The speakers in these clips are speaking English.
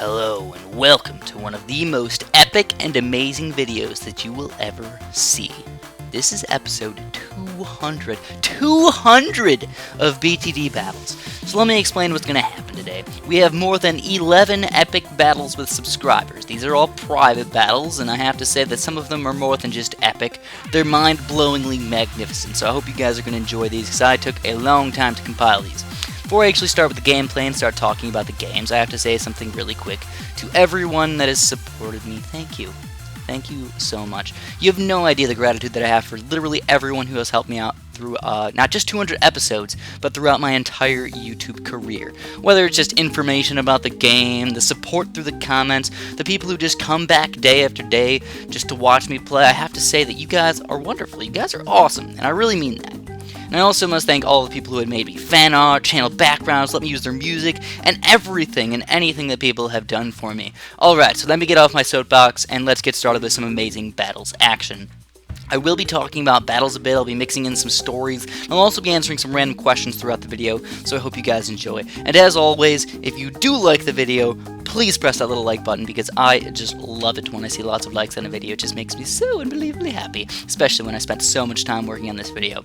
Hello and welcome to one of the most epic and amazing videos that you will ever see. This is episode 200 of BTD battles. So let me explain what's going to happen today. We have more than 11 epic battles with subscribers. These are all private battles, and I have to say that some of them are more than just epic. They're mind-blowingly magnificent, so I hope you guys are going to enjoy these because I took a long time to compile these. Before I actually start with the gameplay and start talking about the games, I have to say something really quick. To everyone that has supported me, thank you. Thank you so much. You have no idea the gratitude that I have for literally everyone who has helped me out through not just 200 episodes, but throughout my entire YouTube career. Whether it's just information about the game, the support through the comments, the people who just come back day after day just to watch me play, I have to say that you guys are wonderful. You guys are awesome, and I really mean that. And I also must thank all the people who had made me fan art, channel backgrounds, let me use their music, and everything and anything that people have done for me. Alright, so let me get off my soapbox, and let's get started with some amazing battles action. I will be talking about battles a bit, I'll be mixing in some stories, and I'll also be answering some random questions throughout the video, so I hope you guys enjoy. And as always, if you do like the video, please press that little like button, because I just love it when I see lots of likes on a video. It just makes me so unbelievably happy, especially when I spent so much time working on this video.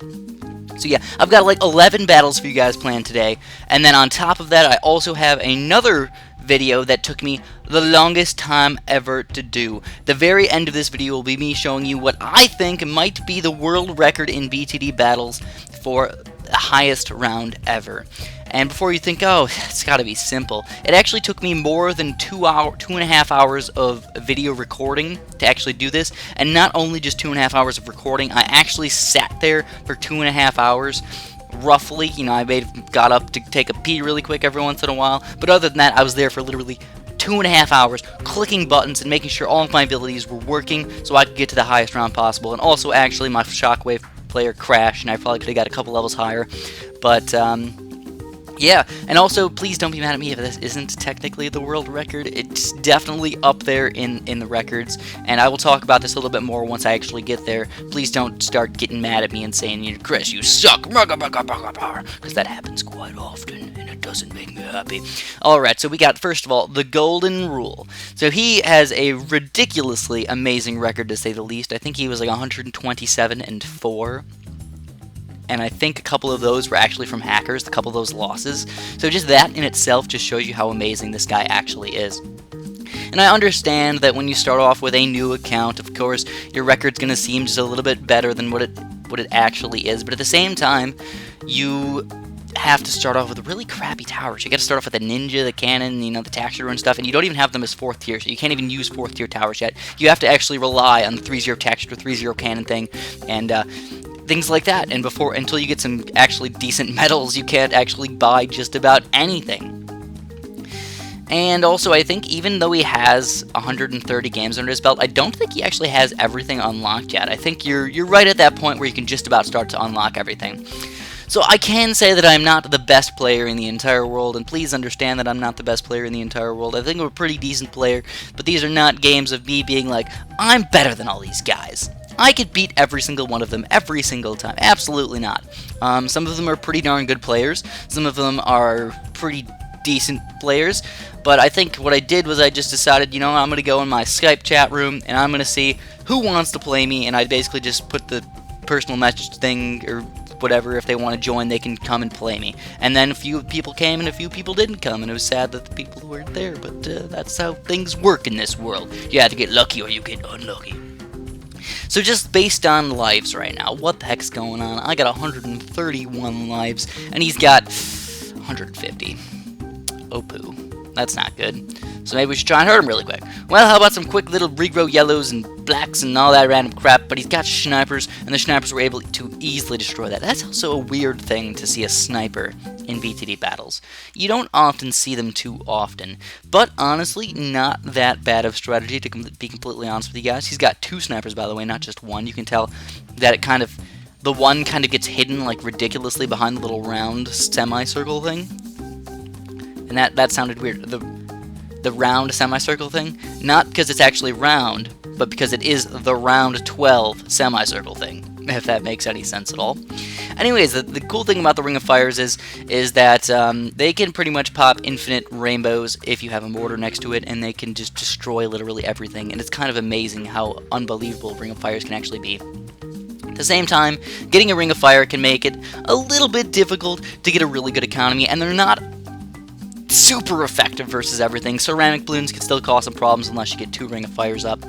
So yeah, I've got like 11 battles for you guys planned today, and then on top of that, I also have another video that took me the longest time ever to do. The very end of this video will be me showing you what I think might be the world record in BTD battles for the highest round ever. And before you think, oh, it's gotta be simple, it actually took me more than 2.5 hours of video recording to actually do this. And not only just 2.5 hours of recording, I actually sat there for 2.5 hours. Roughly, you know, I got up to take a pee really quick every once in a while, but other than that, I was there for literally 2.5 hours, clicking buttons and making sure all of my abilities were working so I could get to the highest round possible. And also, actually, my shockwave player crashed, and I probably could have got a couple levels higher, but, yeah, and also, please don't be mad at me if this isn't technically the world record. It's definitely up there in the records, and I will talk about this a little bit more once I actually get there. Please don't start getting mad at me and saying, Chris, you suck, because that happens quite often, and it doesn't make me happy. Alright, so we got, first of all, the Golden Rule. So he has a ridiculously amazing record, to say the least. I think he was like 127-4. And I think a couple of those were actually from hackers, a couple of those losses. So just that in itself just shows you how amazing this guy actually is. And I understand that when you start off with a new account, of course, your record's going to seem just a little bit better than what it actually is. But at the same time, you have to start off with really crappy towers. You got to start off with the ninja, the cannon, you know, the taxi and stuff, and you don't even have them as 4th tier, so you can't even use 4th tier towers yet. You have to actually rely on the 3-0 taxi or 3-0 cannon thing, and things like that, and until you get some actually decent medals, you can't actually buy just about anything. And also, I think even though he has 130 games under his belt, I don't think he actually has everything unlocked yet. I think you're right at that point where you can just about start to unlock everything. So I can say that I'm not the best player in the entire world, and please understand that I'm not the best player in the entire world. I think I'm a pretty decent player, but these are not games of me being like, I'm better than all these guys. I could beat every single one of them every single time. Absolutely not. Some of them are pretty darn good players. Some of them are pretty decent players. But I think what I did was I just decided, you know, I'm going to go in my Skype chat room and I'm going to see who wants to play me. And I basically just put the personal message thing or whatever. If they want to join, they can come and play me. And then a few people came and a few people didn't come. And it was sad that the people weren't there. But that's how things work in this world. You have to get lucky or you get unlucky. So just based on lives right now, what the heck's going on? I got 131 lives, and he's got 150. Oh poo. That's not good. So maybe we should try and hurt him really quick. Well, how about some quick little regrow yellows and blacks and all that random crap, but he's got snipers, and the snipers were able to easily destroy that. That's also a weird thing to see a sniper in BTD battles. You don't often see them too often, but honestly, not that bad of strategy to be completely honest with you guys. He's got 2 snipers, by the way, not just one. You can tell that the one kind of gets hidden like ridiculously behind the little round semicircle thing. And that sounded weird. The round semicircle thing, not because it's actually round, but because it is the round 12 semicircle thing, if that makes any sense at all. Anyways, the cool thing about the Ring of Fires is that they can pretty much pop infinite rainbows if you have a mortar next to it, and they can just destroy literally everything. And it's kind of amazing how unbelievable Ring of Fires can actually be. At the same time, getting a Ring of Fire can make it a little bit difficult to get a really good economy, and they're not super effective versus everything. Ceramic balloons can still cause some problems unless you get 2 Ring of Fires up,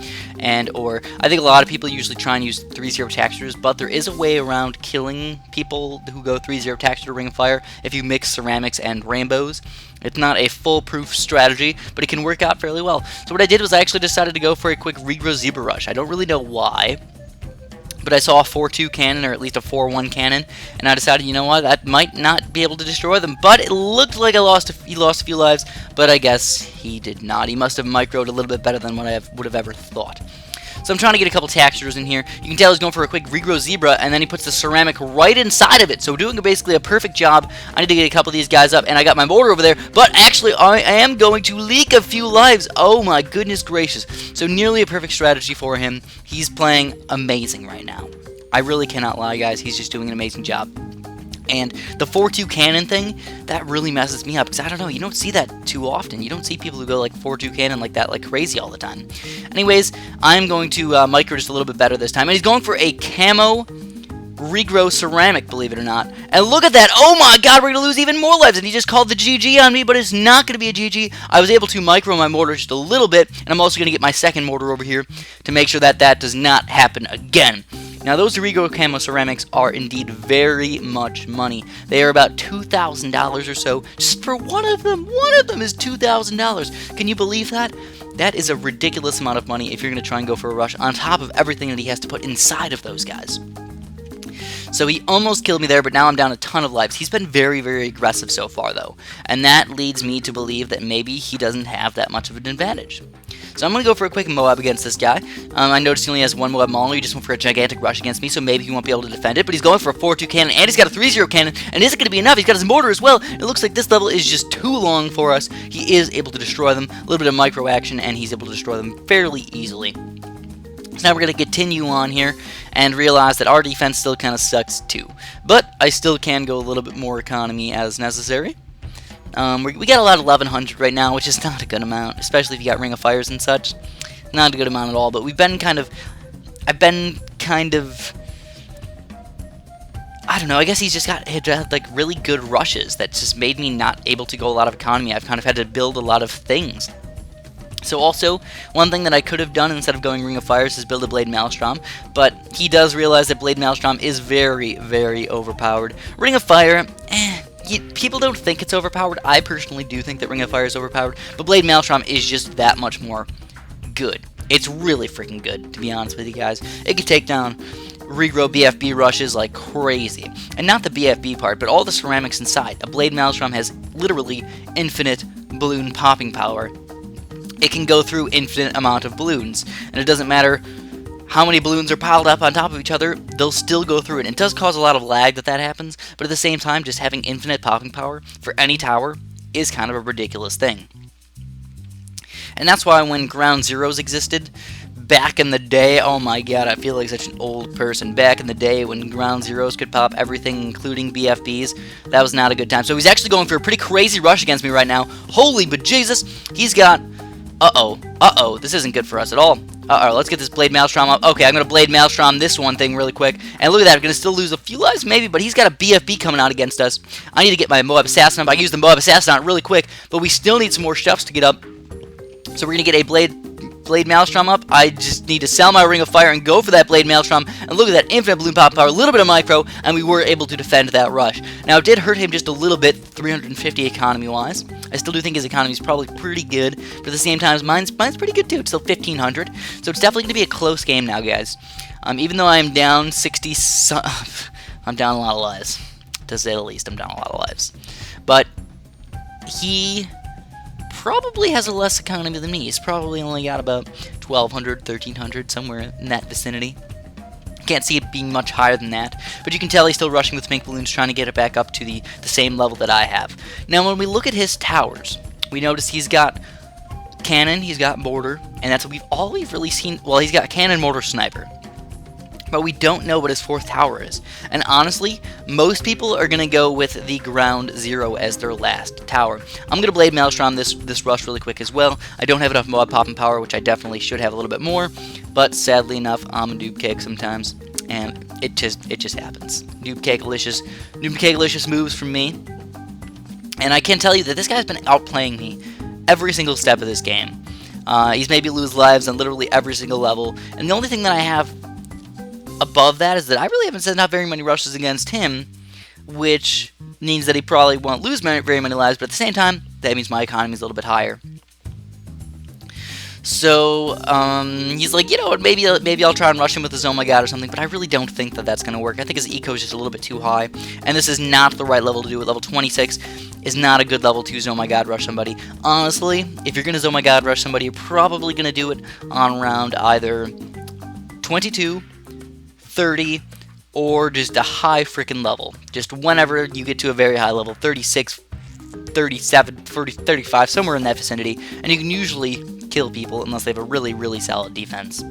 or I think a lot of people usually try and use 3-0 textures, but there is a way around killing people who go 3-0 texture to Ring of Fire if you mix ceramics and rainbows. It's not a foolproof strategy, but it can work out fairly well. So what I did was I actually decided to go for a quick regrow Zebra Rush. I don't really know why, but I saw a 4-2 cannon, or at least a 4-1 cannon, and I decided, you know what, that might not be able to destroy them. But it looked like he lost a few lives, but I guess he did not. He must have microed a little bit better than what I would have ever thought. So I'm trying to get a couple textures in here. You can tell he's going for a quick regrow Zebra, and then he puts the ceramic right inside of it. So doing basically a perfect job. I need to get a couple of these guys up, and I got my mortar over there. But actually, I am going to leak a few lives. Oh my goodness gracious. So nearly a perfect strategy for him. He's playing amazing right now. I really cannot lie, guys. He's just doing an amazing job. And the 4-2 cannon thing, that really messes me up, because I don't know, you don't see that too often. You don't see people who go like 4-2 cannon like that like crazy all the time. Anyways, I'm going to micro just a little bit better this time. And he's going for a camo regrow ceramic, believe it or not. And look at that. Oh my god, we're going to lose even more lives. And he just called the GG on me, but it's not going to be a GG. I was able to micro my mortar just a little bit, and I'm also going to get my second mortar over here to make sure that that does not happen again. Now, those regrow camo ceramics are indeed very much money. They are about $2,000 or so just for one of them. One of them is $2,000. Can you believe that? That is a ridiculous amount of money if you're going to try and go for a rush on top of everything that he has to put inside of those guys. So he almost killed me there, but now I'm down a ton of lives. He's been very, very aggressive so far, though. And that leads me to believe that maybe he doesn't have that much of an advantage. So I'm going to go for a quick Moab against this guy. I noticed he only has 1 Moab Mauler. He just went for a gigantic rush against me, so maybe he won't be able to defend it. But he's going for a 4-2 cannon, and he's got a 3-0 cannon, and isn't going to be enough. He's got his mortar as well. It looks like this level is just too long for us. He is able to destroy them. A little bit of micro action, and he's able to destroy them fairly easily. So now we're going to continue on here and realize that our defense still kind of sucks too. But I still can go a little bit more economy as necessary. We got a lot of 1100 right now, which is not a good amount, especially if you got Ring of Fires and such. Not a good amount at all, but I've been kind of, I don't know, I guess he's just had like really good rushes that just made me not able to go a lot of economy. I've kind of had to build a lot of things. So also, one thing that I could have done instead of going Ring of Fires is build a Blade Maelstrom, but he does realize that Blade Maelstrom is very, very overpowered. Ring of Fire, people don't think it's overpowered. I personally do think that Ring of Fire is overpowered, but Blade Maelstrom is just that much more good. It's really freaking good, to be honest with you guys. It can take down regrow BFB rushes like crazy. And not the BFB part, but all the ceramics inside. A Blade Maelstrom has literally infinite balloon popping power. It can go through infinite amount of balloons, and it doesn't matter how many balloons are piled up on top of each other, they'll still go through it. It does cause a lot of lag that happens, but at the same time, just having infinite popping power for any tower is kind of a ridiculous thing. And that's why when Ground Zeroes existed, back in the day, oh my god, I feel like such an old person. Back in the day when Ground Zeroes could pop everything, including BFBs, that was not a good time. So he's actually going for a pretty crazy rush against me right now. Holy bejesus, he's got... Uh-oh, this isn't good for us at all. Let's get this Blade Maelstrom up. Okay, I'm going to Blade Maelstrom this one thing really quick. And look at that, I'm going to still lose a few lives maybe, but he's got a BFB coming out against us. I need to get my Moab Assassin up. I can use the Moab Assassin out really quick, but we still need some more stuffs to get up. So we're going to get a Blade Maelstrom up. I just need to sell my Ring of Fire and go for that Blade Maelstrom. And look at that infinite balloon pop power, a little bit of micro, and we were able to defend that rush. Now, it did hurt him just a little bit, 350 economy-wise. I still do think his economy is probably pretty good, but at the same time, mine's pretty good too. It's still 1,500, so it's definitely going to be a close game now, guys. Even though I am down 60, I'm down a lot of lives. To say the least, I'm down a lot of lives. But he probably has a less economy than me. He's probably only got about 1,200, 1,300, somewhere in that vicinity. Can't see it being much higher than that, but you can tell he's still rushing with pink balloons, trying to get it back up to the same level that I have. Now, when we look at his towers, we notice he's got cannon, he's got mortar, and that's what we've really seen. Well, he's got cannon, mortar, sniper. but we don't know what his 4th tower is. And honestly, most people are going to go with the ground 0 as their last tower. I'm going to Blade Maelstrom this rush really quick as well. I don't have enough Moab popping power, which I definitely should have a little bit more, but sadly enough, I'm a noob cake sometimes, and it just happens. Noob cake-alicious moves from me, and I can tell you that this guy's been outplaying me every single step of this game. He's made me lose lives on literally every single level, and the only thing that I have above that is that I really haven't sent out very many rushes against him, which means that he probably won't lose very many lives, but at the same time, that means my economy is a little bit higher. So, he's like, you know what, maybe I'll try and rush him with his Oh My God or something, but I really don't think that that's going to work. I think his eco is just a little bit too high, and this is not the right level to do it. Level 26 is not a good level to Oh My God rush somebody. Honestly, if you're going to Oh My God rush somebody, you're probably going to do it on round either 22, 30, or just a high freaking level. Just whenever you get to a very high level, 36, 37, 40, 35, somewhere in that vicinity, and you can usually kill people unless they have a really, really solid defense.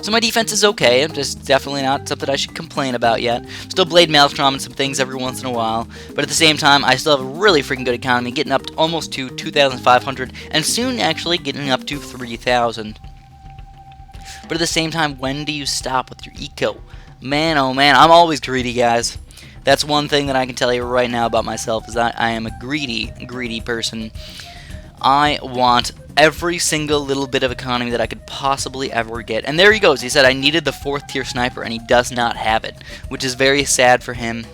So my defense is okay. I'm just definitely not something I should complain about yet. Still Blade Maelstrom and some things every once in a while, but at the same time, I still have a really freaking good economy, getting up to almost to 2,500, and soon actually getting up to 3,000. But at the same time, when do you stop with your eco? Man, oh man, I'm always greedy, guys. That's one thing that I can tell you right now about myself, is that I am a greedy person. I want every single little bit of economy that I could possibly ever get. And there he goes. He said I needed the 4th tier sniper, and he does not have it, which is very sad for him.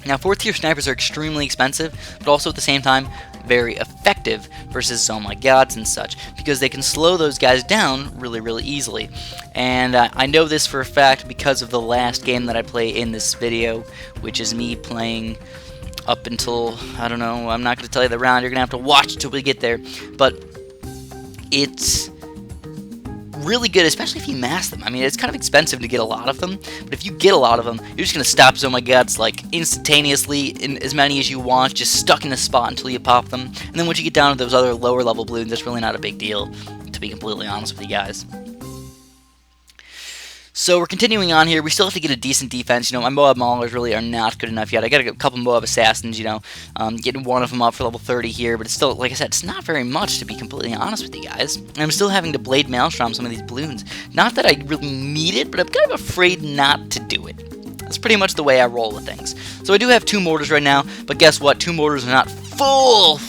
Now, 4th tier snipers are extremely expensive, but also at the same time, very effective versus Oh My Gods and such, because they can slow those guys down really, really easily. And I know this for a fact because of the last game that I play in this video, which is me playing up until, I don't know, I'm not going to tell you the round, you're going to have to watch until we get there, but it's really good, especially if you mass them. I mean, it's kind of expensive to get a lot of them, but if you get a lot of them, you're just going to stop Oh My Gods like instantaneously in as many as you want, just stuck in a spot until you pop them, and then once you get down to those other lower level balloons, it's really not a big deal, to be completely honest with you guys. So we're continuing on here. We still have to get a decent defense. You know, my Moab Maulers really are not good enough yet. I got a couple Moab Assassins, you know, getting one of them up for level 30 here, but it's still, like I said, it's not very much, to be completely honest with you guys. And I'm still having to Blade Maelstrom some of these balloons. Not that I really need it, but I'm kind of afraid not to do it. That's pretty much the way I roll with things. So I do have 2 mortars right now, but guess what? 2 mortars are not full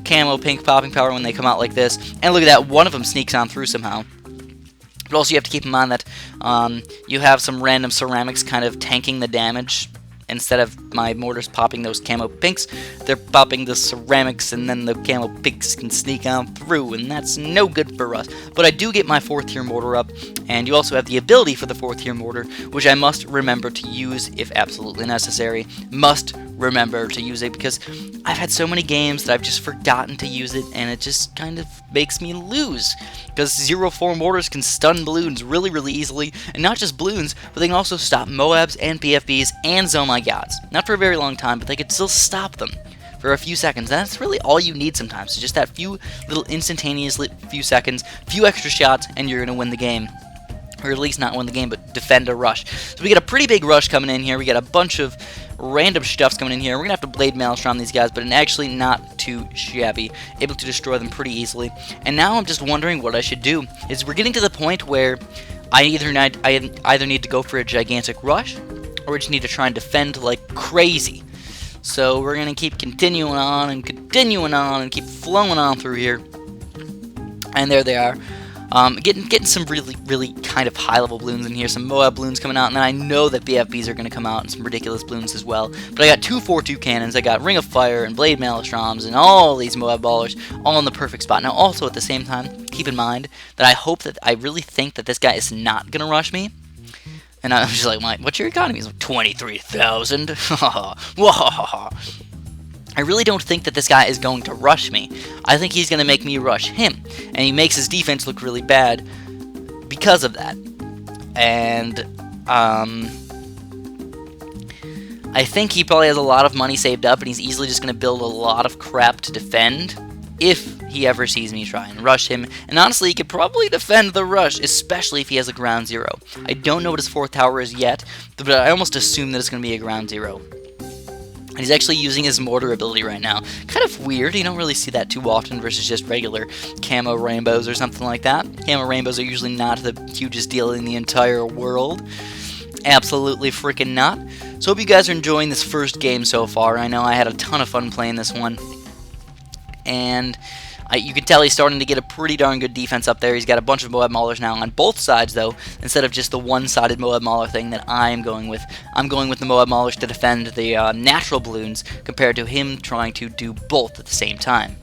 camo pink popping power when they come out like this. And look at that, one of them sneaks on through somehow. But also you have to keep in mind that you have some random ceramics kind of tanking the damage. Instead of my mortars popping those camo pinks, they're popping the ceramics, and then the camo pinks can sneak on through, and that's no good for us. But I do get my 4th tier mortar up, and you also have the ability for the 4th tier mortar, which I must remember to use if absolutely necessary. Must remember to use it, because I've had so many games that I've just forgotten to use it, and it just kind of makes me lose. Because 0-4 mortars can stun balloons really, really easily, and not just balloons, but they can also stop Moabs and PFBs and Oh My Gods. Not for a very long time, but they could still stop them for a few seconds. That's really all you need sometimes, just that few little instantaneous few seconds, few extra shots, and you're going to win the game. Or at least not win the game, but defend a rush. So we got a pretty big rush coming in here. We got a bunch of random stuffs coming in here. We're going to have to Blade Maelstrom these guys, but actually not too shabby. Able to destroy them pretty easily. And now I'm just wondering what I should do. We're getting to the point where I either need to go for a gigantic rush, or we just need to try and defend like crazy. So we're going to keep continuing on and keep flowing on through here. And there they are. Getting some really kind of high-level balloons in here, some Moab balloons coming out, and then I know that BFBs are going to come out, and some ridiculous balloons as well. But I got 2 4-2 cannons, I got Ring of Fire, and Blade Maelstroms, and all these Moab ballers, all in the perfect spot. Now, also, at the same time, keep in mind that I really think that this guy is not going to rush me. And I'm just like, what's your economy? He's like, 23,000? I really don't think that this guy is going to rush me. I think he's going to make me rush him. And he makes his defense look really bad because of that. And, I think he probably has a lot of money saved up, and he's easily just going to build a lot of crap to defend if he ever sees me try and rush him, and honestly, he could probably defend the rush, especially if he has a ground zero. I don't know what his 4th tower is yet, but I almost assume that it's going to be a ground zero. And he's actually using his mortar ability right now. Kind of weird, you don't really see that too often versus just regular camo rainbows or something like that. Camo rainbows are usually not the hugest deal in the entire world. Absolutely freaking not. So hope you guys are enjoying this first game so far. I know I had a ton of fun playing this one. And you can tell he's starting to get a pretty darn good defense up there. He's got a bunch of Moab Maulers now on both sides, though, instead of just the one-sided Moab Mauler thing that I'm going with. I'm going with the Moab Maulers to defend the natural balloons, compared to him trying to do both at the same time.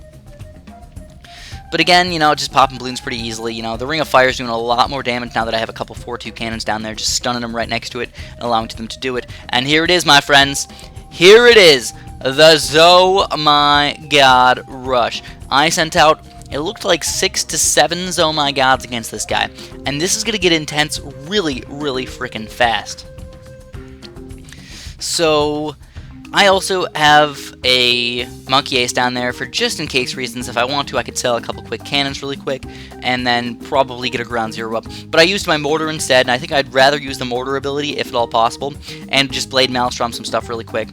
But again, you know, just popping balloons pretty easily. You know, the Ring of Fire is doing a lot more damage now that I have a couple 4-2 cannons down there, just stunning them right next to it and allowing them to do it. And here it is, my friends. Here it is. The Oh my god rush. I sent out, it looked like 6 to 7 Oh my gods against this guy. And this is going to get intense really, really freaking fast. So I also have a Monkey Ace down there for just in case reasons. If I want to, I could sell a couple quick cannons really quick and then probably get a ground zero up. But I used my mortar instead, and I think I'd rather use the mortar ability if at all possible and just Blade Maelstrom some stuff really quick.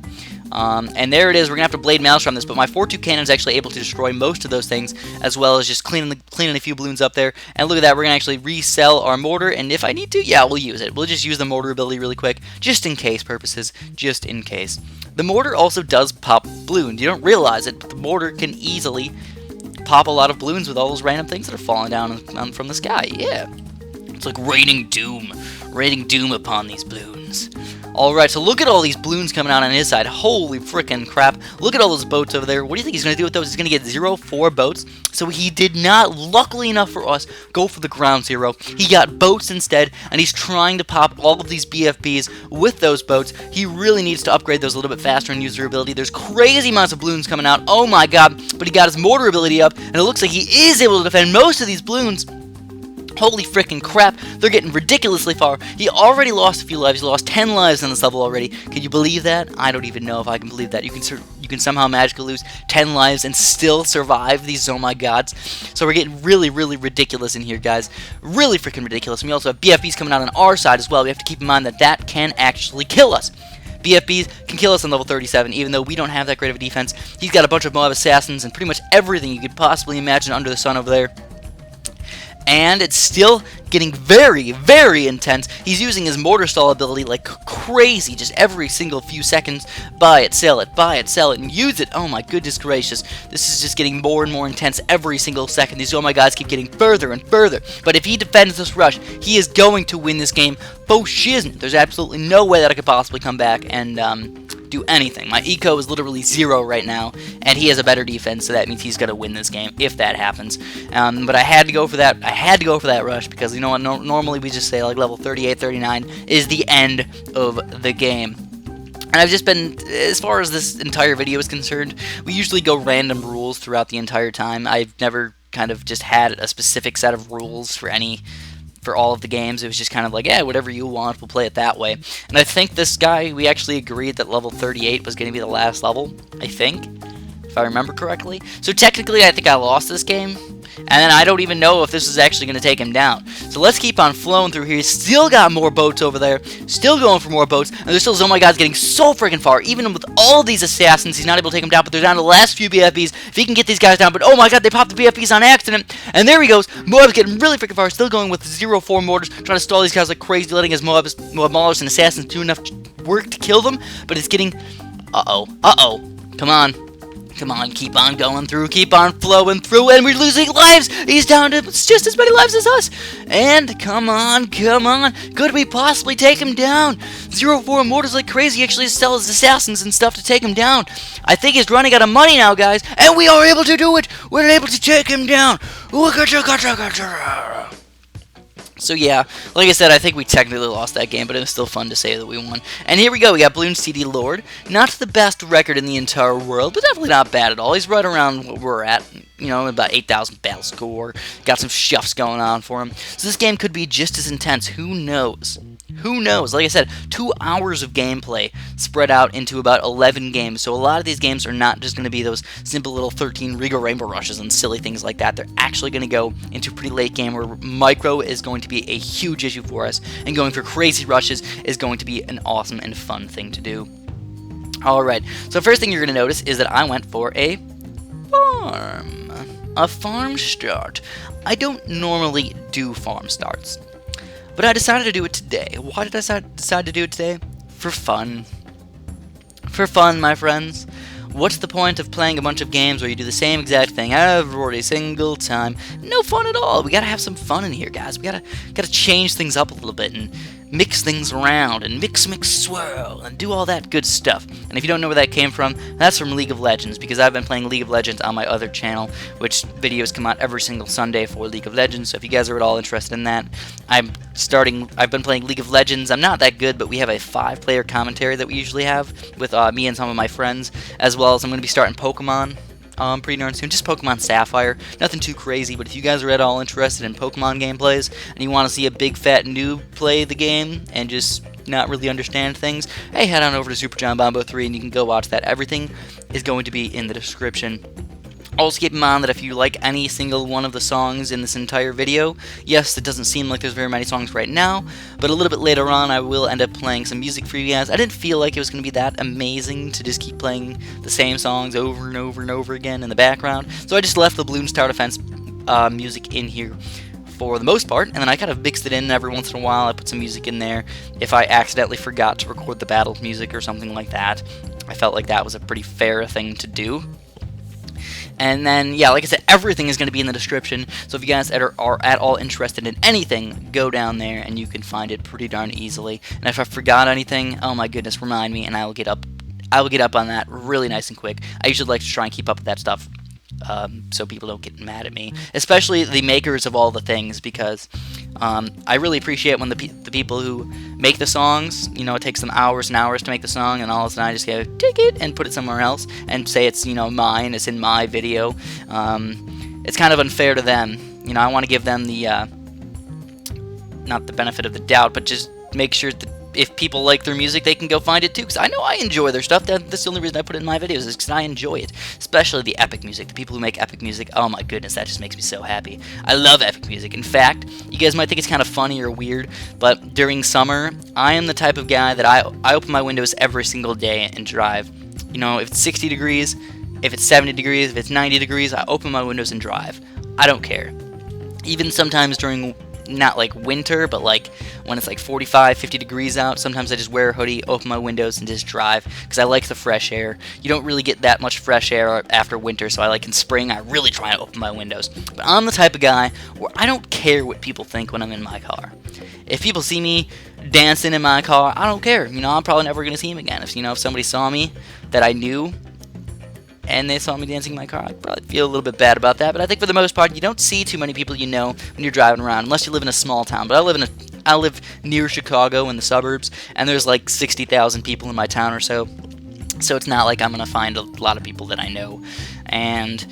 And there it is. We're going to have to Blade Maelstrom this, but my 4-2 cannon is actually able to destroy most of those things, as well as just cleaning a few balloons up there. And look at that, we're going to actually resell our mortar, and if I need to, yeah, we'll use it. We'll just use the mortar ability really quick, just in case purposes, just in case. The mortar also does pop balloons. You don't realize it, but the mortar can easily pop a lot of balloons with all those random things that are falling down from the sky. Yeah. It's like raining doom upon these balloons. Alright, so look at all these balloons coming out on his side. Holy frickin' crap. Look at all those boats over there. What do you think he's going to do with those? He's going to get 0-4 boats. So he did not, luckily enough for us, go for the ground zero. He got boats instead, and he's trying to pop all of these BFBs with those boats. He really needs to upgrade those a little bit faster and use their ability. There's crazy amounts of balloons coming out. Oh my god. But he got his mortar ability up, and it looks like he is able to defend most of these balloons. Holy frickin' crap, they're getting ridiculously far. He already lost a few lives. He lost 10 lives on this level already. Can you believe that? I don't even know if I can believe that. You can somehow magically lose 10 lives and still survive these Oh my gods. So we're getting really, really ridiculous in here, guys. Really frickin' ridiculous. And we also have BFBs coming out on our side as well. We have to keep in mind that that can actually kill us. BFBs can kill us on level 37, even though we don't have that great of a defense. He's got a bunch of Moab Assassins and pretty much everything you could possibly imagine under the sun over there. And it's still getting very, very intense. He's using his mortar stall ability like crazy, just every single few seconds. Buy it, sell it, and use it. Oh my goodness gracious. This is just getting more and more intense every single second. These Oh my gods keep getting further and further. But if he defends this rush, he is going to win this game. Faux shiznit. There's absolutely no way that I could possibly come back and do anything. My eco is literally 0 right now, and he has a better defense, so that means he's going to win this game if that happens. But I had to go for that. I had to go for that rush because, you know what, normally we just say like level 38, 39 is the end of the game. And I've just been, as far as this entire video is concerned, we usually go random rules throughout the entire time. I've never kind of just had a specific set of rules for all of the games. It was just kind of like, yeah, whatever you want, we'll play it that way. And I think this guy, we actually agreed that level 38 was going to be the last level, I think, if I remember correctly. So technically, I think I lost this game, and then I don't even know if this is actually going to take him down. So let's keep on flowing through here. He's still got more boats over there, still going for more boats, and there's still, oh my god, getting so freaking far. Even with all these assassins, he's not able to take them down, but they're down to the last few BFBs. If he can get these guys down, but oh my god, they popped the BFBs on accident, and there he goes. Moab's getting really freaking far, still going with 0-4 mortars, trying to stall these guys like crazy, letting his Moab Maulers and assassins do enough work to kill them, but it's getting, come on. Come on, keep on going through, keep on flowing through, and we're losing lives! He's down to just as many lives as us! And, come on, could we possibly take him down? 0-4 mortars like crazy, actually sell his assassins and stuff to take him down. I think he's running out of money now, guys, and we are able to do it! We're able to take him down! So yeah, like I said, I think we technically lost that game, but it was still fun to say that we won. And here we go, we got Balloon CD Lord. Not the best record in the entire world, but definitely not bad at all. He's right around what we're at, you know, about 8,000 battle score. Got some shuffs going on for him. So this game could be just as intense, who knows? who knows? Like I said, 2 hours of gameplay spread out into about 11 games. So a lot of these games are not just going to be those simple little 13 Regal Rainbow Rushes and silly things like that. They're actually going to go into a pretty late game where micro is going to be a huge issue for us, and going for crazy rushes is going to be an awesome and fun thing to do. Alright, so first thing you're going to notice is that I went for a farm. A farm start. I don't normally do farm starts, but I decided to do it today. Why did I decide to do it today? For fun. For fun, my friends. What's the point of playing a bunch of games where you do the same exact thing every single time? No fun at all. We gotta have some fun in here, guys. We gotta change things up a little bit and mix things around and mix, swirl, and do all that good stuff. And if you don't know where that came from, that's from League of Legends, because I've been playing League of Legends on my other channel, which videos come out every single Sunday for League of Legends. So if you guys are at all interested in that, I've been playing League of Legends. I'm not that good, but we have a 5-player commentary that we usually have with me and some of my friends, as well as I'm going to be starting Pokemon pretty darn soon. Just Pokemon Sapphire. Nothing too crazy, but if you guys are at all interested in Pokemon gameplays and you want to see a big fat noob play the game and just not really understand things, hey, head on over to Super John Bombo 3 and you can go watch that. Everything is going to be in the description. Also keep in mind that if you like any single one of the songs in this entire video, yes, it doesn't seem like there's very many songs right now, but a little bit later on I will end up playing some music for you guys. I didn't feel like it was going to be that amazing to just keep playing the same songs over and over and over again in the background, so I just left the Balloons Tower Defense music in here for the most part, and then I kind of mixed it in every once in a while. I put some music in there if I accidentally forgot to record the battle music or something like that. I felt like that was a pretty fair thing to do. And then, yeah, like I said, everything is going to be in the description, so if you guys are at all interested in anything, go down there and you can find it pretty darn easily. And if I forgot anything, oh my goodness, remind me, and I will get up on that really nice and quick. I usually like to try and keep up with that stuff so people don't get mad at me, especially the makers of all the things, because I really appreciate when the people who make the songs, you know, it takes them hours and hours to make the song, and all of a sudden I just go, take it and put it somewhere else and say it's, you know, mine, it's in my video. It's kind of unfair to them. You know, I want to give them the, not the benefit of the doubt, but just make sure that if people like their music, they can go find it too, because I know I enjoy their stuff. That's the only reason I put it in my videos, is because I enjoy it, especially the epic music. The people who make epic music, oh my goodness, that just makes me so happy. I love epic music. In fact, you guys might think it's kind of funny or weird, but during summer, I am the type of guy that I open my windows every single day and drive. You know, if it's 60 degrees, if it's 70 degrees, if it's 90 degrees, I open my windows and drive. I don't care. Even sometimes during, not like winter, but like when it's like 45, 50 degrees out, sometimes I just wear a hoodie, open my windows, and just drive, because I like the fresh air. You don't really get that much fresh air after winter, so I like in spring, I really try to open my windows. But I'm the type of guy where I don't care what people think when I'm in my car. If people see me dancing in my car, I don't care. You know, I'm probably never going to see him again. If somebody saw me that I knew, and they saw me dancing in my car, I'd probably feel a little bit bad about that. But I think for the most part, you don't see too many people you know when you're driving around, unless you live in a small town. But I live near Chicago in the suburbs, and there's like 60,000 people in my town or so. So it's not like I'm gonna find a lot of people that I know. And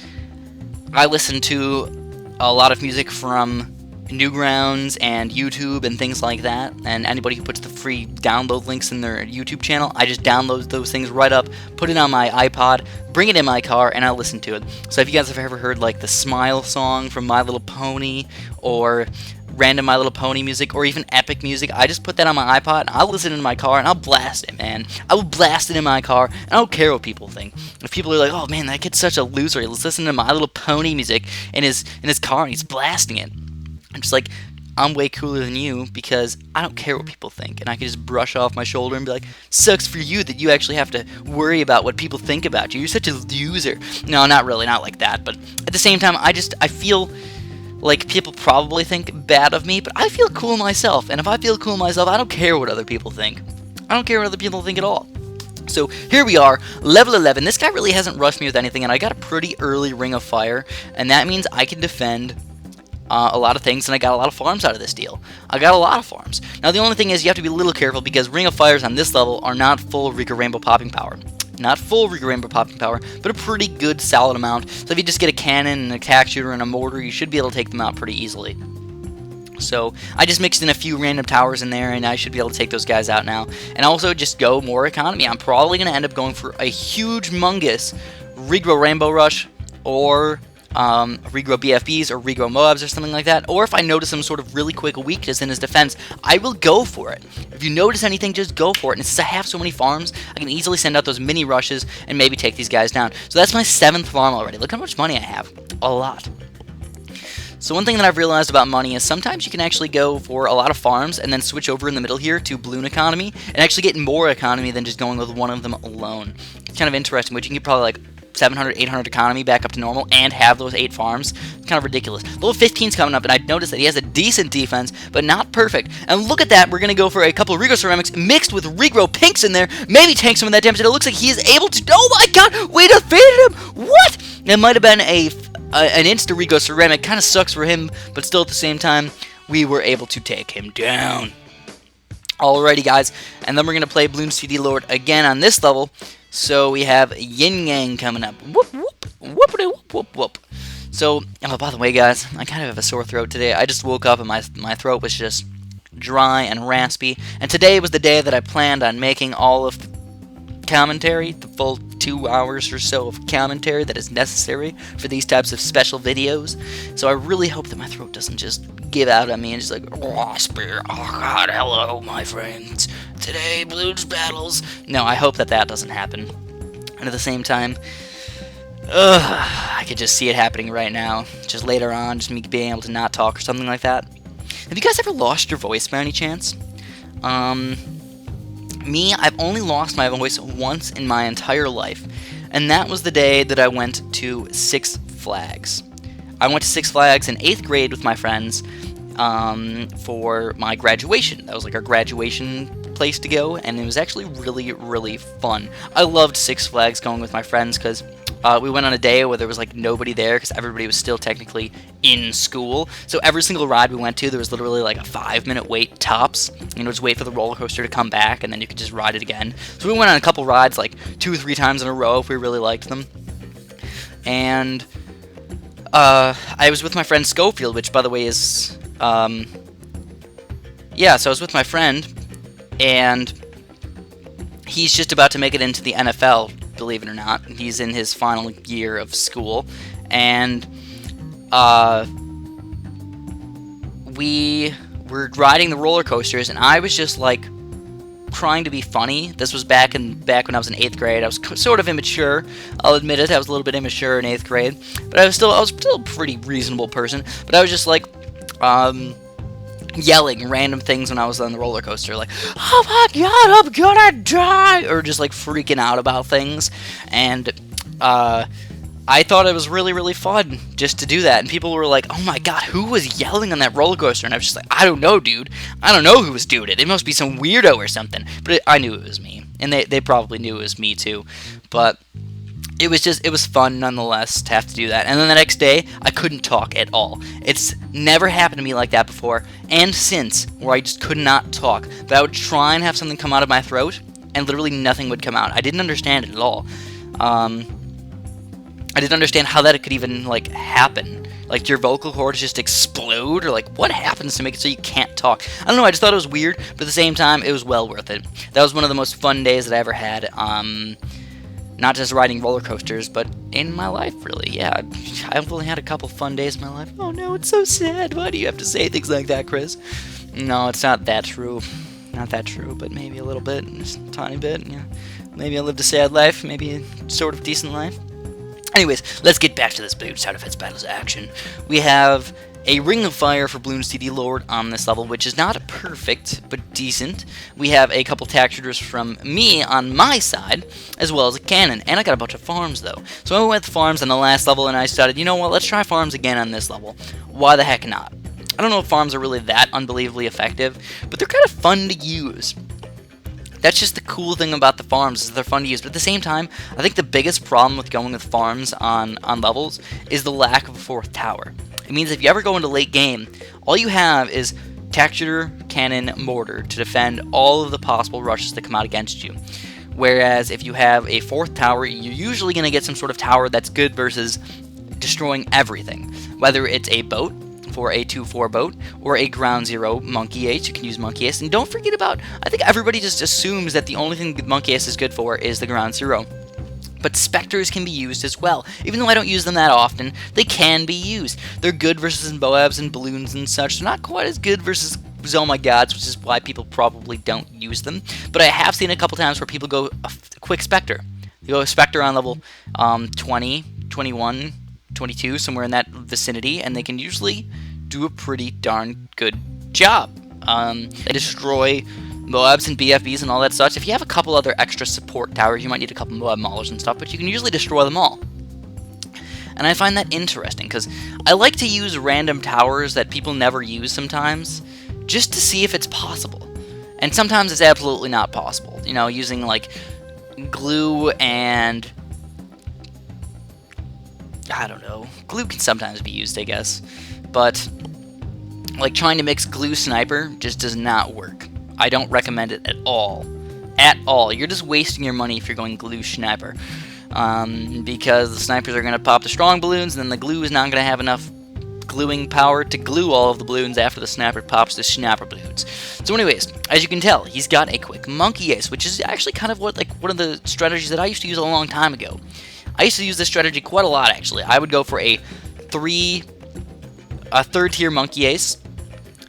I listen to a lot of music from Newgrounds and YouTube and things like that, and anybody who puts the free download links in their YouTube channel, I just download those things right up, put it on my iPod, bring it in my car, and I listen to it. So if you guys have ever heard like the Smile song from My Little Pony, or random My Little Pony music, or even epic music, I just put that on my iPod, and I'll listen in my car, and I'll blast it, man. I will blast it in my car, and I don't care what people think. If people are like, oh man, that kid's such a loser, he's listening to My Little Pony music in his car, and he's blasting it. I'm just like, I'm way cooler than you, because I don't care what people think, and I can just brush off my shoulder and be like, sucks for you that you actually have to worry about what people think about you. You're such a loser. No, not really, not like that, but at the same time, I feel like people probably think bad of me, but I feel cool myself, and if I feel cool myself, I don't care what other people think. I don't care what other people think at all. So here we are, level 11. This guy really hasn't rushed me with anything, and I got a pretty early Ring of Fire, and that means I can defend a lot of things, and I got a lot of farms out of this deal. I got a lot of farms. Now the only thing is you have to be a little careful, because Ring of Fires on this level are not full Regal Rainbow popping power. Not full Regal Rainbow popping power, but a pretty good solid amount. So if you just get a cannon, an attack shooter, and a mortar, you should be able to take them out pretty easily. So I just mixed in a few random towers in there, and I should be able to take those guys out now. And also just go more economy. I'm probably going to end up going for a huge mungus regrow Rainbow Rush, or regrow BFBs or regrow Moabs or something like that. Or if I notice some sort of really quick weakness in his defense, I will go for it. If you notice anything, just go for it. And since I have so many farms, I can easily send out those mini rushes and maybe take these guys down. So that's my 7th farm already. Look how much money I have. A lot. So one thing that I've realized about money is sometimes you can actually go for a lot of farms and then switch over in the middle here to balloon economy and actually get more economy than just going with one of them alone. It's kind of interesting, but you can get probably like 700, 800 economy back up to normal and have those 8 farms. It's kind of ridiculous. Level 15's coming up, and I noticed that he has a decent defense, but not perfect. And look at that, we're going to go for a couple of regrow ceramics mixed with regrow pinks in there, maybe tank some of that damage, and it looks like he is able to... Oh my god, we defeated him! What? It might have been an insta-regrow ceramic. Kind of sucks for him, but still at the same time, we were able to take him down. Alrighty, guys, and then we're going to play Bloons TD Lord again on this level. So we have Yin Yang coming up. Whoop, whoop, whoopity, whoop, whoop, whoop. So, oh, by the way, guys, I kind of have a sore throat today. I just woke up and my throat was just dry and raspy. And today was the day that I planned on making all of the commentary, the full 2 hours or so of commentary that is necessary for these types of special videos. So I really hope that my throat doesn't just give out on me and just like, raspy, oh god, hello, my friends. Today, Bloons battles. No, I hope that that doesn't happen. And at the same time, I could just see it happening right now. Just later on, just me being able to not talk or something like that. Have you guys ever lost your voice by any chance? Me, I've only lost my voice once in my entire life. And that was the day that I went to Six Flags. I went to Six Flags in 8th grade with my friends for my graduation. That was like our graduation place to go, and it was actually really, really fun. I loved Six Flags going with my friends because we went on a day where there was like nobody there because everybody was still technically in school. So every single ride we went to, there was literally like a 5-minute wait tops. You know, just wait for the roller coaster to come back, and then you could just ride it again. So we went on a couple rides like 2 or 3 times in a row if we really liked them. And I was with my friend Schofield, which by the way is yeah, so I was with my friend, and he's just about to make it into the NFL, believe it or not. He's in his final year of school, and we were riding the roller coasters, and I was just like trying to be funny. This was back when I was in 8th grade. I was sort of immature. I'll admit it. I was a little bit immature in 8th grade, but I was still a pretty reasonable person. But I was just like yelling random things when I was on the roller coaster, like, oh my god, I'm gonna die, or just like freaking out about things. And I thought it was really, really fun just to do that, and people were like, oh my god, who was yelling on that roller coaster? And I was just like, I don't know, dude. I don't know who was doing it. It must be some weirdo or something. But I knew it was me, and they probably knew it was me too. But it was fun nonetheless to have to do that. And then the next day, I couldn't talk at all. It's never happened to me like that before, and since, where I just could not talk. But I would try and have something come out of my throat, and literally nothing would come out. I didn't understand it at all. I didn't understand how that could even, like, happen. Like, your vocal cords just explode, or, like, what happens to make it so you can't talk? I don't know, I just thought it was weird, but at the same time, it was well worth it. That was one of the most fun days that I ever had, not just riding roller coasters, but in my life, really. Yeah, I've only had a couple fun days in my life. Oh no, it's so sad. Why do you have to say things like that, Chris? No, it's not that true. Not that true, but maybe a little bit, just a tiny bit. Yeah. Maybe I lived a sad life, maybe a sort of decent life. Anyways, let's get back to this Bloons Side Effects Battles action. We have a Ring of Fire for Bloons TD Lord on this level, which is not perfect, but decent. We have a couple tack shooters from me on my side, as well as a cannon. And I got a bunch of farms, though. So I went with farms on the last level, and I decided, you know what, let's try farms again on this level. Why the heck not? I don't know if farms are really that unbelievably effective, but they're kind of fun to use. That's just the cool thing about the farms, is they're fun to use. But at the same time, I think the biggest problem with going with farms on levels is the lack of a 4th tower. It means if you ever go into late game, all you have is tack shooter, cannon, mortar to defend all of the possible rushes that come out against you. Whereas if you have a 4th tower, you're usually going to get some sort of tower that's good versus destroying everything. Whether it's a boat, for a 2-4 boat, or a ground 0 monkey ace. You can use monkey ace. And don't forget about, I think everybody just assumes that the only thing monkey ace is good for is the ground 0. But specters can be used as well. Even though I don't use them that often, they can be used. They're good versus Moabs and balloons and such. They're not quite as good versus Oh My Gods, which is why people probably don't use them. But I have seen a couple times where people go a quick specter. You go a specter on level 20, 21, 22, somewhere in that vicinity, and they can usually do a pretty darn good job. They destroy Moabs and BFBs and all that such. If you have a couple other extra support towers, you might need a couple Moab Maulers and stuff, but you can usually destroy them all. And I find that interesting, because I like to use random towers that people never use sometimes, just to see if it's possible. And sometimes it's absolutely not possible. You know, using, like, glue and... I don't know. Glue can sometimes be used, I guess. But, like, trying to mix glue sniper just does not work. I don't recommend it at all. At all. You're just wasting your money if you're going glue sniper. Because the snipers are going to pop the strong balloons, and then the glue is not going to have enough gluing power to glue all of the balloons after the sniper pops the sniper balloons. So anyways, as you can tell, he's got a quick monkey ace, which is actually kind of what, like, one of the strategies that I used to use a long time ago. I used to use this strategy quite a lot, actually. I would go for a third tier monkey ace,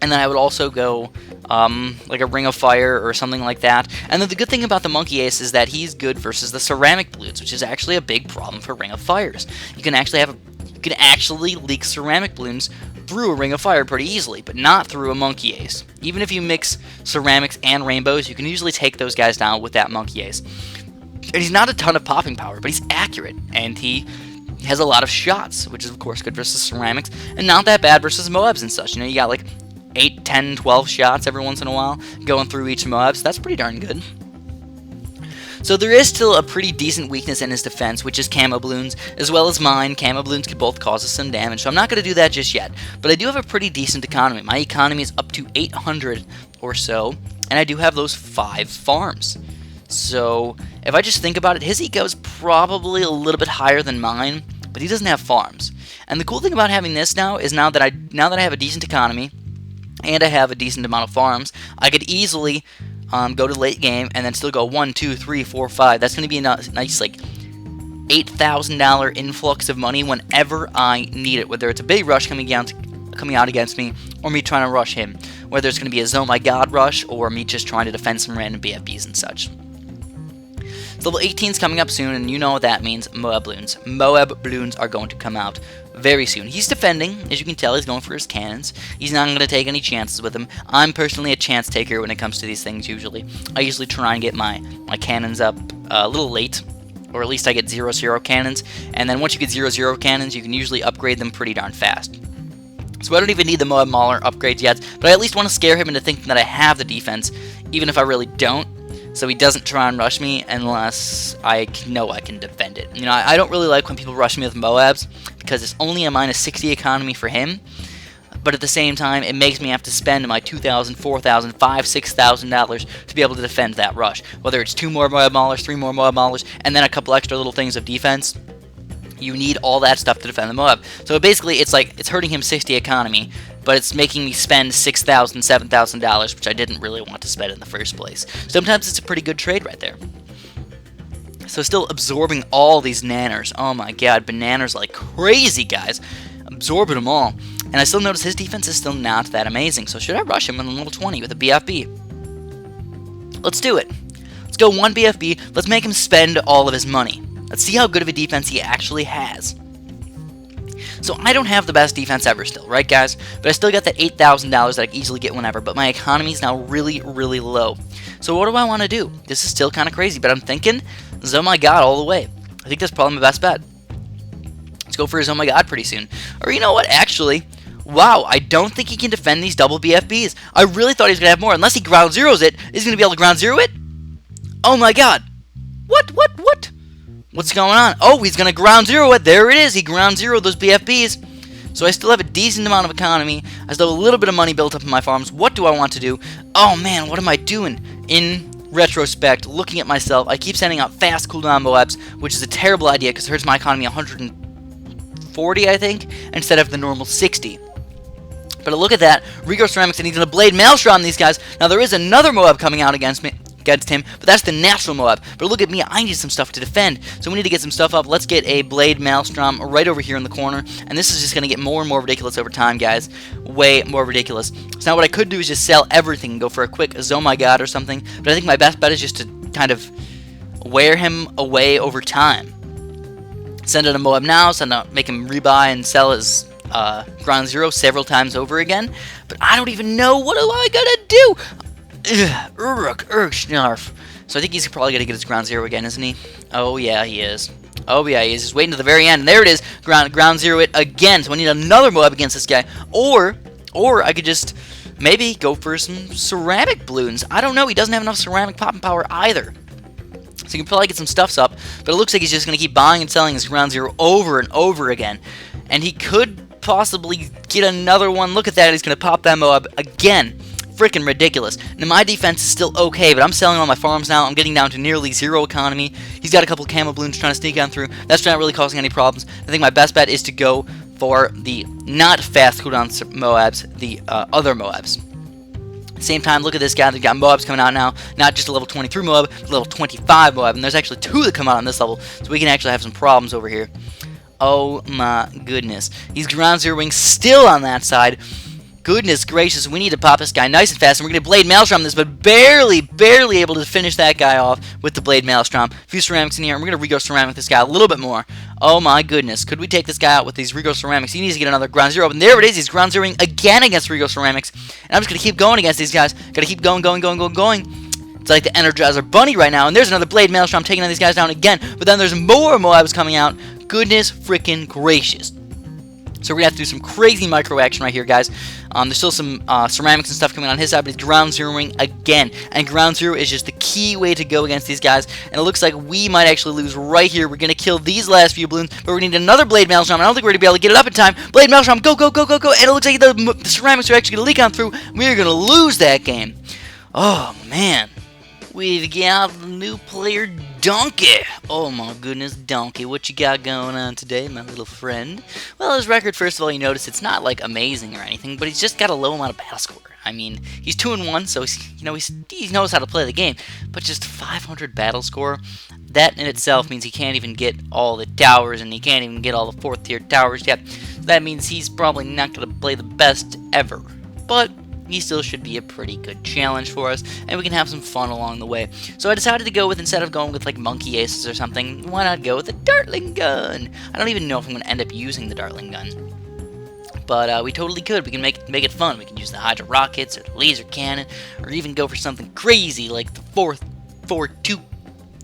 and then I would also go like a Ring of Fire or something like that. And then the good thing about the monkey ace is that he's good versus the ceramic balloons, which is actually a big problem for Ring of Fires. You can actually leak ceramic balloons through a Ring of Fire pretty easily, but not through a monkey ace. Even if you mix ceramics and rainbows, you can usually take those guys down with that monkey ace. And he's not a ton of popping power, but he's accurate, and he has a lot of shots, which is of course good versus ceramics, and not that bad versus Moabs and such. You know, you got like 8, 10, 12 shots every once in a while going through each Moab, so that's pretty darn good. So there is still a pretty decent weakness in his defense, which is camo balloons, as well as mine. Camo balloons can both cause us some damage, so I'm not going to do that just yet. But I do have a pretty decent economy. My economy is up to 800 or so, and I do have those 5 farms. So if I just think about it, his eco is probably a little bit higher than mine, but he doesn't have farms. And the cool thing about having this now is now that I have a decent economy, and I have a decent amount of farms, I could easily go to late game and then still go 1, 2, 3, 4, 5. That's going to be a nice like $8,000 influx of money whenever I need it, whether it's a big rush coming out against me, or me trying to rush him. Whether it's going to be a Oh My God rush, or me just trying to defend some random BFBs and such. So level 18 is coming up soon, and you know what that means, Moab balloons. Moab balloons are going to come out very soon. He's defending, as you can tell, he's going for his cannons. He's not going to take any chances with them. I'm personally a chance taker when it comes to these things, usually. I usually try and get my cannons up a little late, or at least I get 0-0 cannons, and then once you get 0-0 cannons, you can usually upgrade them pretty darn fast. So I don't even need the Moab Mauler upgrades yet, but I at least want to scare him into thinking that I have the defense, even if I really don't, so he doesn't try and rush me unless I know I can defend it. You know, I don't really like when people rush me with Moabs, because it's only a minus 60 economy for him, but at the same time, it makes me have to spend my $2,000, $4,000, $5,000, $6,000 to be able to defend that rush. Whether it's 2 more Moab Maulers, 3 more Moab Maulers, and then a couple extra little things of defense, you need all that stuff to defend the Moab. So basically, it's like, it's hurting him 60 economy, but it's making me spend $6,000, $7,000, which I didn't really want to spend in the first place. Sometimes it's a pretty good trade right there. So still absorbing all these nanners. Oh my god, bananas like crazy, guys. Absorbing them all. And I still notice his defense is still not that amazing. So should I rush him on level 20 with a BFB? Let's do it. Let's go 1 BFB. Let's make him spend all of his money. Let's see how good of a defense he actually has. So I don't have the best defense ever still, right guys? But I still got that $8,000 that I can easily get whenever, but my economy is now really, really low. So what do I want to do? This is still kind of crazy, but I'm thinking, Oh My God all the way. I think that's probably my best bet. Let's go for his Oh My God pretty soon. Or you know what, actually, wow, I don't think he can defend these double BFBs. I really thought he was going to have more. Unless he ground zeroes it, is he going to be able to ground zero it? Oh my god. What? What's going on? Oh, he's going to ground zero it. There it is. He ground zeroed those BFBs. So I still have a decent amount of economy. I still have a little bit of money built up in my farms. What do I want to do? Oh man, what am I doing? In retrospect, looking at myself, I keep sending out fast cooldown Moabs, which is a terrible idea because it hurts my economy 140, I think, instead of the normal 60. But look at that. Rico Ceramics, and he's going to Blade Maelstrom these guys. Now, there is another Moab coming out against him, but that's the natural Moab. But look at me, I need some stuff to defend. So we need to get some stuff up. Let's get a Blade Maelstrom right over here in the corner. And this is just going to get more and more ridiculous over time, guys. Way more ridiculous. So now what I could do is just sell everything and go for a quick Oh My God or something. But I think my best bet is just to kind of wear him away over time. Send out a Moab now, make him rebuy and sell his Ground Zero several times over again. But I don't even know, what am I gonna do? Schnarf. So I think he's probably gonna get his Ground Zero again, isn't he? Oh yeah, he is. Oh yeah, he is. Just waiting to the very end. And there it is. Ground Zero it again. So I need another Moab against this guy. Or I could just maybe go for some ceramic balloons. I don't know. He doesn't have enough ceramic popping power either. So you can probably get some stuffs up. But it looks like he's just going to keep buying and selling his Ground Zero over and over again. And he could possibly get another one. Look at that. He's going to pop that Moab again. Freaking ridiculous. Now, my defense is still okay, but I'm selling all my farms now. I'm getting down to nearly zero economy. He's got a couple camo balloons trying to sneak on through. That's not really causing any problems. I think my best bet is to go for the not fast cooldown Moabs, the other Moabs. Same time, look at this guy. They've got Moabs coming out now. Not just a level 23 Moab, but level 25 Moab. And there's actually 2 that come out on this level, so we can actually have some problems over here. Oh my goodness. He's Ground Zeroing still on that side. Goodness gracious, we need to pop this guy nice and fast, and we're going to Blade Maelstrom this, but barely able to finish that guy off with the Blade Maelstrom. A few ceramics in here, and we're going to Rigo Ceramic this guy a little bit more. Oh my goodness, could we take this guy out with these Rigo Ceramics? He needs to get another Ground Zero, and there it is, he's Ground Zeroing again against Rigo Ceramics, and I'm just going to keep going against these guys. Got to keep going. It's like the Energizer Bunny right now, and there's another Blade Maelstrom taking on these guys down again, but then there's more Moabs coming out. Goodness freaking gracious. So we're going to have to do some crazy micro action right here, guys. There's still some ceramics and stuff coming on his side, but he's Ground Zeroing again. And Ground Zero is just the key way to go against these guys. And it looks like we might actually lose right here. We're going to kill these last few balloons, but we need another Blade Maelstrom. I don't think we're going to be able to get it up in time. Blade Maelstrom, go. And it looks like the ceramics are actually going to leak on through. We're going to lose that game. Oh, man. We've got the new player, Donkey. Oh my goodness, Donkey, what you got going on today, my little friend? Well, his record, first of all, you notice it's not like amazing or anything, but he's just got a low amount of battle score. I mean, he's 2-1, so he knows how to play the game. But just 500 battle score, that in itself means he can't even get all the towers, and he can't even get all the 4th tier towers yet. So that means he's probably not going to play the best ever. But he still should be a pretty good challenge for us, and we can have some fun along the way. So I decided to go with, instead of going with like Monkey Aces or something, why not go with the Dartling Gun? I don't even know if I'm going to end up using the Dartling Gun, but we totally could. We can make it fun. We can use the Hydra Rockets or the Laser Cannon, or even go for something crazy like the 4-2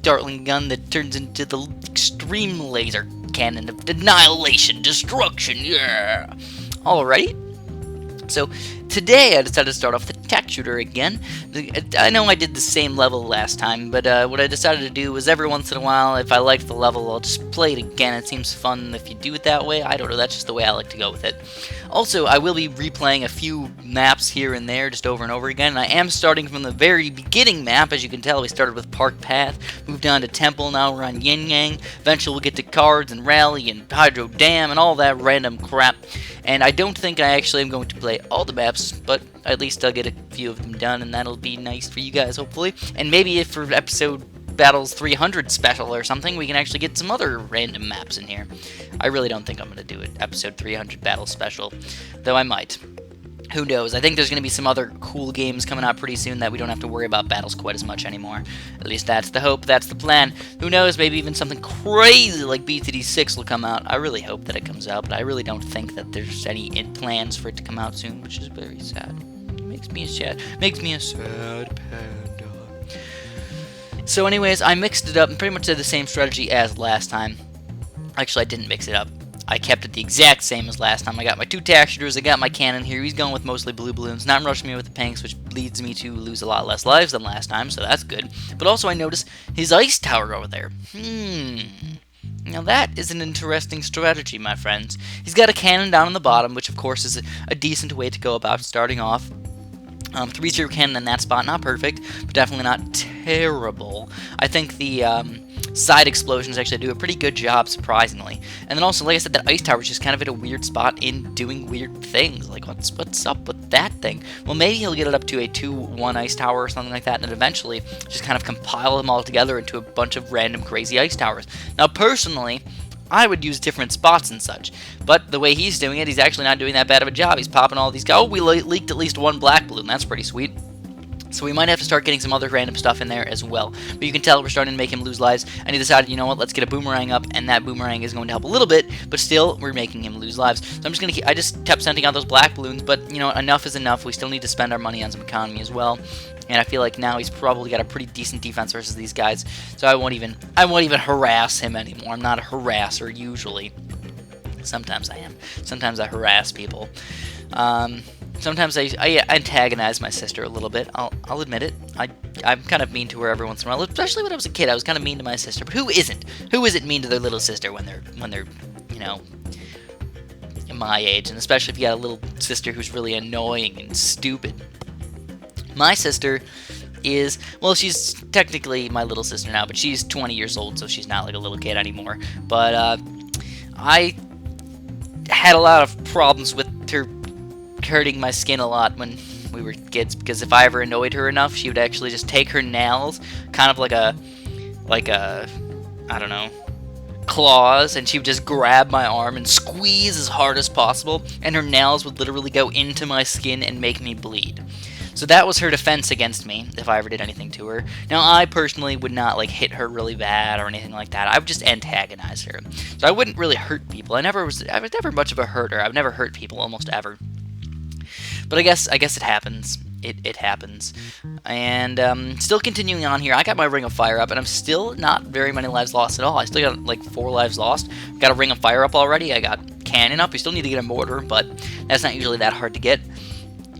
Dartling Gun that turns into the Extreme Laser Cannon of Annihilation, Destruction, yeah! Alright. So today I decided to start off the tech shooter again. I know I did the same level last time, but what I decided to do was every once in a while, if I liked the level, I'll just play it again. It seems fun if you do it that way. I don't know, that's just the way I like to go with it. Also, I will be replaying a few maps here and there just over and over again, and I am starting from the very beginning map. As you can tell, we started with Park Path, moved on to Temple, now we're on Yin Yang. Eventually we'll get to Cards and Rally and Hydro Dam and all that random crap. And I don't think I actually am going to play all the maps, but at least I'll get a few of them done, and that'll be nice for you guys, hopefully. And maybe if for episode Battles 300 special or something, we can actually get some other random maps in here. I really don't think I'm going to do an episode 300 Battle special, though I might. Who knows? I think there's going to be some other cool games coming out pretty soon that we don't have to worry about battles quite as much anymore. At least that's the hope, that's the plan. Who knows, maybe even something crazy like BTD 6 will come out. I really hope that it comes out, but I really don't think that there's any plans for it to come out soon, which is very sad. Makes me sad. Makes me a sad panda. So anyways, I mixed it up and pretty much did the same strategy as last time. Actually, I didn't mix it up. I kept it the exact same as last time. I got my 2 tack shooters, I got my cannon here. He's going with mostly blue balloons, not rushing me with the pinks, which leads me to lose a lot less lives than last time, so that's good. But also I noticed his ice tower over there. Now that is an interesting strategy, my friends. He's got a cannon down on the bottom, which of course is a decent way to go about starting off. 3-0 cannon in that spot, not perfect, but definitely not terrible. I think the side explosions actually do a pretty good job, surprisingly. And then also, like I said, that ice tower is just kind of at a weird spot in doing weird things. Like, what's up with that thing? Well, maybe he'll get it up to a 2-1 ice tower or something like that, and eventually just kind of compile them all together into a bunch of random crazy ice towers. Now, personally, I would use different spots and such, but the way he's doing it, he's actually not doing that bad of a job. He's popping all these. Oh, we leaked at least one black balloon. That's pretty sweet. So we might have to start getting some other random stuff in there as well. But you can tell we're starting to make him lose lives, and he decided, you know what, let's get a boomerang up, and that boomerang is going to help a little bit, but still, we're making him lose lives. So I'm just going to I just kept sending out those black balloons, but, you know, enough is enough. We still need to spend our money on some economy as well. And I feel like now he's probably got a pretty decent defense versus these guys, so I won't even harass him anymore. I'm not a harasser usually. Sometimes I am. Sometimes I harass people. Sometimes I antagonize my sister a little bit. I'll admit it. I'm kind of mean to her every once in a while, especially when I was a kid. I was kind of mean to my sister. But who isn't? Who isn't mean to their little sister when they're you know, my age? And especially if you got a little sister who's really annoying and stupid. My sister is, well, she's technically my little sister now, but she's 20 years old, so she's not like a little kid anymore. But I had a lot of problems with her hurting my skin a lot when we were kids, because if I ever annoyed her enough, she would actually just take her nails, kind of like a I don't know, claws, and she would just grab my arm and squeeze as hard as possible, and her nails would literally go into my skin and make me bleed. So that was her defense against me if I ever did anything to her. Now, I personally would not like hit her really bad or anything like that. I would just antagonize her. So I wouldn't really hurt people. I was never much of a hurter. I've never hurt people almost ever. But I guess it happens. It happens. And still continuing on here, I got my Ring of Fire up, and I'm still not very many lives lost at all. I still got like 4 lives lost. Got a Ring of Fire up already. I got Cannon up. We still need to get a Mortar, but that's not usually that hard to get.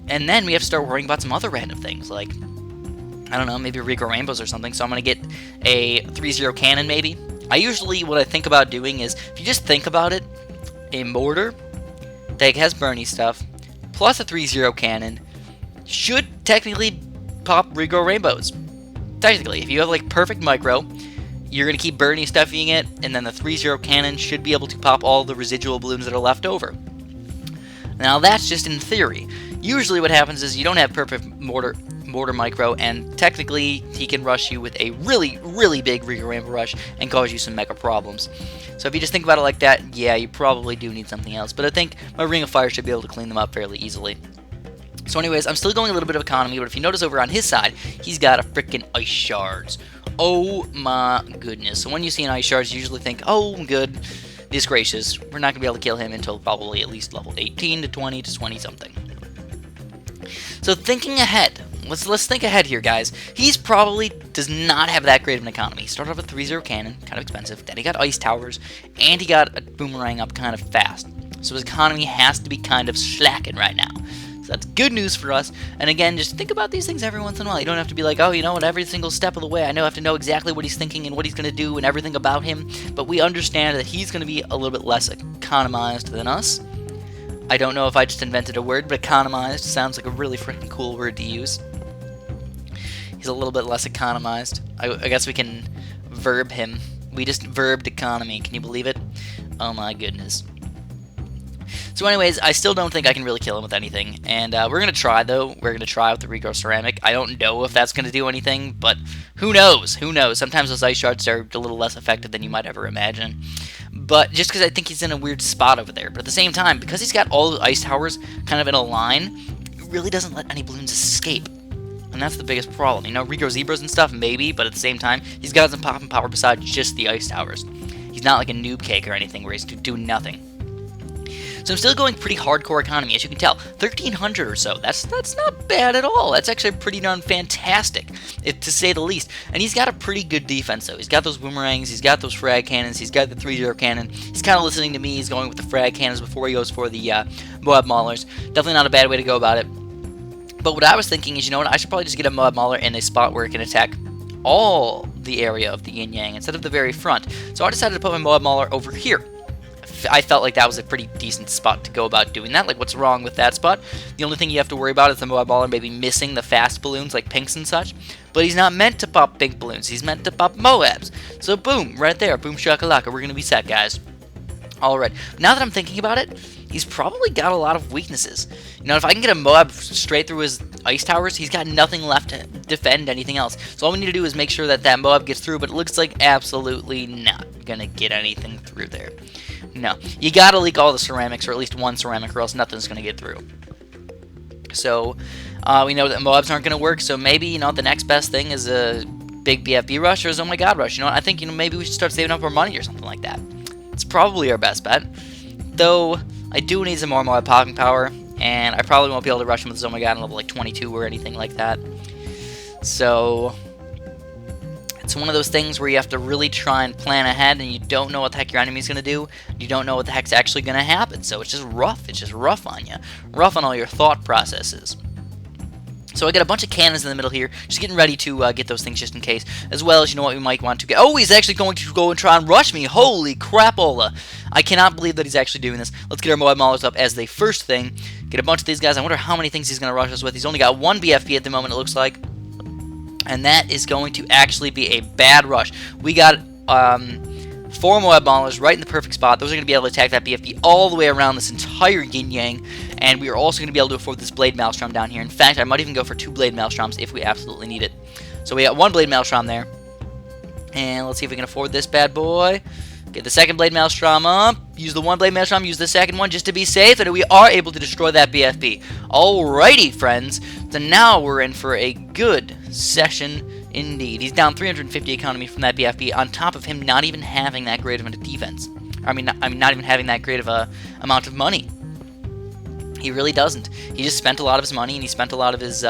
And then we have to start worrying about some other random things, like, I don't know, maybe Rico Rainbows or something. So I'm going to get a 3-0 cannon, maybe. I usually, what I think about doing is, if you just think about it, a Mortar that has Bernie stuff, plus a 3-0 cannon, should technically pop Rico Rainbows. Technically, if you have, like, perfect micro, you're going to keep Bernie stuffing it, and then the 3-0 cannon should be able to pop all the residual balloons that are left over. Now, that's just in theory. Usually what happens is you don't have perfect mortar micro, and technically he can rush you with a really, really big Rico Rainbow rush and cause you some mega problems. So if you just think about it like that, yeah, you probably do need something else. But I think my Ring of Fire should be able to clean them up fairly easily. So anyways, I'm still going a little bit of economy, but if you notice over on his side, he's got a freaking ice shards. Oh my goodness. So when you see an ice shards, you usually think, oh, good, disgracious, we're not going to be able to kill him until probably at least level 18 to 20 to 20 something. So thinking ahead, let's think ahead here, guys. He's probably does not have that great of an economy. He started off with 3-0 cannon, kind of expensive. Then he got ice towers, and he got a boomerang up kind of fast. So his economy has to be kind of slacking right now. So that's good news for us. And again, just think about these things every once in a while. You don't have to be like, oh, you know what, every single step of the way, I have to know exactly what he's thinking and what he's going to do and everything about him. But we understand that he's going to be a little bit less economized than us. I don't know if I just invented a word, but economized sounds like a really freaking cool word to use. He's a little bit less economized. I guess we can verb him. We just verbed economy. Can you believe it? Oh my goodness. So anyways, I still don't think I can really kill him with anything. And we're going to try, though. We're going to try with the Rico Ceramic. I don't know if that's going to do anything, but who knows? Who knows? Sometimes those ice shards are a little less effective than you might ever imagine. But just because I think he's in a weird spot over there. But at the same time, because he's got all the ice towers kind of in a line, it really doesn't let any balloons escape. And that's the biggest problem. You know, Rico Zebras and stuff, maybe, but at the same time, he's got some popping power besides just the ice towers. He's not like a noob cake or anything where he's doing nothing. So I'm still going pretty hardcore economy, as you can tell. 1,300 or so. That's not bad at all. That's actually pretty darn fantastic, to say the least. And he's got a pretty good defense, though. He's got those boomerangs. He's got those frag cannons. He's got the 3-0 cannon. He's kind of listening to me. He's going with the frag cannons before he goes for the Moab Maulers. Definitely not a bad way to go about it. But what I was thinking is, you know what? I should probably just get a Moab Mauler in a spot where it can attack all the area of the yin-yang instead of the very front. So I decided to put my Moab Mauler over here. I felt like that was a pretty decent spot to go about doing that. Like, what's wrong with that spot? The only thing you have to worry about is the Moab Baller maybe missing the fast balloons like pinks and such. But he's not meant to pop pink balloons. He's meant to pop Moabs. So boom, right there. Boom shakalaka. We're going to be set, guys. Alright, now that I'm thinking about it, he's probably got a lot of weaknesses. You know, if I can get a Moab straight through his ice towers, he's got nothing left to defend anything else. So all we need to do is make sure that that Moab gets through, but it looks like absolutely not gonna get anything through there. No, you gotta leak all the ceramics, or at least one ceramic, or else nothing's gonna get through. So, we know that Moabs aren't gonna work, so maybe, you know, the next best thing is a big BFB rush or a Oh My God rush. You know, I think, you know, maybe we should start saving up our money or something like that. It's probably our best bet, though I do need some more Moab popping power, and I probably won't be able to rush him with Oh My God on level like 22 or anything like that. So it's one of those things where you have to really try and plan ahead, and you don't know what the heck your enemy's going to do. You don't know what the heck's actually going to happen, so it's just rough. It's just rough on you. Rough on all your thought processes. So I got a bunch of cannons in the middle here, just getting ready to get those things just in case, as well as, you know what, we might want to get... Oh, he's actually going to go and try and rush me. Holy crapola. I cannot believe that he's actually doing this. Let's get our Moab Maulers up as the first thing. Get a bunch of these guys. I wonder how many things he's going to rush us with. He's only got one BFB at the moment, it looks like. And that is going to actually be a bad rush. We got 4 Moab Maulers right in the perfect spot. Those are going to be able to attack that BFB all the way around this entire yin-yang. And we are also going to be able to afford this Blade Maelstrom down here. In fact, I might even go for 2 Blade Maelstroms if we absolutely need it. So we got 1 Blade Maelstrom there. And let's see if we can afford this bad boy. Get the second Blade Maelstrom up. Use the 1 Blade Maelstrom. Use the second one just to be safe. And we are able to destroy that BFB. Alrighty, friends. So now we're in for a good session indeed. He's down 350 economy from that BFB, on top of him not even having that great of a defense. I mean, not even having that great of a amount of money. He really doesn't. He just spent a lot of his money, and he spent a lot of his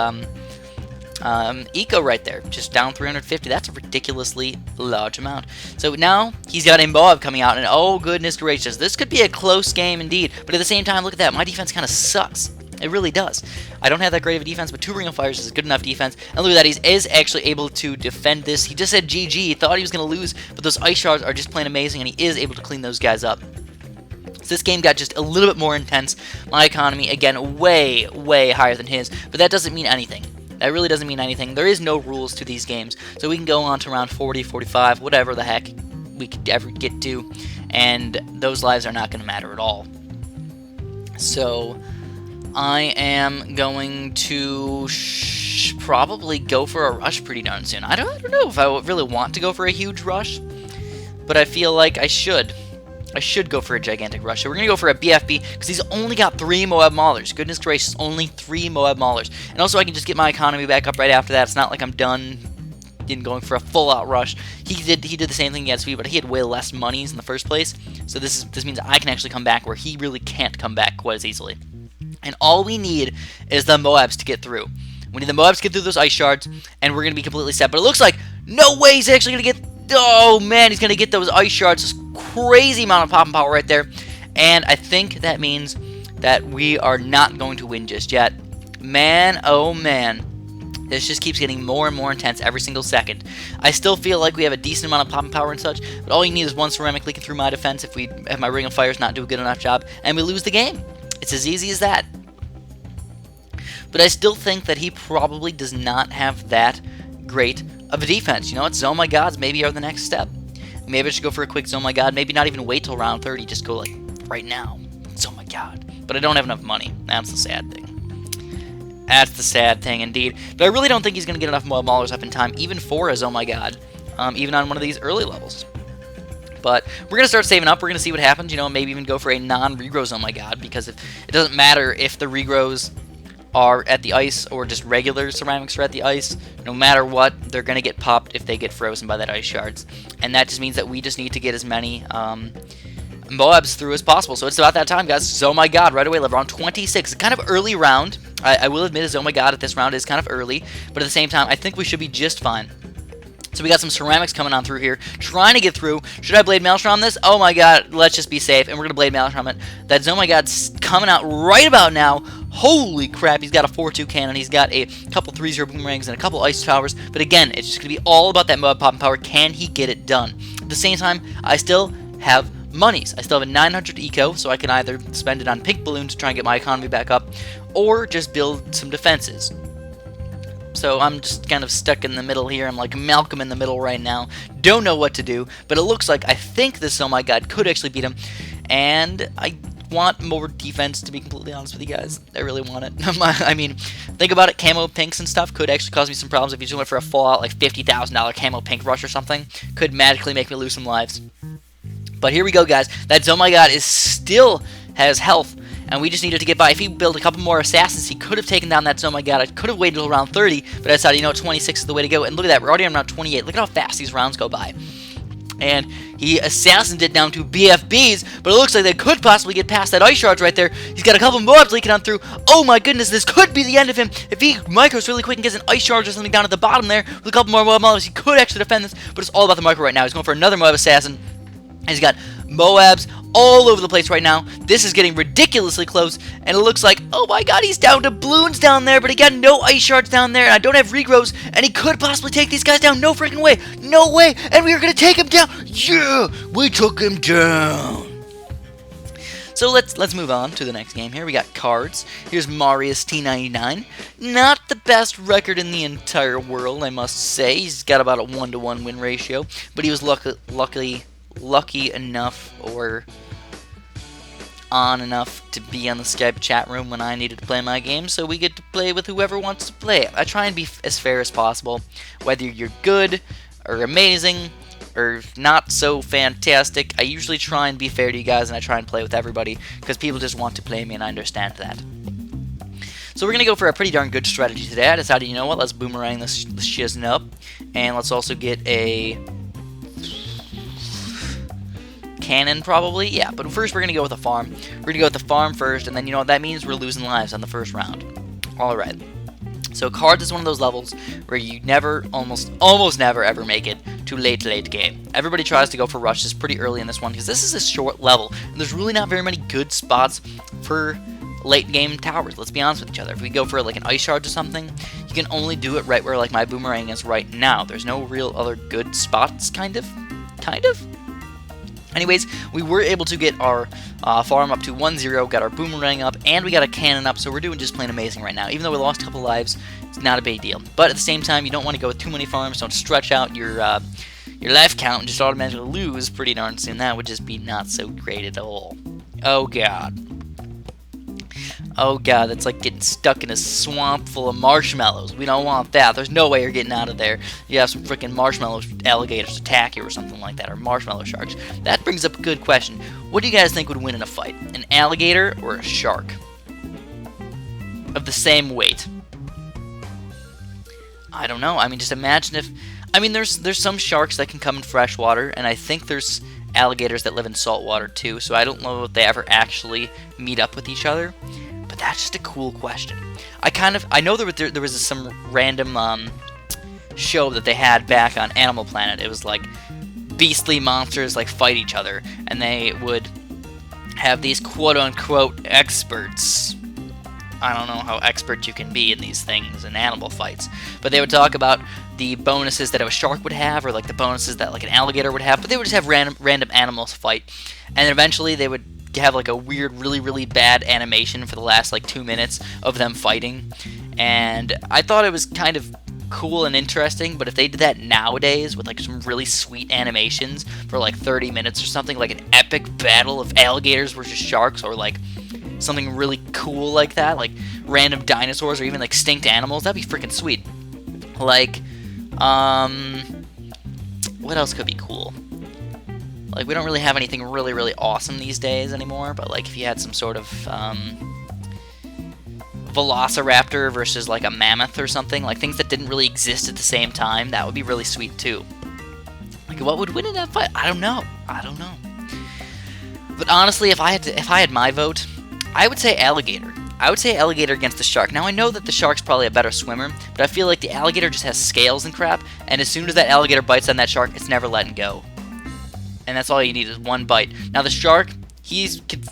eco right there. Just down 350. That's a ridiculously large amount. So now he's got a Moab coming out, and oh goodness gracious, this could be a close game indeed. But at the same time, look at that. My defense kind of sucks. It really does. I don't have that great of a defense, but 2 Ring of Fires is a good enough defense. And look at that, he is actually able to defend this. He just said GG. He thought he was going to lose, but those Ice Shards are just plain amazing, and he is able to clean those guys up. So this game got just a little bit more intense. My economy, again, way, way higher than his, but that doesn't mean anything. That really doesn't mean anything. There is no rules to these games, so we can go on to around 40, 45, whatever the heck we could ever get to, and those lives are not going to matter at all. So I am going to probably go for a rush pretty darn soon. I don't know if I really want to go for a huge rush, but I feel like I should. I should go for a gigantic rush. So we're going to go for a BFB, because he's only got 3 Moab Maulers. Goodness gracious, only 3 Moab Maulers. And also I can just get my economy back up right after that. It's not like I'm done going for a full-out rush. He did the same thing against me, but he had way less monies in the first place. So this means I can actually come back where he really can't come back quite as easily. And all we need is the Moabs to get through. We need the Moabs to get through those Ice Shards, and we're going to be completely set. But it looks like no way he's actually going to get... Oh, man, he's going to get those Ice Shards. This crazy amount of popping power right there. And I think that means that we are not going to win just yet. Man, oh, man. This just keeps getting more and more intense every single second. I still feel like we have a decent amount of popping power and such, but all you need is 1 ceramic leaking through my defense if we have my Ring of Fires not do a good enough job, and we lose the game. It's as easy as that. But I still think that he probably does not have that great of a defense. You know what? Oh My Gods maybe are the next step. Maybe I should go for a quick Oh My God. Maybe not even wait till round 30. Just go like right now. Oh My God. But I don't have enough money. That's the sad thing. That's the sad thing indeed. But I really don't think he's going to get enough Moab Maulers up in time, even for his Oh My God. Even on one of these early levels. But we're going to start saving up. We're going to see what happens. You know, maybe even go for a non-regrows Oh My God. Because it doesn't matter if the regrows are at the ice or just regular ceramics are at the ice. No matter what, they're going to get popped if they get frozen by that Ice Shards. And that just means that we just need to get as many Moabs through as possible. So it's about that time, guys. Oh My God, right away, round 26. Kind of early round. I will admit his Oh My God at this round is kind of early. But at the same time, I think we should be just fine. So we got some ceramics coming on through here, trying to get through. Should I Blade Maelstrom this? Oh my God, let's just be safe, and we're going to Blade Maelstrom it. That Oh My God's coming out right about now. Holy crap, he's got a 4-2 cannon, he's got a couple 3-0 boomerangs, and a couple ice towers. But again, it's just going to be all about that Moab popping power. Can he get it done? At the same time, I still have monies. I still have a 900 eco, so I can either spend it on pink balloons to try and get my economy back up, or just build some defenses. So I'm just kind of stuck in the middle here. I'm like Malcolm in the middle right now. Don't know what to do, but it looks like I think this Oh My God could actually beat him, and I want more defense, to be completely honest with you guys. I really want it. I mean, think about it, camo pinks and stuff could actually cause me some problems if you just went for a full-out like $50,000 camo pink rush or something. Could magically make me lose some lives. But here we go, guys. That Oh My God is still has health, and we just needed to get by. If he built a couple more assassins, he could have taken down that Oh My God. I could have waited until around 30, but I decided, you know, 26 is the way to go. And look at that, we're already on round 28. Look at how fast these rounds go by. And he assassinated it down to BFBs, but it looks like they could possibly get past that ice shards right there. He's got a couple mobs leaking on through. Oh my goodness, this could be the end of him. If he micros really quick and gets an ice shard or something down at the bottom there, with a couple more mobs, he could actually defend this, but it's all about the micro right now. He's going for another mob assassin, and he's got Moabs all over the place right now. This is getting ridiculously close, and it looks like, oh my God, he's down to balloons down there, but he got no ice shards down there, and I don't have regrows, and he could possibly take these guys down. No freaking way. No way. And we are going to take him down. Yeah, we took him down. So let's move on to the next game here. We got cards. Here's Marius T99. Not the best record in the entire world, I must say. He's got about a 1-to-1 win ratio, but he was lucky enough or on enough to be on the Skype chat room when I needed to play my game, so we get to play with whoever wants to play it. I try and be as fair as possible, whether you're good or amazing or not so fantastic. I usually try and be fair to you guys, and I try and play with everybody because people just want to play me, and I understand that. So we're going to go for a pretty darn good strategy today. I decided, you know what, let's boomerang this shiznit up, and let's also get a cannon probably, yeah, but first we're going to go with a farm. We're going to go with the farm first, and then you know what that means, we're losing lives on the first round. Alright, so cards is one of those levels where you never, almost never ever make it to late game. Everybody tries to go for rushes pretty early in this one because this is a short level, and there's really not very many good spots for late game towers, let's be honest with each other. If we go for like an ice shard or something, you can only do it right where like my boomerang is right now. There's no real other good spots, kind of. Anyways, we were able to get our farm up to 1-0, got our boomerang up, and we got a cannon up, so we're doing just plain amazing right now. Even though we lost a couple lives, it's not a big deal. But at the same time, you don't want to go with too many farms, don't stretch out your life count and just automatically lose pretty darn soon. That would just be not so great at all. Oh god. Oh god, that's like getting stuck in a swamp full of marshmallows. We don't want that. There's no way you're getting out of there. You have some freaking marshmallow alligators attack you or something like that, or marshmallow sharks. That brings up a good question. What do you guys think would win in a fight? An alligator or a shark? Of the same weight? I don't know. I mean, just imagine if... I mean, there's some sharks that can come in fresh water, and I think there's alligators that live in salt water too, so I don't know if they ever actually meet up with each other. But that's just a cool question. I know there was some random show that they had back on Animal Planet. It was like beastly monsters like fight each other, and they would have these quote-unquote experts. I don't know how expert you can be in these things in animal fights, but they would talk about the bonuses that a shark would have, or like the bonuses that like an alligator would have, but they would just have random animals fight, and then eventually they would have like a weird, really bad animation for the last like 2 minutes of them fighting, and I thought it was kind of cool and interesting, but if they did that nowadays with like some really sweet animations for like 30 minutes or something, like an epic battle of alligators versus sharks, or like something really cool like that, like random dinosaurs or even like extinct animals, that'd be freaking sweet. Like, what else could be cool? Like, we don't really have anything really awesome these days anymore, but like if you had some sort of velociraptor versus like a mammoth or something, like things that didn't really exist at the same time, that would be really sweet too. Like, what would win in that fight? I don't know. But honestly, if I had my vote, I would say alligator. I would say alligator against the shark. Now, I know that the shark's probably a better swimmer, but I feel like the alligator just has scales and crap, and as soon as that alligator bites on that shark, it's never letting go. And that's all you need is one bite. Now, the shark, he could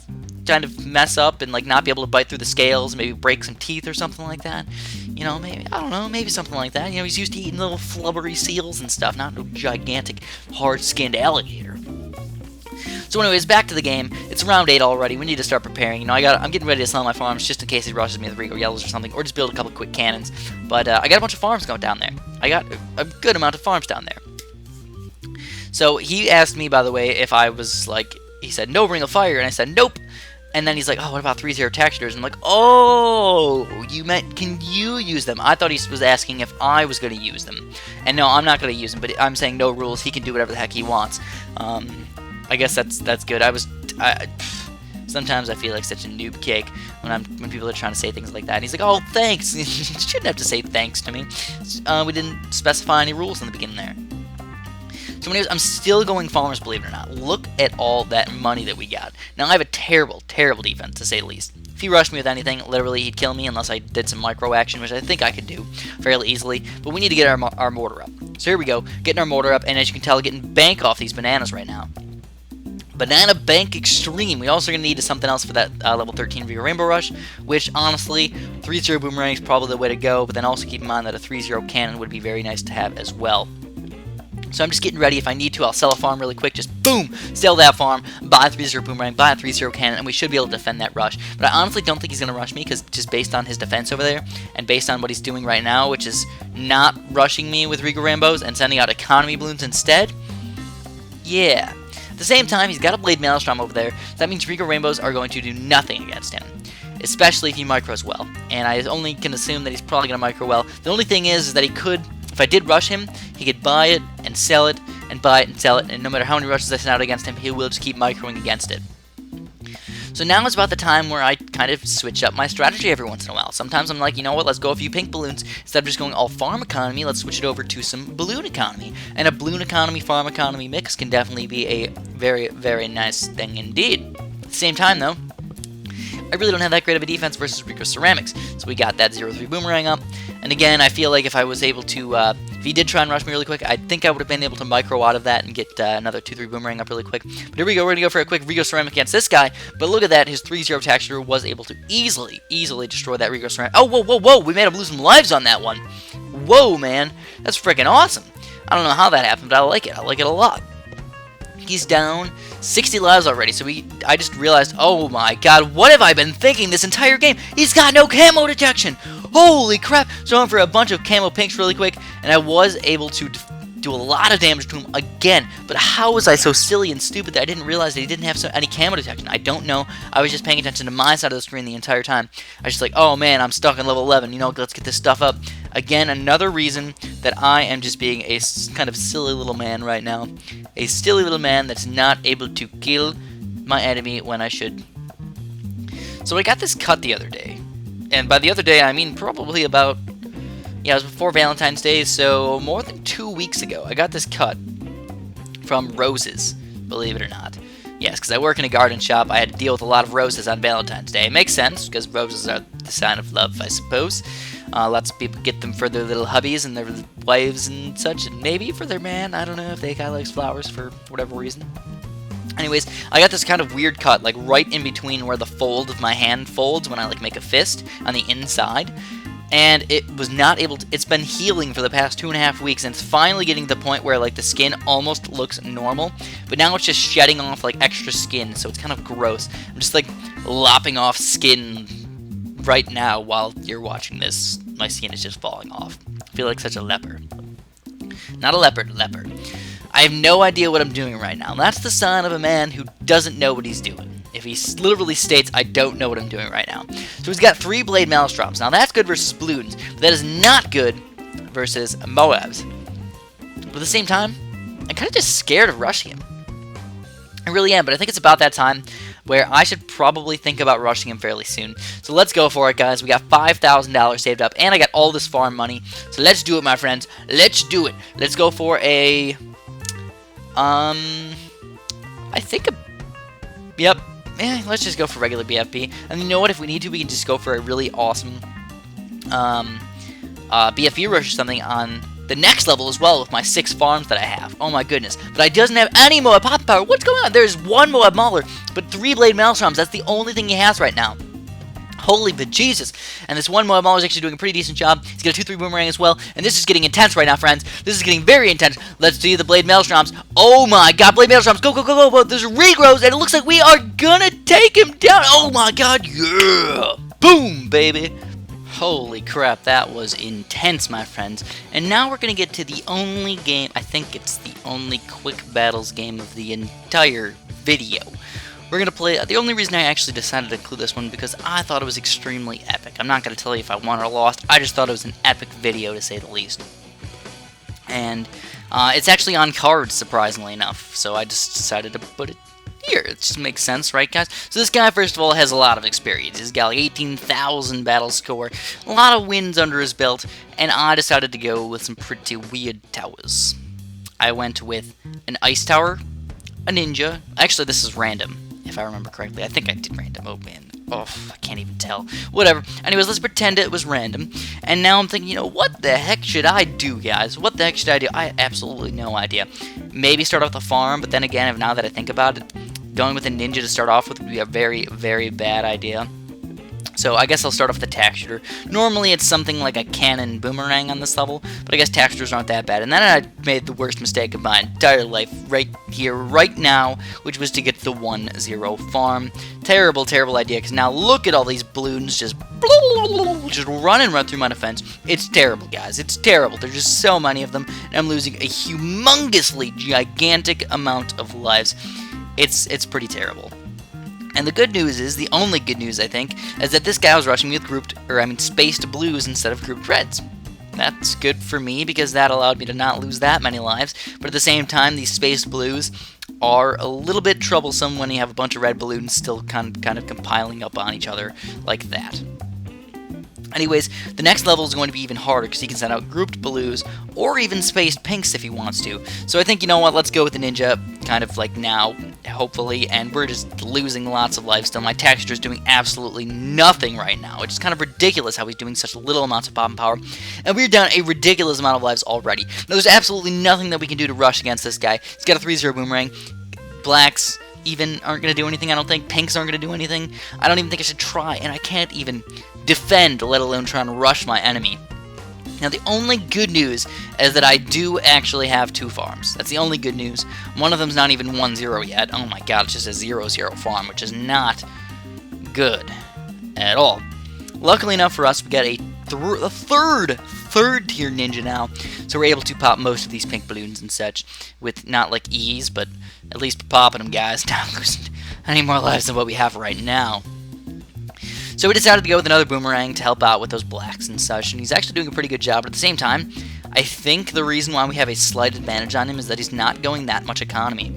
kind of mess up and like not be able to bite through the scales, maybe break some teeth or something like that. You know, maybe, I don't know, maybe something like that. You know, he's used to eating little flubbery seals and stuff, not no gigantic, hard-skinned alligator. So anyways, back to the game. It's round 8 already. We need to start preparing. You know, I'm getting ready to sell my farms just in case he rushes me with Rico Yellows or something, or just build a couple quick cannons. But I got a bunch of farms going down there. I got a good amount of farms down there. So he asked me, by the way, if I was like, he said no Ring of Fire, and I said nope. And then he's like, oh, what about 3-0 Taxators? And I'm like, oh, you meant, can you use them? I thought he was asking if I was going to use them. And no, I'm not going to use them, but I'm saying no rules. He can do whatever the heck he wants. I guess that's good. Sometimes I feel like such a noob cake when people are trying to say things like that. And he's like, oh, thanks. You shouldn't have to say thanks to me. We didn't specify any rules in the beginning there. So anyways, I'm still going farmers, believe it or not. Look at all that money that we got. Now, I have a terrible, terrible defense, to say the least. If he rushed me with anything, literally, he'd kill me unless I did some micro action, which I think I could do fairly easily. But we need to get our mortar up. So here we go, getting our mortar up, and as you can tell, getting bank off these bananas right now. Banana Bank Extreme. We also going to need something else for that level 13 Rigo Rainbow Rush, which, honestly, 3-0 Boomerang is probably the way to go, but then also keep in mind that a 3-0 cannon would be very nice to have as well. So I'm just getting ready. If I need to, I'll sell a farm really quick. Just boom, sell that farm, buy a 3-0 Boomerang, buy a 3-0 cannon, and we should be able to defend that rush. But I honestly don't think he's going to rush me, because just based on his defense over there, and based on what he's doing right now, which is not rushing me with Rigo Rainbows and sending out economy balloons instead, yeah. At the same time, he's got a Blade Maelstrom over there. So that means Rigo Rainbows are going to do nothing against him, especially if he micros well. And I only can assume that he's probably going to micro well. The only thing is that he could, if I did rush him, he could buy it and sell it and buy it and sell it, and no matter how many rushes I send out against him, he will just keep microing against it. So now is about the time where I kind of switch up my strategy every once in a while. Sometimes I'm like, you know what, let's go a few pink balloons. Instead of just going all farm economy, let's switch it over to some balloon economy. And a balloon economy, farm economy mix can definitely be a very, very nice thing indeed. At the same time, though, I really don't have that great of a defense versus Rico Ceramics. So we got that 0-3 Boomerang up. And again, I feel like if I was able to, if he did try and rush me really quick, I think I would have been able to micro out of that and get another 2-3 Boomerang up really quick. But here we go, we're going to go for a quick Rigo Ceramic against this guy. But look at that, his 3-0 Taxator was able to easily destroy that Rigo Ceramic. Oh, whoa, we made him lose some lives on that one. Whoa, man, that's freaking awesome. I don't know how that happened, but I like it a lot. He's down 60 lives already, so I just realized, oh my god, what have I been thinking this entire game? He's got no camo detection! Holy crap! So I went for a bunch of camo pinks really quick, and I was able to do a lot of damage to him again. But how was I so silly and stupid that I didn't realize that he didn't have any camo detection? I don't know. I was just paying attention to my side of the screen the entire time. I was just like, oh man, I'm stuck on level 11. You know, let's get this stuff up. Again, another reason that I am just being a kind of silly little man right now. A silly little man that's not able to kill my enemy when I should. So I got this cut the other day. And by the other day, I mean probably about, yeah, it was before Valentine's Day, so more than 2 weeks ago, I got this cut from roses, believe it or not. Yes, because I work in a garden shop, I had to deal with a lot of roses on Valentine's Day. It makes sense, because roses are the sign of love, I suppose. Lots of people get them for their little hubbies and their wives and such, and maybe for their man. I don't know if the guy likes flowers for whatever reason. Anyways, I got this kind of weird cut, like right in between where the fold of my hand folds when I like make a fist on the inside. And it was not able to, it's been healing for the past 2.5 weeks, and it's finally getting to the point where like the skin almost looks normal, but now it's just shedding off like extra skin, so it's kind of gross. I'm just like lopping off skin right now while you're watching this. My skin is just falling off. I feel like such a leper. Not a leopard, leopard. I have no idea what I'm doing right now. And that's the sign of a man who doesn't know what he's doing. If he literally states, I don't know what I'm doing right now. So he's got 3 Blade Maelstroms. Now that's good versus balloons, but that is not good versus Moabs. But at the same time, I'm kind of just scared of rushing him. I really am, but I think it's about that time where I should probably think about rushing him fairly soon. So let's go for it, guys. We got $5,000 saved up, and I got all this farm money. So let's do it, my friends. Let's do it. Let's go for a... I think yep. Let's just go for regular BFB. And you know what? If we need to, we can just go for a really awesome BFE rush or something on the next level as well with my 6 farms that I have. Oh my goodness. But I doesn't have any Moab Pop Power. What's going on? There's 1 Moab Mauler, but 3 Blade Maelstroms. That's the only thing he has right now. Holy bejesus. And this one Moab is actually doing a pretty decent job. He's got a 2-3 boomerang as well. And this is getting intense right now, friends. This is getting very intense. Let's see the Blade Maelstroms. Oh my god, Blade Maelstroms. Go, go, go, go. There's regrows, and it looks like we are gonna take him down. Oh my god, yeah. Boom, baby. Holy crap, that was intense, my friends. And now we're going to get to the only game, I think it's the only quick battles game of the entire video. We're going to play, the only reason I actually decided to include this one because I thought it was extremely epic. I'm not going to tell you if I won or lost, I just thought it was an epic video to say the least. And it's actually on cards, surprisingly enough, so I just decided to put it here. It just makes sense, right, guys? So this guy, first of all, has a lot of experience. He's got like 18,000 battle score, a lot of wins under his belt, and I decided to go with some pretty weird towers. I went with an ice tower, a ninja. Actually, this is random, if I remember correctly. I think I did random. Oh, man. Oh, I can't even tell. Whatever. Anyways, let's pretend it was random. And now I'm thinking, you know, what the heck should I do, guys? What the heck should I do? I have absolutely no idea. Maybe start off the farm, but then again, now that I think about it, going with a ninja to start off with would be a very, very bad idea. So I guess I'll start off with the tack shooter. Normally it's something like a cannon boomerang on this level, but I guess tack shooters aren't that bad. And then I made the worst mistake of my entire life right here, right now, which was to get the 1-0 farm. Terrible, terrible idea, because now look at all these balloons just running right through my defense. It's terrible, guys. It's terrible. There's just so many of them, and I'm losing a humongously gigantic amount of lives. It's pretty terrible. And the good news is, the only good news I think, is that this guy was rushing me with spaced blues instead of grouped reds. That's good for me because that allowed me to not lose that many lives, but at the same time these spaced blues are a little bit troublesome when you have a bunch of red balloons still kind of compiling up on each other like that. Anyways, the next level is going to be even harder because he can send out grouped blues or even spaced pinks if he wants to. So I think, you know what, let's go with the ninja kind of like now, hopefully, and we're just losing lots of life still. My texture is doing absolutely nothing right now. It's kind of ridiculous how he's doing such little amounts of pop and power, and we're down a ridiculous amount of lives already. Now, there's absolutely nothing that we can do to rush against this guy. He's got a 3-0 boomerang. Blacks even aren't going to do anything, I don't think. Pinks aren't going to do anything. I don't even think I should try, and I can't even defend, let alone try and rush my enemy. Now, the only good news is that I do actually have 2 farms. That's the only good news. One of them's not even 1-0 yet. Oh my god, it's just a 0-0 farm, which is not good at all. Luckily enough for us, we got a third tier ninja now, so we're able to pop most of these pink balloons and such with not like ease, but at least popping them, guys. Not losing any more lives than what we have right now. So we decided to go with another boomerang to help out with those blacks and such, and he's actually doing a pretty good job. But at the same time, I think the reason why we have a slight advantage on him is that he's not going that much economy.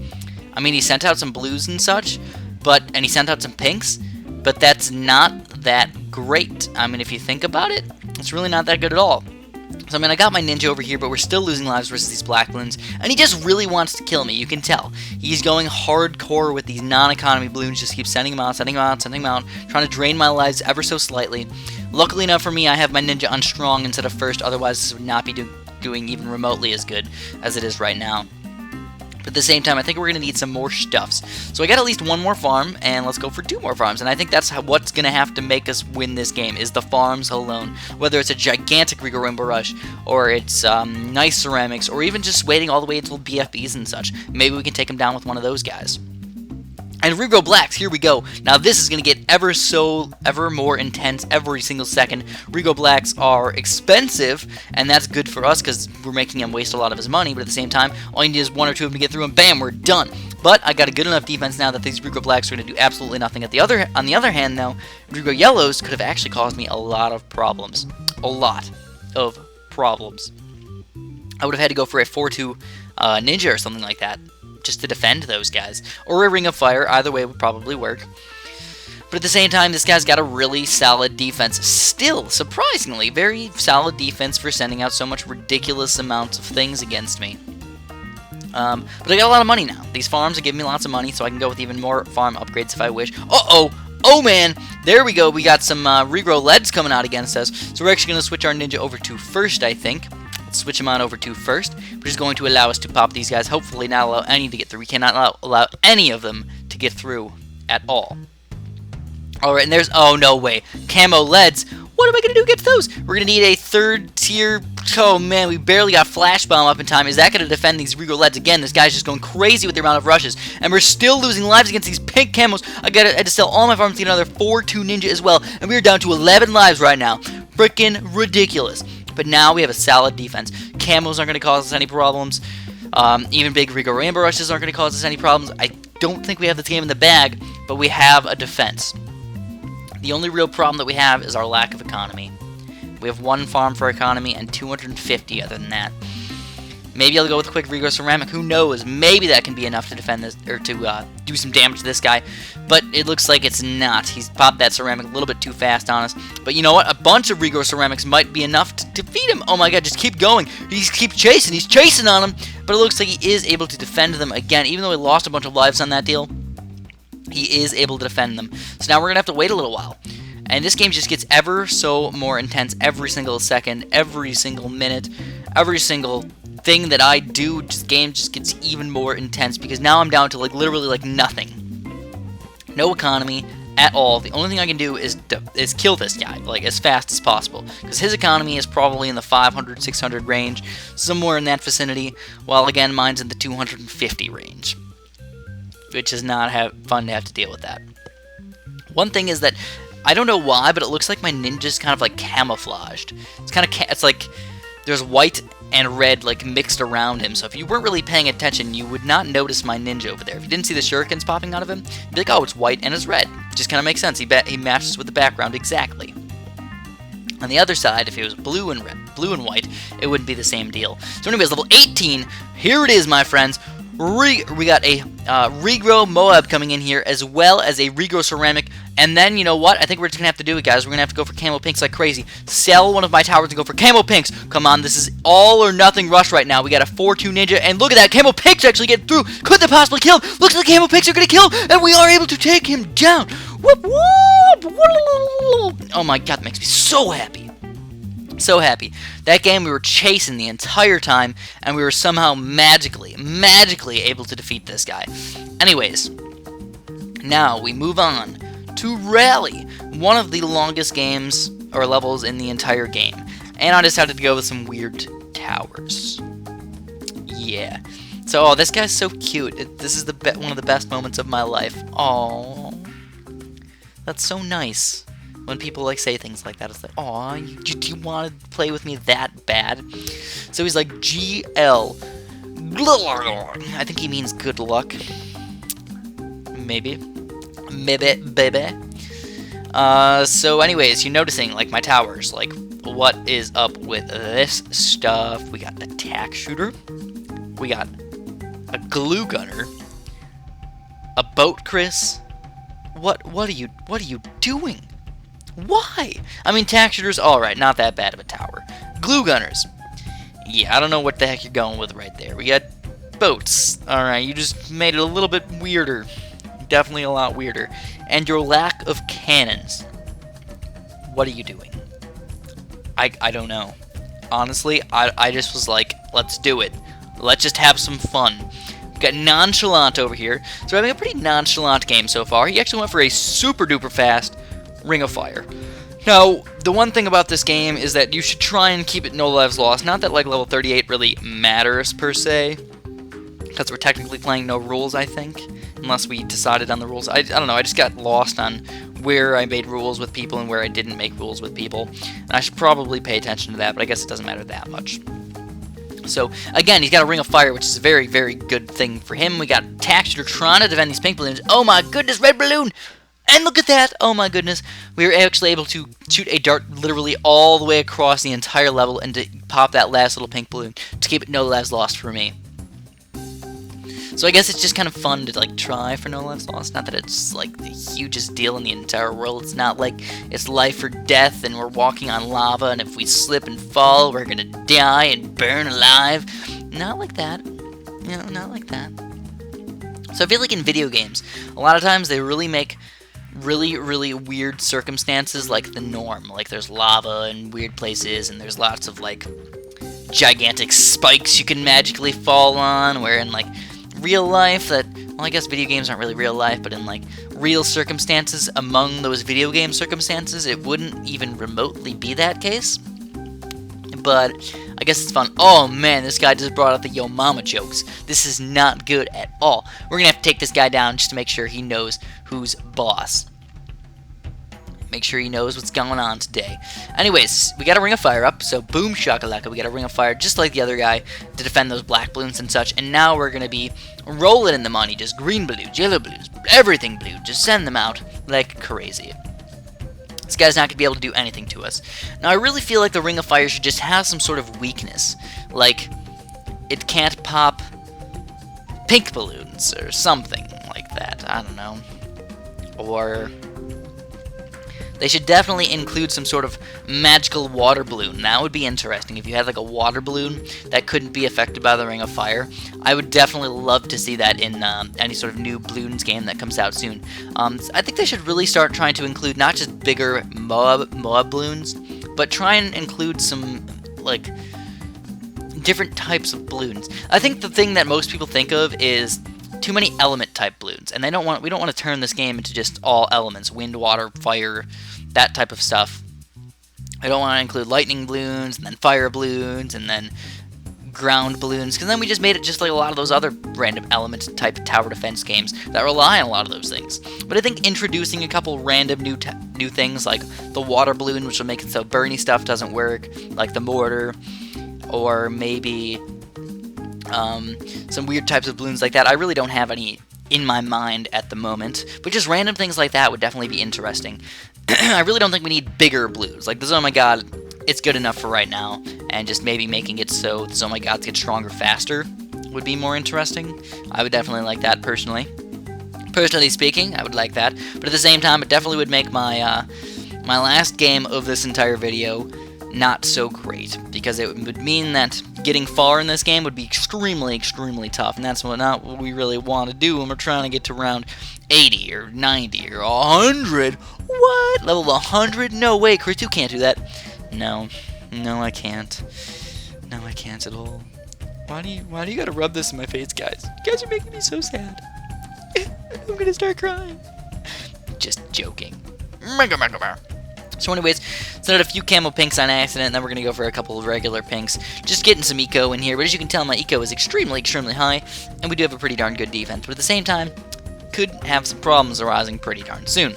I mean, he sent out some blues and such, and he sent out some pinks, but that's not that great. I mean, if you think about it, it's really not that good at all. So, I mean, I got my ninja over here, but we're still losing lives versus these black balloons, and he just really wants to kill me, you can tell. He's going hardcore with these non-economy balloons, just keep sending them out, sending them out, sending them out, trying to drain my lives ever so slightly. Luckily enough for me, I have my ninja on strong instead of first, otherwise this would not be doing even remotely as good as it is right now. But at the same time, I think we're going to need some more stuffs. So I got at least 1 more farm, and let's go for 2 more farms. And I think that's what's going to have to make us win this game, is the farms alone. Whether it's a gigantic Regal Rainbow Rush, or it's nice ceramics, or even just waiting all the way until BFBs and such. Maybe we can take them down with one of those guys. And Regrow Blacks, here we go. Now this is going to get ever more intense every single second. Regrow Blacks are expensive, and that's good for us because we're making him waste a lot of his money, but at the same time, all you need is 1 or 2 of them to get through, and bam, we're done. But I got a good enough defense now that these Regrow Blacks are going to do absolutely nothing. On the other hand, though, Regrow Yellows could have actually caused me a lot of problems. A lot of problems. I would have had to go for a 4-2 ninja or something like that, just to defend those guys. Or a Ring of Fire, either way would probably work. But at the same time, this guy's got a really solid defense. Still, surprisingly, very solid defense for sending out so much ridiculous amounts of things against me. But I got a lot of money now. These farms are giving me lots of money, so I can go with even more farm upgrades if I wish. Uh-oh! Oh man! There we go, we got some regrow leads coming out against us. So we're actually going to switch our ninja over to first, I think. Switch him on over to first, which is going to allow us to pop these guys. Hopefully not allow any to get through. We cannot allow any of them to get through at all. Alright, and there's... Oh, no way. Camo leads. What am I going to do against those? We're going to need a third tier... Oh, man, we barely got Flash Bomb up in time. Is that going to defend these Regal leads? Again, this guy's just going crazy with the amount of rushes. And we're still losing lives against these pink camos. I had to sell all my farms to get another 4-2 ninja as well. And we're down to 11 lives right now. Freaking ridiculous. But now we have a solid defense. Camos aren't going to cause us any problems. Even big Regal Rainbow Rushes aren't going to cause us any problems. I don't think we have this game in the bag, but we have a defense. The only real problem that we have is our lack of economy. We have 1 farm for economy and 250 other than that. Maybe I'll go with quick Regal Ceramic. Who knows? Maybe that can be enough to defend this, or to do some damage to this guy. But it looks like it's not. He's popped that ceramic a little bit too fast on us. But you know what? A bunch of Regal Ceramics might be enough to defeat him. Oh my god, just keep going. He keeps chasing. He's chasing on him. But it looks like he is able to defend them again. Even though he lost a bunch of lives on that deal, he is able to defend them. So now we're going to have to wait a little while. And this game just gets ever so more intense every single second, every single minute, every single thing that I do. This game just gets even more intense because now I'm down to like literally like nothing. No economy at all. The only thing I can do is kill this guy like as fast as possible because his economy is probably in the 500, 600 range, somewhere in that vicinity, while again mine's in the 250 range, which is not fun to have to deal with that. One thing is that I don't know why, but it looks like my ninja's kind of like camouflaged. It's kind of it's like there's white and red like mixed around him. So if you weren't really paying attention, you would not notice my ninja over there. If you didn't see the shurikens popping out of him, you'd be like, oh, it's white and it's red. It just kind of makes sense. He matches with the background exactly. On the other side, if it was blue and red, blue and white, it wouldn't be the same deal. So anyways, level 18. Here it is, my friends. We got a Regrow Moab coming in here, as well as a Regrow Ceramic. And then, you know what? I think we're just going to have to do it, guys. We're going to have to go for Camo Pinks like crazy. Sell one of my towers and go for Camo Pinks. Come on, this is all or nothing rush right now. We got a 4-2 Ninja, and look at that. Camo Pinks actually get through. Could they possibly kill him? Looks like Camo Pinks are going to kill him, and we are able to take him down. Whoop, whoop. Oh my god, that makes me so happy. So happy. That game we were chasing the entire time, and we were somehow magically able to defeat this guy. Anyways, now we move on to Rally, one of the longest games or levels in the entire game. And I decided to go with some weird towers. Yeah. So, oh, this guy's so cute. This is one of the best moments of my life. Aww. That's so nice. When people like say things like that, it's like, aw, do you want to play with me that bad? So he's like, GL. I think he means good luck. Maybe. Baby. So anyways, you're noticing, like, my towers. Like, what is up with this stuff? We got an attack shooter. We got a glue gunner. A boat, Chris. What are you doing? Why? I mean, tack shooters, alright, not that bad of a tower. Glue gunners. Yeah, I don't know what the heck you're going with right there. We got boats. Alright, you just made it a little bit weirder. Definitely a lot weirder. And your lack of cannons. What are you doing? I don't know. Honestly, I just was like, let's do it. Let's just have some fun. We've got Nonchalant over here. So we're having a pretty nonchalant game so far. He actually went for a super duper fast Ring of Fire. Now, the one thing about this game is that you should try and keep it no lives lost. Not that like level 38 really matters per se, because we're technically playing no rules, I think, unless we decided on the rules. I don't know, I just got lost on where I made rules with people and where I didn't make rules with people. And I should probably pay attention to that, but I guess it doesn't matter that much. So, again, he's got a Ring of Fire, which is a very, very good thing for him. We got Tack Shooter trying to defend these pink balloons. Oh my goodness, red balloon! And look at that! Oh my goodness. We were actually able to shoot a dart literally all the way across the entire level and to pop that last little pink balloon to keep it no lives lost for me. So I guess it's just kind of fun to like try for no lives lost. Not that it's like the hugest deal in the entire world. It's not like it's life or death and we're walking on lava and if we slip and fall we're gonna die and burn alive. Not like that. You know, not like that. So I feel like in video games, a lot of times they really make really weird circumstances like the norm. Like there's lava in weird places and there's lots of like gigantic spikes you can magically fall on, where in like real life, that, well, I guess video games aren't really real life, but in like real circumstances, among those video game circumstances, it wouldn't even remotely be that case. But I guess it's fun. Oh man, this guy just brought out the yo mama jokes. This is not good at all. We're gonna have to take this guy down just to make sure he knows who's boss. Make sure he knows what's going on today. Anyways, we got a ring of fire up, so boom shakalaka, we got a ring of fire just like the other guy to defend those black balloons and such, and now we're going to be rolling in the money, just green balloons, yellow balloons, everything blue, just send them out like crazy. This guy's not going to be able to do anything to us. Now, I really feel like the ring of fire should just have some sort of weakness, like it can't pop pink balloons or something like that, I don't know, or... They should definitely include some sort of magical water balloon. That would be interesting. If you had like a water balloon that couldn't be affected by the Ring of Fire, I would definitely love to see that in any sort of new balloons game that comes out soon. I think they should really start trying to include not just bigger Moab balloons, but try and include some like different types of balloons. I think the thing that most people think of is too many element type balloons, and we don't want to turn this game into just all elements, wind, water, fire, that type of stuff. I don't want to include lightning balloons, and then fire balloons, and then ground balloons, because then we just made it just like a lot of those other random element type tower defense games that rely on a lot of those things. But I think introducing a couple random new things, like the water balloon, which will make it so burny stuff doesn't work, like the mortar, or maybe some weird types of balloons like that. I really don't have any in my mind at the moment, but just random things like that would definitely be interesting. I really don't think we need bigger balloons. Like the Oh My God, it's good enough for right now, and just maybe making it so the Oh My Gods get stronger faster would be more interesting. I would definitely like that personally. Personally speaking, I would like that, but at the same time, it definitely would make my my last game of this entire video not so great, because it would mean that getting far in this game would be extremely, extremely tough, and that's not what we really want to do when we're trying to get to round 80 or 90 or 100. What? Level 100? No way, Chris, you can't do that. No, I can't. No, I can't at all. Why do you gotta rub this in my face, guys? You guys are making me so sad. I'm gonna start crying. Just joking. So anyways, sent out a few camo pinks on accident, and then we're going to go for a couple of regular pinks. Just getting some eco in here, but as you can tell, my eco is extremely, extremely high, and we do have a pretty darn good defense. But at the same time, could have some problems arising pretty darn soon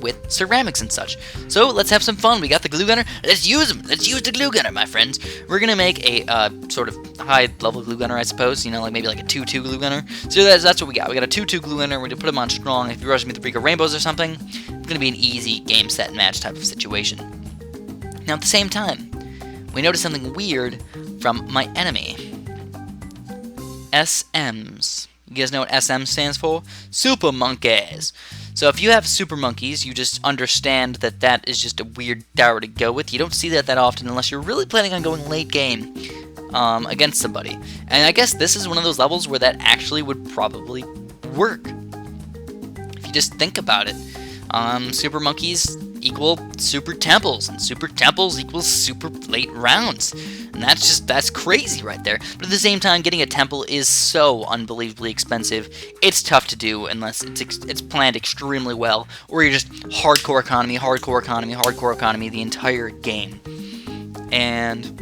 with ceramics and such. So let's have some fun. We got the glue gunner. Let's use them. Let's use the glue gunner, my friends. We're going to make a sort of high-level glue gunner, I suppose. You know, like maybe like a 2-2 glue gunner. So that's what we got. We got a 2-2 glue gunner. We're going to put him on strong. If you rush me with the Brico Rainbows or something, it's going to be an easy game, set, and match type of situation. Now, at the same time, we noticed something weird from my enemy. SMs. You guys know what SM stands for? Super Monkeys. So if you have super monkeys, you just understand that that is just a weird tower to go with. You don't see that often unless you're really planning on going late game against somebody. And I guess this is one of those levels where that actually would probably work. If you just think about it. Super monkeys equal super temples, and super temples equals super late rounds. And that's crazy right there. But at the same time, getting a temple is so unbelievably expensive. It's tough to do unless it's planned extremely well, or you're just hardcore economy, hardcore economy, hardcore economy the entire game. And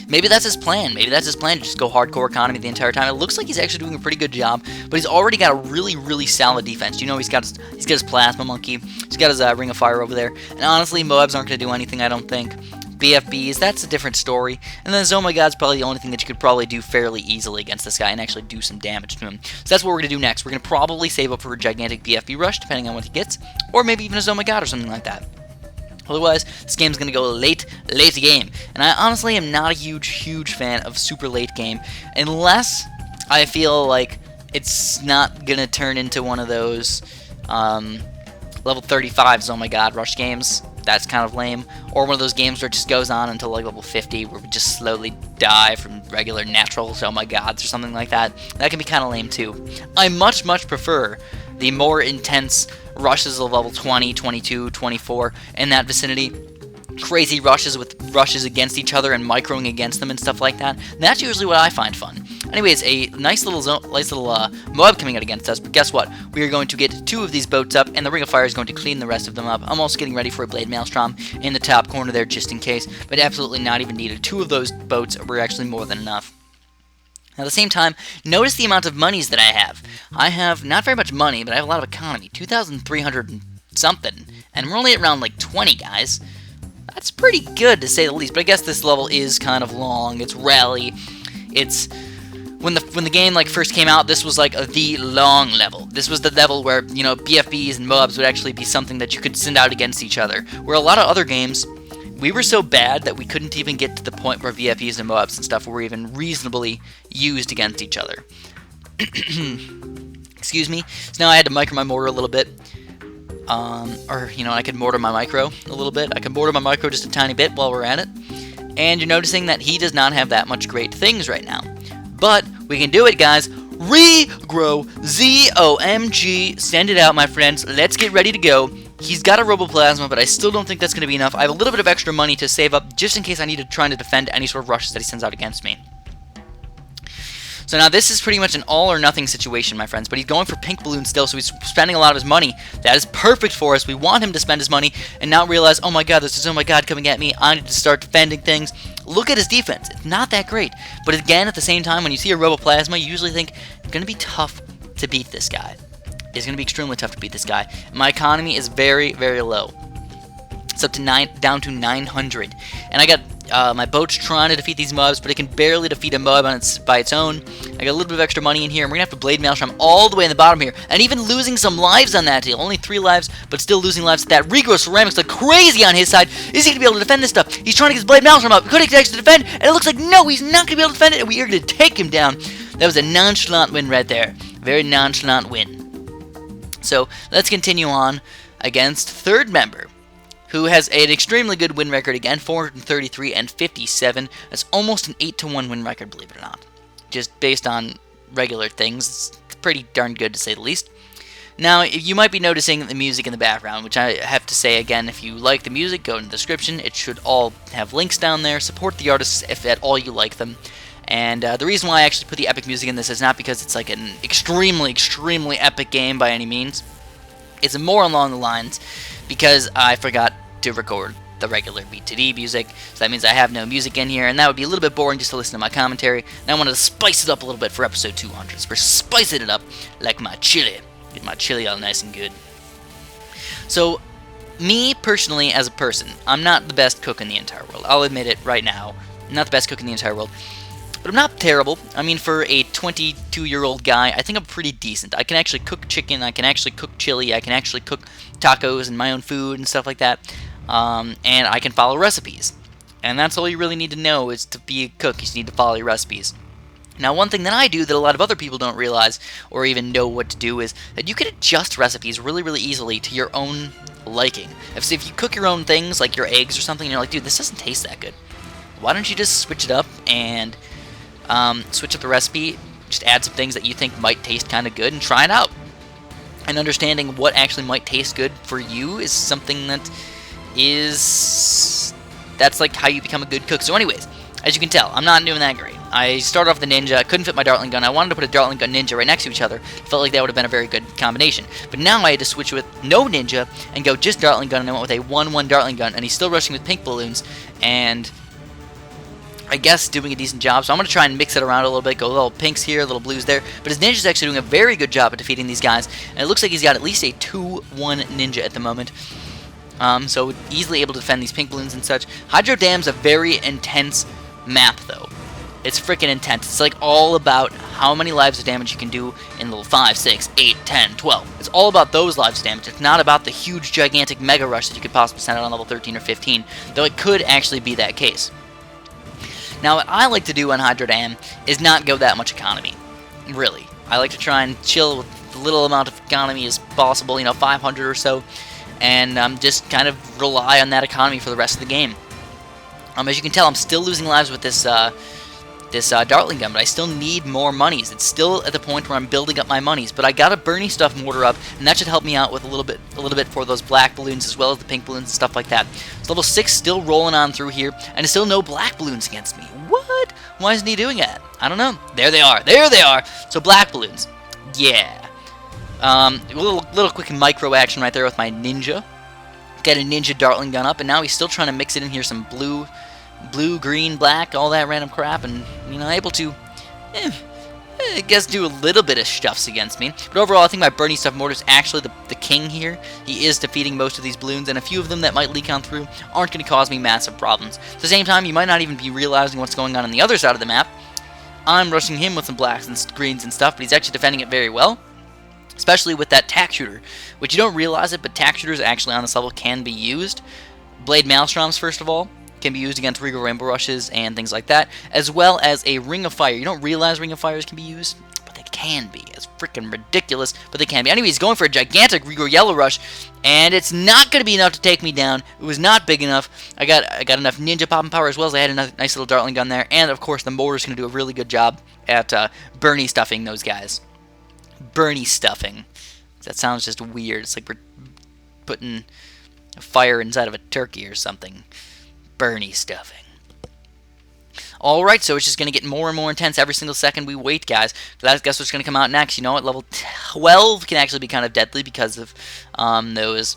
maybe that's his plan. Maybe that's his plan to just go hardcore economy the entire time. It looks like he's actually doing a pretty good job, but he's already got a really, really solid defense. You know, he's got his plasma monkey. He's got his ring of fire over there. And honestly, Moabs aren't going to do anything, I don't think. BFBs, that's a different story. And then Oh My God's probably the only thing that you could probably do fairly easily against this guy and actually do some damage to him. So that's what we're going to do next. We're going to probably save up for a gigantic BFB rush, depending on what he gets, or maybe even a Oh My God or something like that. Otherwise, this game's going to go late game. And I honestly am not a huge fan of super late game, unless I feel like it's not going to turn into one of those level 35's Oh My God rush games. That's kind of lame. Or one of those games where it just goes on until like level 50, where we just slowly die from regular natural Oh My Gods or something like that. That can be kind of lame too. I much prefer the more intense rushes of level 20, 22, 24, in that vicinity. Crazy rushes with rushes against each other and microing against them and stuff like that. And that's usually what I find fun. Anyways, a nice little mob coming out against us, but guess what? We are going to get 2 of these boats up, and the Ring of Fire is going to clean the rest of them up. I'm also getting ready for a Blade Maelstrom in the top corner there just in case, but absolutely not even needed. 2 of those boats were actually more than enough. Now, at the same time, notice the amount of monies that I have. I have not very much money, but I have a lot of economy, 2,300 and something, and we're only at around like 20, guys. That's pretty good to say the least, but I guess this level is kind of long. It's rally. It's when the game like first came out, this was like the long level. This was the level where, you know, BFBs and MOABs would actually be something that you could send out against each other. Where a lot of other games, we were so bad that we couldn't even get to the point where VFEs and MOABs and stuff were even reasonably used against each other. Excuse me. So now I had to micro my mortar a little bit. Or, you know, I could mortar my micro a little bit. I could mortar my micro just a tiny bit while we're at it. And you're noticing that he does not have that much great things right now. But we can do it, guys. Regrow ZOMG. Send it out, my friends. Let's get ready to go. He's got a Roboplasma, but I still don't think that's going to be enough. I have a little bit of extra money to save up just in case I need to try to defend any sort of rushes that he sends out against me. So now this is pretty much an all-or-nothing situation, my friends, but he's going for pink balloons still, so he's spending a lot of his money. That is perfect for us. We want him to spend his money and not realize, oh my god, this is oh my god coming at me. I need to start defending things. Look at his defense. It's not that great. But again, at the same time, when you see a Roboplasma, you usually think it's going to be tough to beat this guy. It's going to be extremely tough to beat this guy. My economy is very, very low. It's up to down to 900. And I got my boat's trying to defeat these mobs, but it can barely defeat a mob by its own. I got a little bit of extra money in here, and we're going to have to Blade Maelstrom all the way in the bottom here. And even losing some lives on that deal. Only 3 lives, but still losing lives. That Regrow Ceramics look crazy on his side. Is he going to be able to defend this stuff? He's trying to get his Blade Maelstrom up. Could he actually defend? And it looks like, no, he's not going to be able to defend it, and we are going to take him down. That was a nonchalant win right there. Very nonchalant win. So, let's continue on against third member, who has an extremely good win record again, 433 and 57. That's almost an 8-to-1 win record, believe it or not. Just based on regular things, it's pretty darn good to say the least. Now, you might be noticing the music in the background, which I have to say again, if you like the music, go in the description. It should all have links down there. Support the artists if at all you like them. And the reason why I actually put the epic music in this is not because it's like an extremely, extremely epic game by any means. It's more along the lines because I forgot to record the regular BTD music, so that means I have no music in here, and that would be a little bit boring just to listen to my commentary, and I wanted to spice it up a little bit for episode 200, so we're spicing it up like my chili. Get my chili all nice and good. So, me, personally, as a person, I'm not the best cook in the entire world. I'll admit it right now. I'm not the best cook in the entire world. But I'm not terrible. I mean, for a 22-year-old guy, I think I'm pretty decent. I can actually cook chicken, I can actually cook chili, I can actually cook tacos and my own food and stuff like that. And I can follow recipes. And that's all you really need to know is to be a cook. You just need to follow your recipes. Now, one thing that I do that a lot of other people don't realize or even know what to do is that you can adjust recipes really, really easily to your own liking. If you cook your own things, like your eggs or something, and you're like, dude, this doesn't taste that good. Why don't you just switch it up and switch up the recipe, just add some things that you think might taste kind of good and try it out. And understanding what actually might taste good for you is something that's like how you become a good cook. So anyways, as you can tell, I'm not doing that great. I started off with the Ninja, I couldn't fit my Dartling Gun, I wanted to put a Dartling Gun Ninja right next to each other, felt like that would have been a very good combination. But now I had to switch with no Ninja and go just Dartling Gun, and I went with a 1-1 Dartling Gun, and he's still rushing with pink balloons, and I guess doing a decent job, so I'm going to try and mix it around a little bit, go a little pinks here, a little blues there, but his Ninja's actually doing a very good job at defeating these guys, and it looks like he's got at least a 2-1 Ninja at the moment, so easily able to defend these pink balloons and such. Hydro Dam's a very intense map, though. It's freaking intense. It's like all about how many lives of damage you can do in level 5, 6, 8, 10, 12. It's all about those lives of damage. It's not about the huge, gigantic Mega Rush that you could possibly send out on level 13 or 15, though it could actually be that case. Now, what I like to do on Hydro Dam is not go that much economy, really. I like to try and chill with the little amount of economy as possible, 500 or so, and just kind of rely on that economy for the rest of the game. As you can tell, I'm still losing lives with this Dartling Gun, but I still need more monies. It's still at the point where I'm building up my monies, but I got a Bernie Stuff mortar up, and that should help me out with a little bit for those black balloons as well as the pink balloons and stuff like that. So level 6 still rolling on through here, and still no black balloons against me. What? What? Why isn't he doing that? I don't know. There they are. There they are. So black balloons. Yeah. A little quick micro action right there with my ninja. Got a ninja dartling gun up, and now he's still trying to mix it in here, some blue, green, black, all that random crap, and, you know, able to, I guess, do a little bit of stuffs against me. But overall, I think my Bernie Stuff Mortar is actually the king here. He is defeating most of these balloons, and a few of them that might leak on through aren't going to cause me massive problems. At the same time, you might not even be realizing what's going on the other side of the map. I'm rushing him with some blacks and greens and stuff, but he's actually defending it very well. Especially with that tack shooter, which you don't realize it, but tack shooters actually on this level can be used. Blade Maelstroms, first of all, can be used against Regal Rainbow Rushes and things like that, as well as a Ring of Fire. You don't realize Ring of Fires can be used, but they can be. It's freaking ridiculous, but they can be. Anyways, going for a gigantic Regal Yellow Rush, and it's not going to be enough to take me down. It was not big enough. I got enough ninja popping power, as well as I had a nice little dartling gun there, and of course the mortar's going to do a really good job at Bernie stuffing those guys. Bernie stuffing. That sounds just weird. It's like we're putting a fire inside of a turkey or something. Bernie stuffing. Alright, so it's just going to get more and more intense every single second we wait, guys. So guess what's going to come out next? You know what? Level 12 can actually be kind of deadly because of those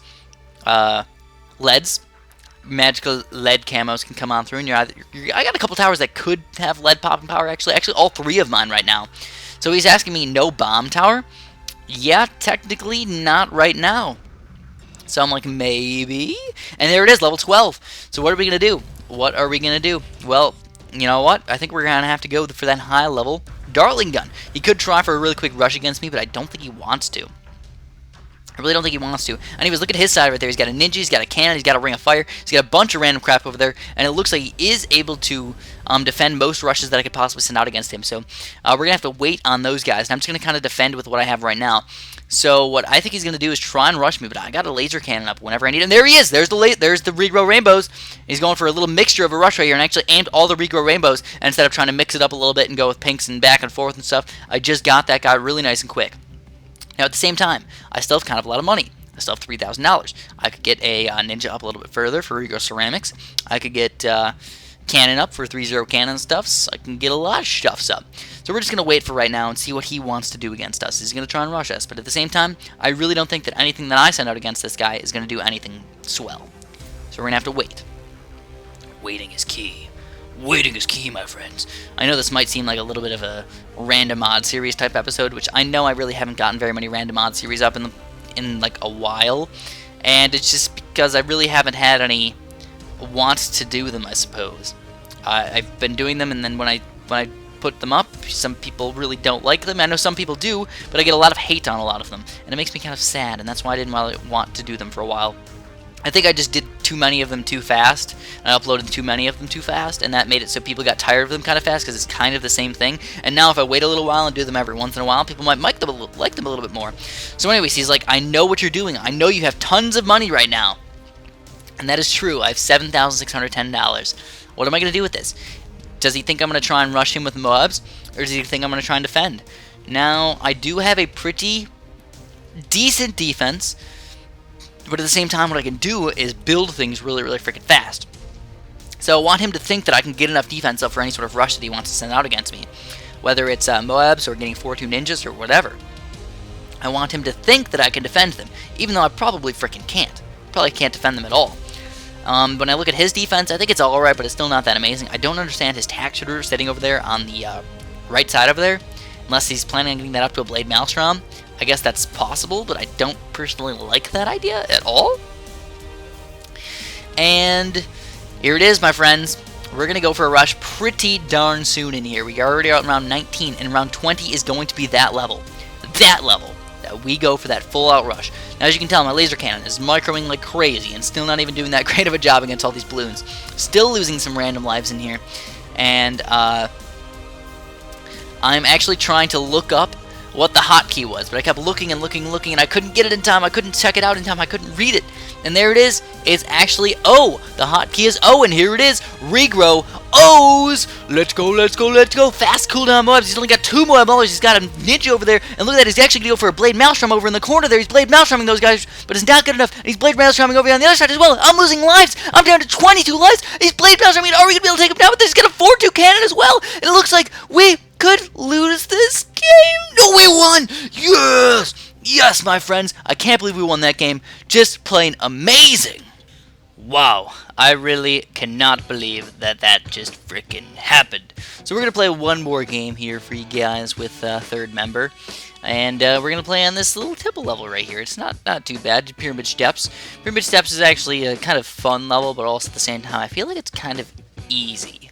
leads. Magical lead camos can come on through, and I got a couple towers that could have lead popping power, actually. Actually, all three of mine right now. So he's asking me no bomb tower? Yeah, technically not right now. So I'm like, maybe? And there it is, level 12. So what are we going to do? What are we going to do? Well, you know what? I think we're going to have to go for that high level dartling gun. He could try for a really quick rush against me, but I don't think he wants to. I really don't think he wants to. Anyways, look at his side right there. He's got a ninja, he's got a cannon, he's got a ring of fire, he's got a bunch of random crap over there, and it looks like he is able to defend most rushes that I could possibly send out against him. So we're going to have to wait on those guys, and I'm just going to kind of defend with what I have right now. So what I think he's going to do is try and rush me, but I got a laser cannon up whenever I need it. And there he is! There's the regrow rainbows. He's going for a little mixture of a rush right here, and actually aimed all the regrow rainbows, and instead of trying to mix it up a little bit and go with pinks and back and forth and stuff, I just got that guy really nice and quick. Now at the same time, I still have kind of a lot of money. I still have $3,000. I could get a ninja up a little bit further for Regrow Ceramics. I could get cannon up for 3-0 cannon stuffs. I can get a lot of stuffs up. So we're just going to wait for right now and see what he wants to do against us. He's going to try and rush us. But at the same time, I really don't think that anything that I send out against this guy is going to do anything swell. So we're going to have to wait. Waiting is key. Waiting is key, my friends. I know this might seem like a little bit of a random odd series type episode, which I know I really haven't gotten very many random odd series up in like a while, and it's just because I really haven't had any want to do them, I suppose. I've been doing them, and then when I put them up, some people really don't like them. I know some people do, but I get a lot of hate on a lot of them, and it makes me kind of sad, and that's why I didn't really want to do them for a while. I think I just did too many of them too fast. I uploaded too many of them too fast, and that made it so people got tired of them kind of fast because it's kind of the same thing. And now if I wait a little while and do them every once in a while, people might like them a little bit more. So anyways, he's like, I know what you're doing. I know you have tons of money right now. And that is true. I have $7,610. What am I going to do with this? Does he think I'm going to try and rush him with Moabs, or does he think I'm going to try and defend? Now, I do have a pretty decent defense, but at the same time, what I can do is build things really, really freaking fast. So I want him to think that I can get enough defense up for any sort of rush that he wants to send out against me. Whether it's Moabs or getting 4-2 ninjas or whatever. I want him to think that I can defend them, even though I probably freaking can't. Probably can't defend them at all. When I look at his defense, I think it's alright, but it's still not that amazing. I don't understand his tack shooter sitting over there on the right side over there. Unless he's planning on getting that up to a Blade Maelstrom. I guess that's possible, but I don't personally like that idea at all. And here it is, my friends. We're going to go for a rush pretty darn soon in here. We are already out in round 19, and round 20 is going to be that level. That level. That we go for that full-out rush. Now, as you can tell, my laser cannon is microing like crazy, and still not even doing that great of a job against all these balloons. Still losing some random lives in here. And, I'm actually trying to look up what the hotkey was, but I kept looking and looking and looking, and I couldn't get it in time. I couldn't check it out in time. I couldn't read it. And there it is. It's actually O. The hotkey is O, and here it is. Regrow O's. Let's go, let's go, let's go. Fast cooldown mobs. He's only got 2 more eyeballs. He's got a ninja over there. And look at that. He's actually going to go for a blade maelstrom over in the corner there. He's blade maelstromming those guys, but it's not good enough. And he's blade maelstromming over here on the other side as well. I'm losing lives. I'm down to 22 lives. He's blade maelstromming. Are we going to be able to take him down with this? He's got a 4-2 cannon as well. And it looks like we could lose this game. No, we won. Yes. Yes, my friends. I can't believe we won that game. Just plain amazing. Wow, I really cannot believe that just freaking happened. So we're going to play one more game here for you guys with third member. And we're going to play on this little temple level right here. It's not too bad, Pyramid Steps. Pyramid Steps is actually a kind of fun level, but also at the same time, I feel like it's kind of easy.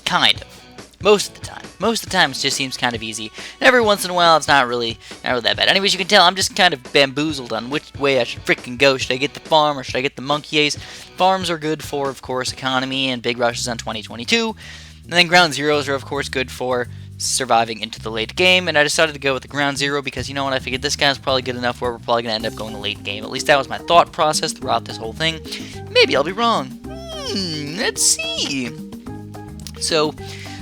Kind of. Most of the time. Most of the time, it just seems kind of easy. And every once in a while, it's not really that bad. Anyways, you can tell I'm just kind of bamboozled on which way I should frickin' go. Should I get the farm or should I get the monkey ace? Farms are good for, of course, economy and big rushes on 2022. And then ground zeros are, of course, good for surviving into the late game. And I decided to go with the ground zero because, you know what, I figured this guy's probably good enough where we're probably going to end up going the late game. At least that was my thought process throughout this whole thing. Maybe I'll be wrong. Let's see. So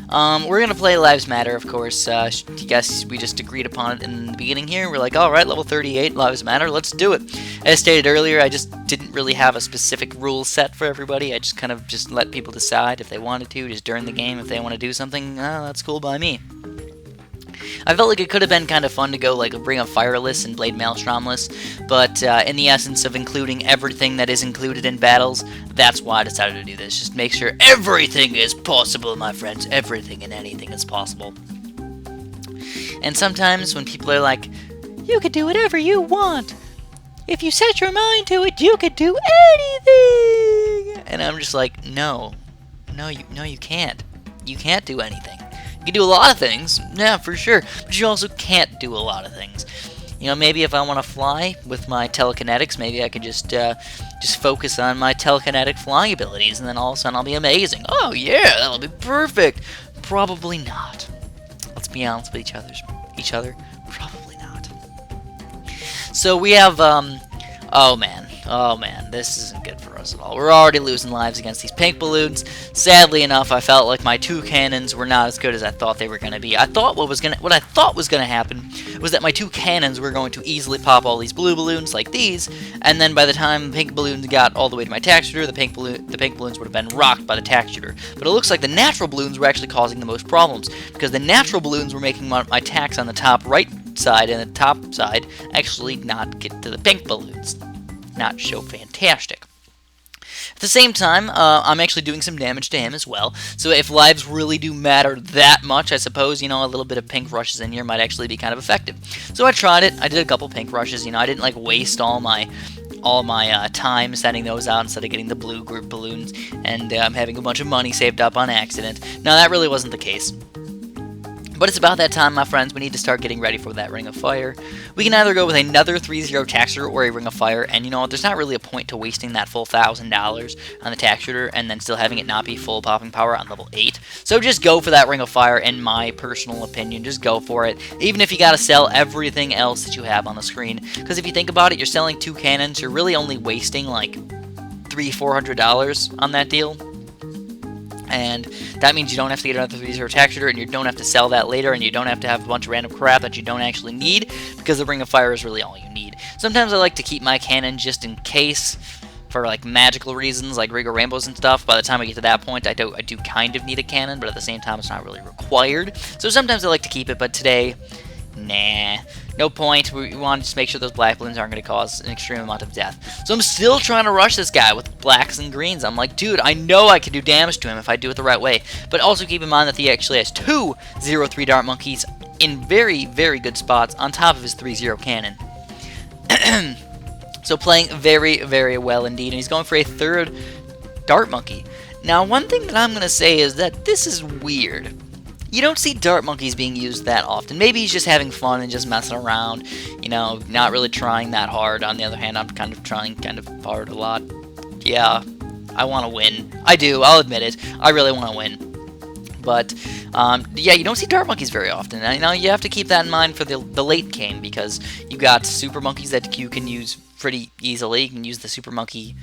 we're going to play Lives Matter, of course. I guess we just agreed upon it in the beginning here. We're like, alright, level 38, Lives Matter, let's do it. As stated earlier, I just didn't really have a specific rule set for everybody. I just kind of just let people decide if they wanted to, just during the game. If they want to do something, that's cool by me. I felt like it could have been kind of fun to go like bring a Fireless and Blade Maelstromless, but in the essence of including everything that is included in battles, that's why I decided to do this. Just make sure everything is possible, my friends. Everything and anything is possible. And sometimes when people are like, you could do whatever you want. If you set your mind to it, you could do anything. And I'm just like, no, you can't. You can't do anything. You can do a lot of things, yeah, for sure, but you also can't do a lot of things. You know, maybe if I want to fly with my telekinetics, maybe I could just focus on my telekinetic flying abilities, and then all of a sudden I'll be amazing. Oh yeah, that'll be perfect. Probably not. Let's be honest with each other. Probably not. So we have, oh man, this isn't good for us at all. We're already losing lives against these pink balloons. Sadly enough, I felt like my 2 cannons were not as good as I thought they were going to be. What I thought was going to happen was that my 2 cannons were going to easily pop all these blue balloons like these, and then by the time the pink balloons got all the way to my tack shooter, the pink balloons would have been rocked by the tack shooter. But it looks like the natural balloons were actually causing the most problems, because the natural balloons were making my tacks on the top right side and the top side actually not get to the pink balloons. Not so fantastic. At the same time, I'm actually doing some damage to him as well. So if lives really do matter that much, I suppose, you know, a little bit of pink rushes in here might actually be kind of effective. So I tried it. I did a couple pink rushes. You know, I didn't like waste all my time sending those out instead of getting the blue group balloons and having a bunch of money saved up on accident. Now that really wasn't the case. But it's about that time, my friends. We need to start getting ready for that Ring of Fire. We can either go with another 3-0 tack shooter or a Ring of Fire, and you know what, there's not really a point to wasting that full $1,000 on the tack shooter and then still having it not be full popping power on level 8. So just go for that Ring of Fire, in my personal opinion. Just go for it, even if you gotta sell everything else that you have on the screen. Because if you think about it, you're selling 2 cannons, you're really only wasting like $300-400 on that deal. And that means you don't have to get another 3-0 tack shooter, and you don't have to sell that later, and you don't have to have a bunch of random crap that you don't actually need, because the Ring of Fire is really all you need. Sometimes I like to keep my cannon just in case, for like magical reasons, like Ring of Rainbows and stuff. By the time I get to that point, I do kind of need a cannon, but at the same time, it's not really required. So sometimes I like to keep it, but today, nah. No point. We want to just make sure those black balloons aren't going to cause an extreme amount of death. So I'm still trying to rush this guy with blacks and greens. I'm like, dude, I know I can do damage to him if I do it the right way. But also keep in mind that he actually has 2 0-3 dart monkeys in very, very good spots on top of his 3-0 cannon. So playing very, very well indeed. And he's going for a 3rd dart monkey. Now, one thing that I'm going to say is that this is weird. You don't see dart monkeys being used that often. Maybe he's just having fun and just messing around, you know, not really trying that hard. On the other hand, I'm kind of trying kind of hard a lot. Yeah, I want to win. I do, I'll admit it. I really want to win. But, yeah, you don't see dart monkeys very often. And, you know, you have to keep that in mind for the late game, because you got super monkeys that you can use pretty easily. You can use the super monkey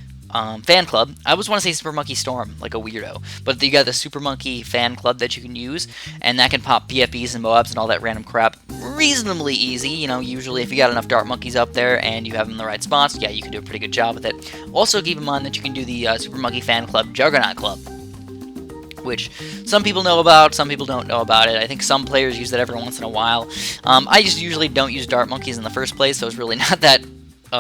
fan club. I always want to say Super Monkey Storm, like a weirdo. But you got the Super Monkey fan club that you can use, and that can pop BFBs and Moabs and all that random crap reasonably easy. You know, usually if you got enough Dart Monkeys up there and you have them in the right spots, yeah, you can do a pretty good job with it. Also, keep in mind that you can do the Super Monkey fan club Juggernaut Club, which some people know about, some people don't know about it. I think some players use it every once in a while. I just usually don't use Dart Monkeys in the first place, so it's really not that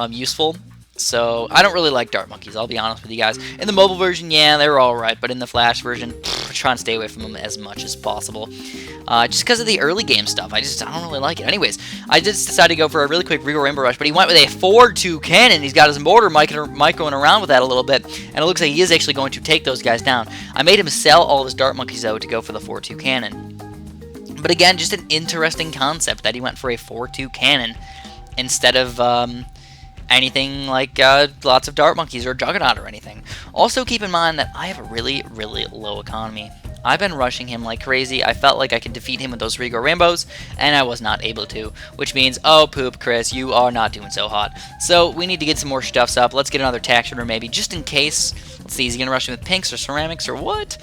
useful. So, I don't really like Dart Monkeys, I'll be honest with you guys. In the mobile version, yeah, they're alright, but in the Flash version, try and stay away from them as much as possible. Just because of the early game stuff, I don't really like it. Anyways, I just decided to go for a really quick Regal Rainbow Rush, but he went with a 4-2 cannon. He's got his mortar microing around with that a little bit, and it looks like he is actually going to take those guys down. I made him sell all of his Dart Monkeys, though, to go for the 4-2 cannon. But again, just an interesting concept that he went for a 4-2 cannon instead of anything like lots of Dart Monkeys or Juggernaut or anything. Also, keep in mind that I have a really, really low economy. I've been rushing him like crazy. I felt like I could defeat him with those Regal Rainbows, and I was not able to, which means, oh poop, Chris, you are not doing so hot. So we need to get some more stuffs up. Let's get another tack shooter maybe, just in case. Let's see, is he going to rush me with pinks or ceramics or what?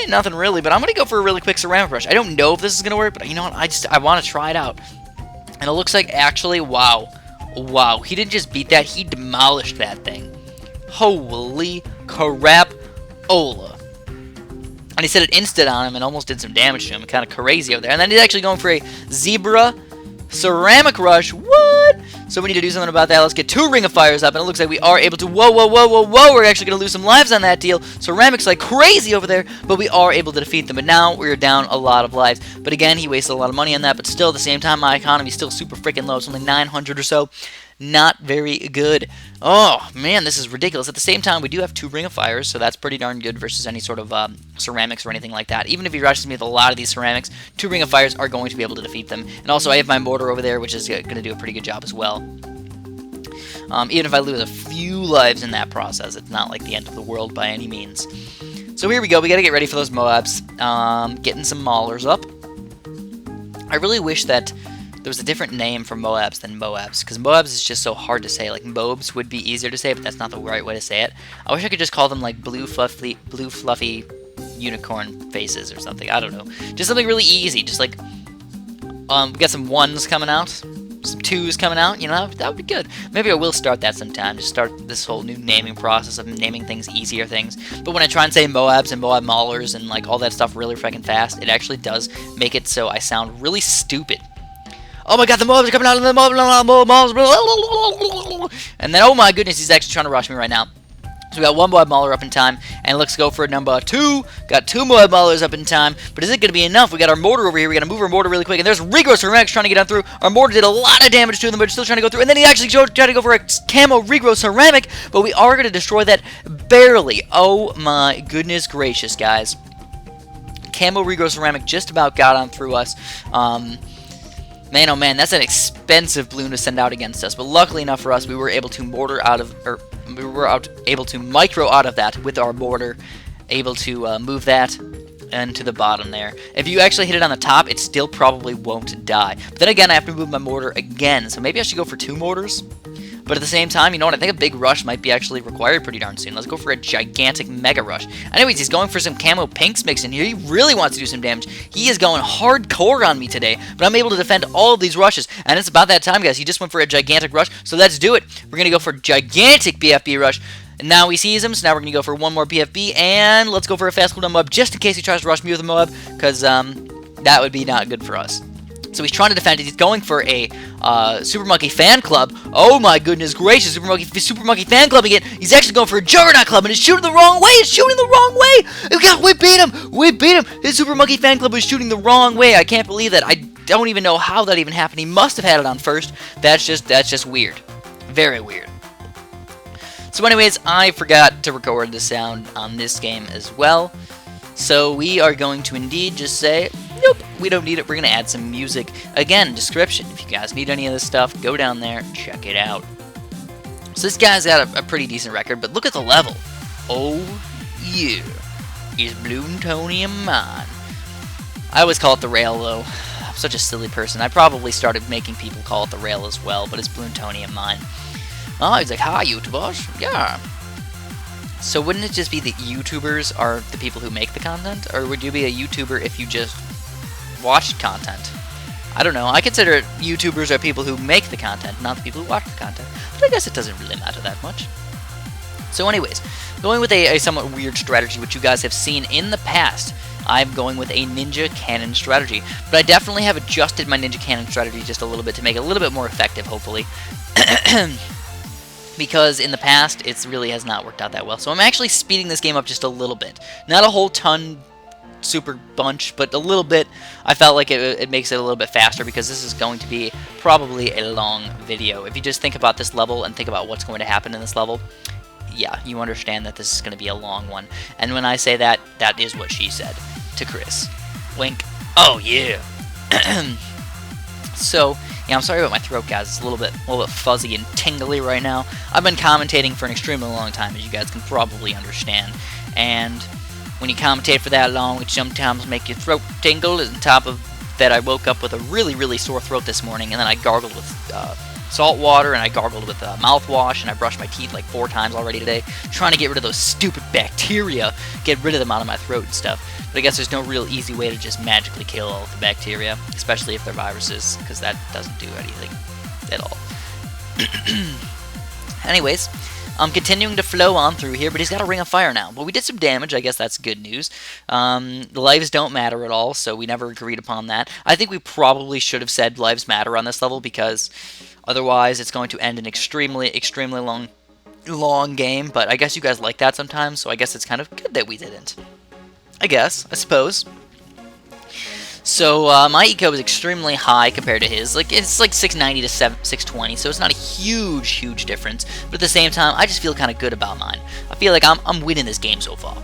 Nothing really, but I'm going to go for a really quick ceramic rush. I don't know if this is going to work, but you know what, I want to try it out. And it looks like, actually, wow, he didn't just beat that, he demolished that thing. Holy crap-ola. And he set it instant on him and almost did some damage to him. Kind of crazy over there. And then he's actually going for a Zebra Ceramic Rush. What? So we need to do something about that. Let's get 2 Ring of Fires up. And it looks like we are able to... Whoa. We're actually going to lose some lives on that deal. Ceramic's like crazy over there. But we are able to defeat them. But now we're down a lot of lives. But again, he wasted a lot of money on that. But still, at the same time, my economy is still super freaking low. It's only 900 or so. Not very good. Oh, man, this is ridiculous. At the same time, we do have 2 Ring of Fires, so that's pretty darn good versus any sort of ceramics or anything like that. Even if he rushes me with a lot of these ceramics, 2 Ring of Fires are going to be able to defeat them. And also, I have my mortar over there, which is going to do a pretty good job as well. Even if I lose a few lives in that process, it's not like the end of the world by any means. So here we go. We got to get ready for those Moabs. Getting some Maulers up. I really wish that there was a different name for Moabs than Moabs, because Moabs is just so hard to say. Like, Mobs would be easier to say, but that's not the right way to say it. I wish I could just call them, like, blue fluffy unicorn faces or something. I don't know. Just something really easy. Just, like, we got some 1s coming out, some 2s coming out, you know, that would be good. Maybe I will start that sometime, just start this whole new naming process of naming things easier things. But when I try and say Moabs and Moab Maulers and, like, all that stuff really freaking fast, it actually does make it so I sound really stupid. Oh my god, the Moabs are coming out of the Moabs. And then, oh my goodness, he's actually trying to rush me right now. So we got 1 Moab Mauler up in time, and let's go for number 2. Got 2 Moab Maulers up in time, but is it going to be enough? We got our mortar over here. We got to move our mortar really quick, and there's Regal Ceramics trying to get on through. Our mortar did a lot of damage to them, but still trying to go through. And then he actually tried to go for a camo Regal Ceramic, but we are going to destroy that barely. Oh my goodness gracious, guys. Camo Regal Ceramic just about got on through us. Man, oh man, that's an expensive balloon to send out against us. But luckily enough for us, we were able to able to micro out of that with our mortar, able to move that into the bottom there. If you actually hit it on the top, it still probably won't die. But then again, I have to move my mortar again, so maybe I should go for 2 mortars. But at the same time, you know what, I think a big rush might be actually required pretty darn soon. Let's go for a gigantic mega rush. Anyways, he's going for some camo pinks mix in here. He really wants to do some damage. He is going hardcore on me today, but I'm able to defend all of these rushes. And it's about that time, guys. He just went for a gigantic rush, so let's do it. We're going to go for gigantic BFB rush. And now he sees him, so now we're going to go for 1 more BFB, and let's go for a fast cooldown Moab, just in case he tries to rush me with a Moab, because that would be not good for us. So he's trying to defend it. He's going for a Super Monkey Fan Club. Oh my goodness gracious, Super Monkey Fan Club again. He's actually going for a Juggernaut Club, and it's shooting the wrong way. It's shooting the wrong way. We beat him. We beat him. His Super Monkey Fan Club was shooting the wrong way. I can't believe that. I don't even know how that even happened. He must have had it on first. That's just weird. Very weird. So anyways, I forgot to record the sound on this game as well. So we are going to indeed just say, nope, we don't need it. We're going to add some music. Again, description. If you guys need any of this stuff, go down there, check it out. So this guy's got a pretty decent record, but look at the level. Oh, yeah. Is Plutonium mine? I always call it the rail, though. I'm such a silly person. I probably started making people call it the rail as well, but it's Plutonium mine. Oh, he's like, hi, YouTubers. Yeah. So wouldn't it just be that YouTubers are the people who make the content? Or would you be a YouTuber if you just watched content? I don't know. I consider YouTubers are people who make the content, not the people who watch the content. But I guess it doesn't really matter that much. So anyways, going with a somewhat weird strategy, which you guys have seen in the past. I'm going with a ninja cannon strategy. But I definitely have adjusted my ninja cannon strategy just a little bit to make it a little bit more effective, hopefully. Because in the past, it really has not worked out that well. So I'm actually speeding this game up just a little bit. Not a whole ton, super bunch, but a little bit. I felt like it makes it a little bit faster because this is going to be probably a long video. If you just think about this level and think about what's going to happen in this level, yeah, you understand that this is going to be a long one. And when I say that, that is what she said to Chris. Wink. Oh, yeah. So, yeah, I'm sorry about my throat, guys. It's a little bit fuzzy and tingly right now. I've been commentating for an extremely long time, as you guys can probably understand. And when you commentate for that long, it sometimes makes your throat tingle. And on top of that, I woke up with a really, really sore throat this morning, and then I gargled with salt water, and I gargled with mouthwash, and I brushed my teeth like 4 times already today, trying to get rid of those stupid bacteria, get rid of them out of my throat and stuff. But I guess there's no real easy way to just magically kill all of the bacteria, especially if they're viruses, because that doesn't do anything at all. Anyways, I'm continuing to flow on through here, but he's got a ring of fire now. Well, we did some damage. I guess that's good news. The lives don't matter at all, so we never agreed upon that. I think we probably should have said lives matter on this level, because otherwise it's going to end an extremely, extremely long game. But I guess you guys like that sometimes, so I guess it's kind of good that we didn't. I suppose. So my eco is extremely high compared to his. Like, it's like 690 to 620, so it's not a huge difference. But at the same time, I just feel kind of good about mine. I feel like I'm winning this game so far.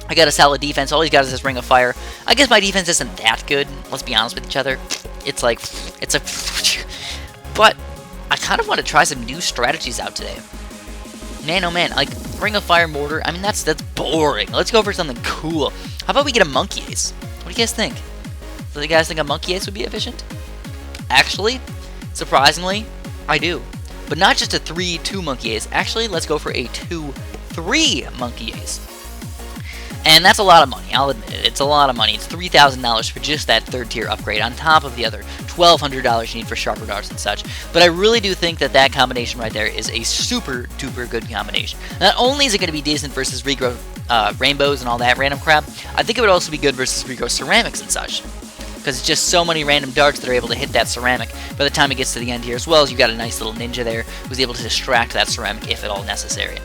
I got a solid defense. All he's got is this ring of fire. I guess my defense isn't that good. Let's be honest with each other. It's like, but I kind of want to try some new strategies out today. Man, oh man, like, ring of fire mortar, I mean, that's boring. Let's go for something cool. How about we get a monkey ace? What do you guys think? Do you guys think a monkey ace would be efficient? Actually, surprisingly, I do. But not just a 3-2 monkey ace. Actually, let's go for a 2-3 monkey ace. And that's a lot of money, I'll admit it. It's a lot of money. It's $3,000 for just that 3rd tier upgrade, on top of the other $1,200 you need for sharper darts and such. But I really do think that that combination right there is a super duper good combination. Not only is it going to be decent versus regrow rainbows and all that random crap, I think it would also be good versus regrow ceramics and such. Because it's just so many random darts that are able to hit that ceramic by the time it gets to the end here, as well as you got a nice little ninja there who's able to distract that ceramic if at all necessary.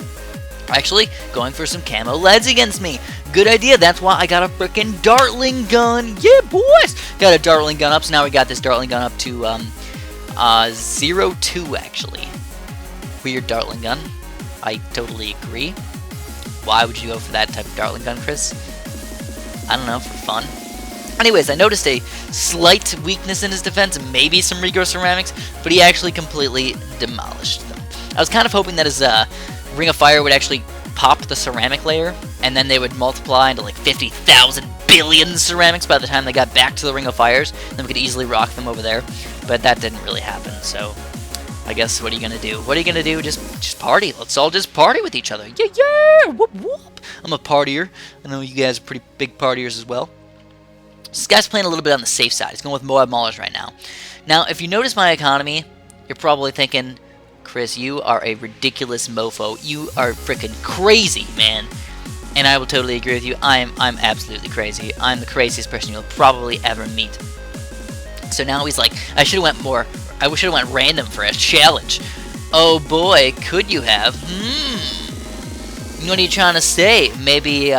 Actually, going for some camo leads against me. Good idea. That's why I got a frickin' Dartling gun. Yeah, boys! Got a Dartling gun up, so now we got this Dartling gun up to 0-2, actually. Weird Dartling gun. I totally agree. Why would you go for that type of Dartling gun, Chris? I don't know, for fun. Anyways, I noticed a slight weakness in his defense, maybe some regrow ceramics, but he actually completely demolished them. I was kind of hoping that his ring of fire would actually pop the ceramic layer, and then they would multiply into like 50,000 billion ceramics by the time they got back to the ring of fires. Then we could easily rock them over there, but that didn't really happen. So I guess what are you gonna do? What are you gonna do? Just party. Let's all just party with each other. Yeah, whoop whoop. I'm a partier. I know you guys are pretty big partiers as well. This guy's playing a little bit on the safe side. He's going with Moab Maulers right now. Now, if you notice my economy, you're probably thinking, Chris, you are a ridiculous mofo. You are freaking crazy, man. And I will totally agree with you. I'm absolutely crazy. I'm the craziest person you'll probably ever meet. So now he's like, I wish I went random for a challenge. Oh boy, could you have? What are you trying to say? Maybe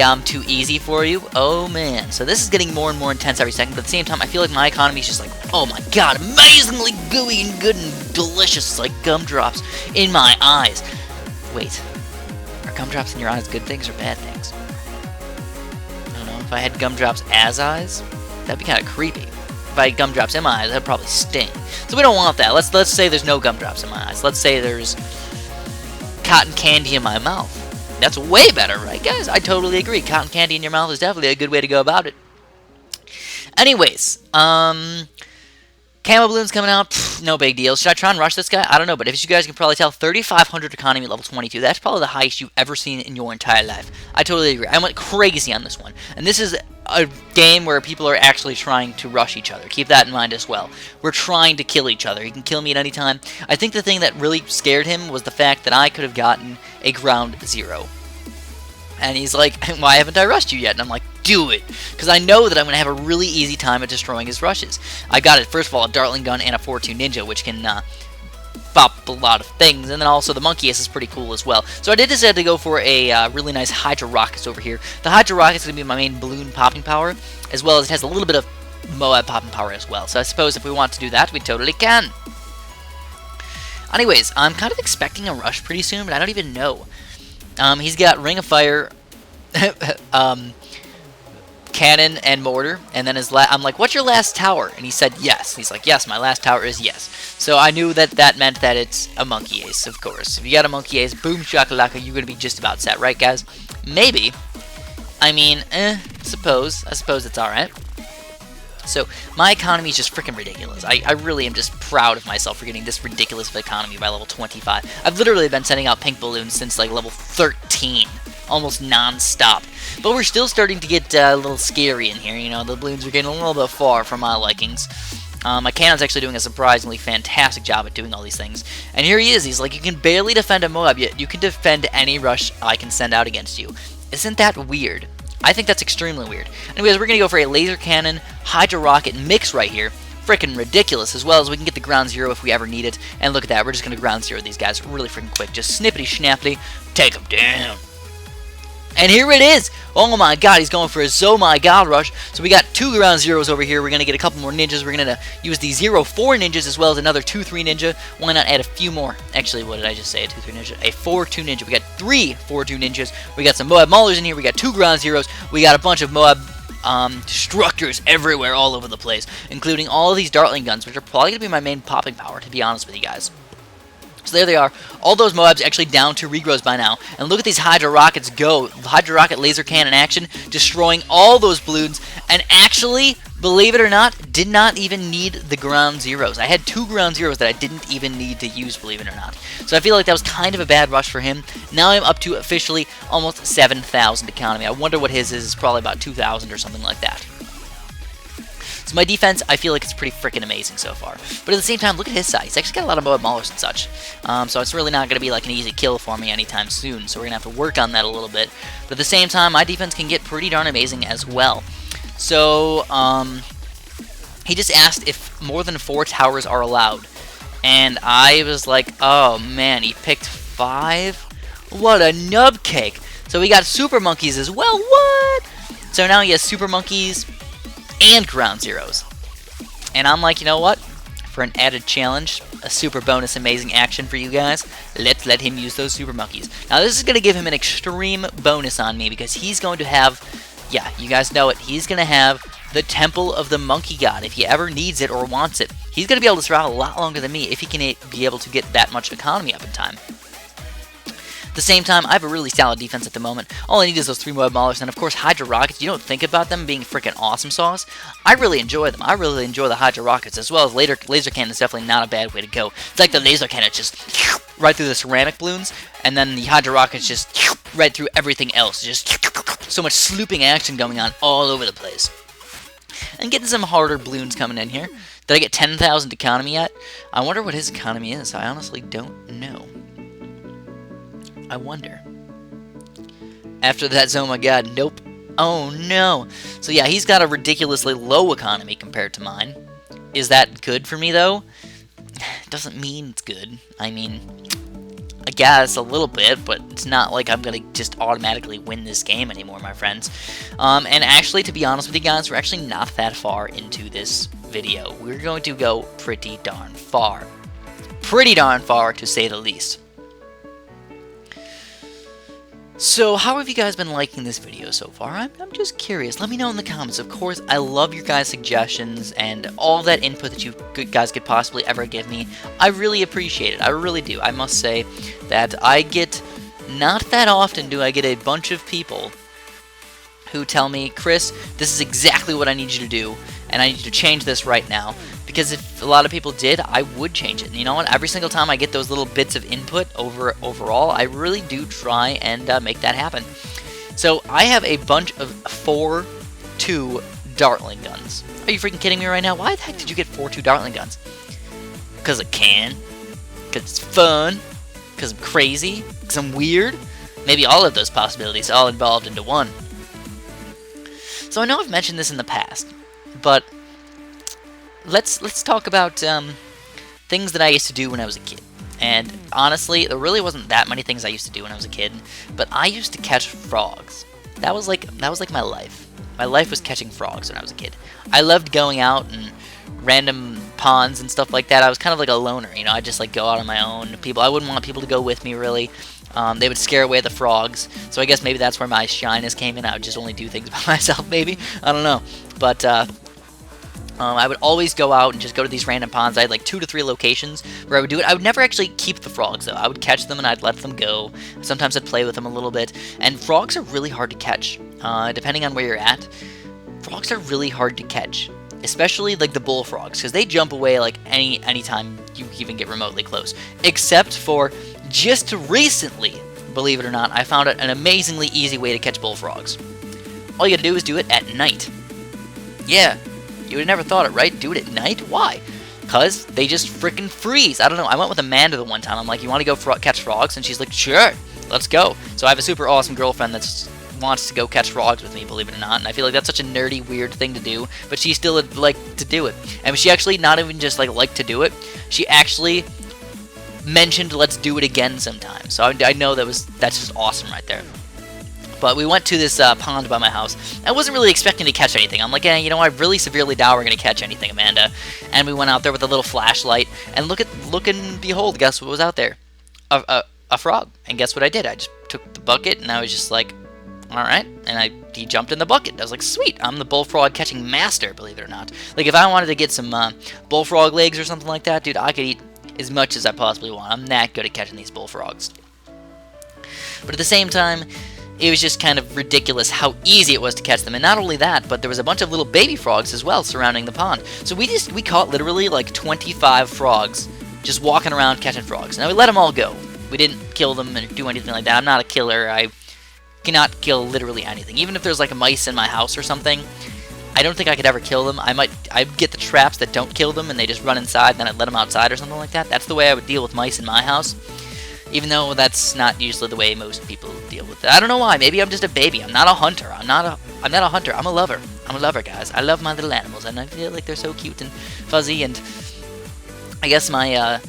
I'm too easy for you? Oh man. So this is getting more and more intense every second, but at the same time, I feel like my economy is just like, oh my god, amazingly gooey and good and delicious. It's like gumdrops in my eyes. Wait, are gumdrops in your eyes good things or bad things? I don't know. If I had gumdrops as eyes, that'd be kind of creepy. If I had gumdrops in my eyes, that'd probably sting. So we don't want that. Let's say there's no gumdrops in my eyes. Let's say there's cotton candy in my mouth. That's way better, right, guys? I totally agree. Cotton candy in your mouth is definitely a good way to go about it. Anyways, Camo balloons coming out, pff, no big deal. Should I try and rush this guy? I don't know, but as you guys can probably tell, 3,500 economy level 22. That's probably the highest you've ever seen in your entire life. I totally agree. I went crazy on this one. And this is a game where people are actually trying to rush each other. Keep that in mind as well. We're trying to kill each other. He can kill me at any time. I think the thing that really scared him was the fact that I could have gotten a ground 0. And he's like, why haven't I rushed you yet? And I'm like, do it. Because I know that I'm going to have a really easy time at destroying his rushes. I got it, first of all, a Dartling Gun and a 4-2 Ninja, which can pop a lot of things. And then also the Monkey Ace is pretty cool as well. So I did decide to go for a really nice Hydra Rockets over here. The Hydra Rockets is going to be my main balloon popping power, as well as it has a little bit of Moab popping power as well. So I suppose if we want to do that, we totally can. Anyways, I'm kind of expecting a rush pretty soon, but I don't even know. He's got Ring of Fire, Cannon, and Mortar, and then I'm like, what's your last tower? And he said yes. He's like, yes, my last tower is yes. So I knew that that meant that it's a Monkey Ace, of course. If you got a Monkey Ace, boom shakalaka, you're going to be just about set, right, guys? Maybe. I mean, I suppose it's alright. So, my economy is just freaking ridiculous. I really am just proud of myself for getting this ridiculous of economy by level 25. I've literally been sending out pink balloons since, like, level 13. Almost non-stop. But we're still starting to get a little scary in here, you know. The balloons are getting a little bit far from my likings. My cannon's actually doing a surprisingly fantastic job at doing all these things. And here he is. He's like, you can barely defend a Moab, yet you can defend any rush I can send out against you. Isn't that weird? I think that's extremely weird. Anyways, we're going to go for a Laser Cannon, Hydra Rocket mix right here. Freaking ridiculous, as well as we can get the ground 0 if we ever need it. And look at that, we're just going to ground 0 these guys really freaking quick. Just snippety snappity, take them down. And here it is! Oh my god, he's going for a oh my god rush. So we got 2 ground 0s over here. We're going to get a couple more ninjas. We're going to use the 0-4 ninjas as well as another 2-3 ninja. Why not add a few more? Actually, what did I just say? A 2-3 ninja? A 4-2 ninja. We got 3 4-2 ninjas. We got some Moab Maulers in here. We got 2 ground 0s. We got a bunch of Moab Destructors everywhere all over the place, including all of these Dartling Guns, which are probably going to be my main popping power, to be honest with you guys. So there they are. All those Moabs actually down to regrows by now. And look at these Hydra Rockets go. Hydra Rocket laser cannon action, destroying all those balloons. And actually, believe it or not, did not even need the ground 0s. I had 2 ground 0s that I didn't even need to use, believe it or not. So I feel like that was kind of a bad rush for him. Now I'm up to officially almost 7,000 economy. I wonder what his is. It's probably about 2,000 or something like that. So my defense, I feel like it's pretty freaking amazing so far. But at the same time, look at his side. He's actually got a lot of Moab Maulers and such. So it's really not going to be like an easy kill for me anytime soon. So we're going to have to work on that a little bit. But at the same time, my defense can get pretty darn amazing as well. So, he just asked if more than 4 towers are allowed. And I was like, oh man, he picked 5? What a nub cake. So we got Super Monkeys as well. What? So now he has Super Monkeys and ground 0s. And I'm like, you know what? For an added challenge, a super bonus amazing action for you guys, let's let him use those Super Monkeys. Now this is going to give him an extreme bonus on me because he's going to have, yeah, you guys know it, he's going to have the Temple of the Monkey God if he ever needs it or wants it. He's going to be able to survive a lot longer than me if he can be able to get that much economy up in time. At the same time, I have a really solid defense at the moment. All I need is those 3 Moab Maulers, and of course Hydra Rockets. You don't think about them being freaking awesome sauce. I really enjoy them. I really enjoy the Hydra Rockets, as well as Laser Cannon is definitely not a bad way to go. It's like the Laser Cannon just right through the ceramic balloons, and then the Hydra Rockets just right through everything else. Just so much slooping action going on all over the place. And getting some harder balloons coming in here. Did I get 10,000 economy yet? I wonder what his economy is. I honestly don't know. I wonder. After that, oh my god, nope. Oh no. So yeah, he's got a ridiculously low economy compared to mine. Is that good for me though? Doesn't mean it's good. I mean, I guess a little bit, but it's not like I'm gonna just automatically win this game anymore, my friends. And actually, to be honest with you guys, we're actually not that far into this video. We're going to go pretty darn far. Pretty darn far, to say the least. So, how have you guys been liking this video so far? I'm just curious. Let me know in the comments. Of course, I love your guys' suggestions and all that input that you guys could possibly ever give me. I really appreciate it. I really do. I must say that I get, not that often do I get a bunch of people who tell me, Chris, this is exactly what I need you to do, and I need to change this right now, because if a lot of people did, I would change it. And you know what? Every single time I get those little bits of input overall, I really do try and make that happen. So I have a bunch of 4.2 Dartling guns. Are you freaking kidding me right now? Why the heck did you get 4.2 Dartling guns? Because I can. Because it's fun. Because I'm crazy. Because I'm weird. Maybe all of those possibilities all involved into one. So I know I've mentioned this in the past, but let's talk about things that I used to do when I was a kid. And honestly, there really wasn't that many things I used to do when I was a kid, but I used to catch frogs. That was like my life. My life was catching frogs when I was a kid. I loved going out and random ponds and stuff like that. I was kind of like a loner, you know. I just like go out on my own. I wouldn't want people to go with me really. They would scare away the frogs. So I guess maybe that's where my shyness came in. I would just only do things by myself, maybe. I don't know. But I would always go out and just go to these random ponds. I had like 2 to 3 locations where I would do it. I would never actually keep the frogs, though. I would catch them and I'd let them go. Sometimes I'd play with them a little bit. And frogs are really hard to catch. Depending on where you're at, frogs are really hard to catch. Especially like the bullfrogs, because they jump away like anytime you even get remotely close. Except for just recently, believe it or not, I found an amazingly easy way to catch bullfrogs. All you gotta do is do it at night. Yeah, you would have never thought it, right? Do it at night? Why? Because they just freaking freeze. I don't know. I went with Amanda the one time. I'm like, you want to go catch frogs? And she's like, sure, let's go. So I have a super awesome girlfriend that's wants to go catch frogs with me, believe it or not, and I feel like that's such a nerdy, weird thing to do, but she still would like to do it. And she actually not even just like to do it, she actually mentioned let's do it again sometime. So I know that's just awesome right there. But we went to this pond by my house. I wasn't really expecting to catch anything. I'm like, you know, I really severely doubt we're gonna catch anything, Amanda. And we went out there with a little flashlight, and look and behold, guess what was out there? A frog. And guess what I did? I just took the bucket, and I was just like, alright, and he jumped in the bucket. I was like, sweet, I'm the bullfrog catching master, believe it or not. Like, if I wanted to get some bullfrog legs or something like that, dude, I could eat as much as I possibly want. I'm that good at catching these bullfrogs. But at the same time, it was just kind of ridiculous how easy it was to catch them. And not only that, but there was a bunch of little baby frogs as well surrounding the pond. So we caught literally like 25 frogs just walking around catching frogs. Now, we let them all go. We didn't kill them or do anything like that. I'm not a killer. I cannot kill literally anything. Even if there's like mice in my house or something, I don't think I could ever kill them. I'd get the traps that don't kill them and they just run inside, and then I'd let them outside or something like that. That's the way I would deal with mice in my house, even though that's not usually the way most people deal with it. I don't know why. Maybe I'm just a baby. I'm not a hunter. I'm not a hunter. I'm a lover. I'm a lover, guys. I love my little animals, and I feel like they're so cute and fuzzy, and I guess my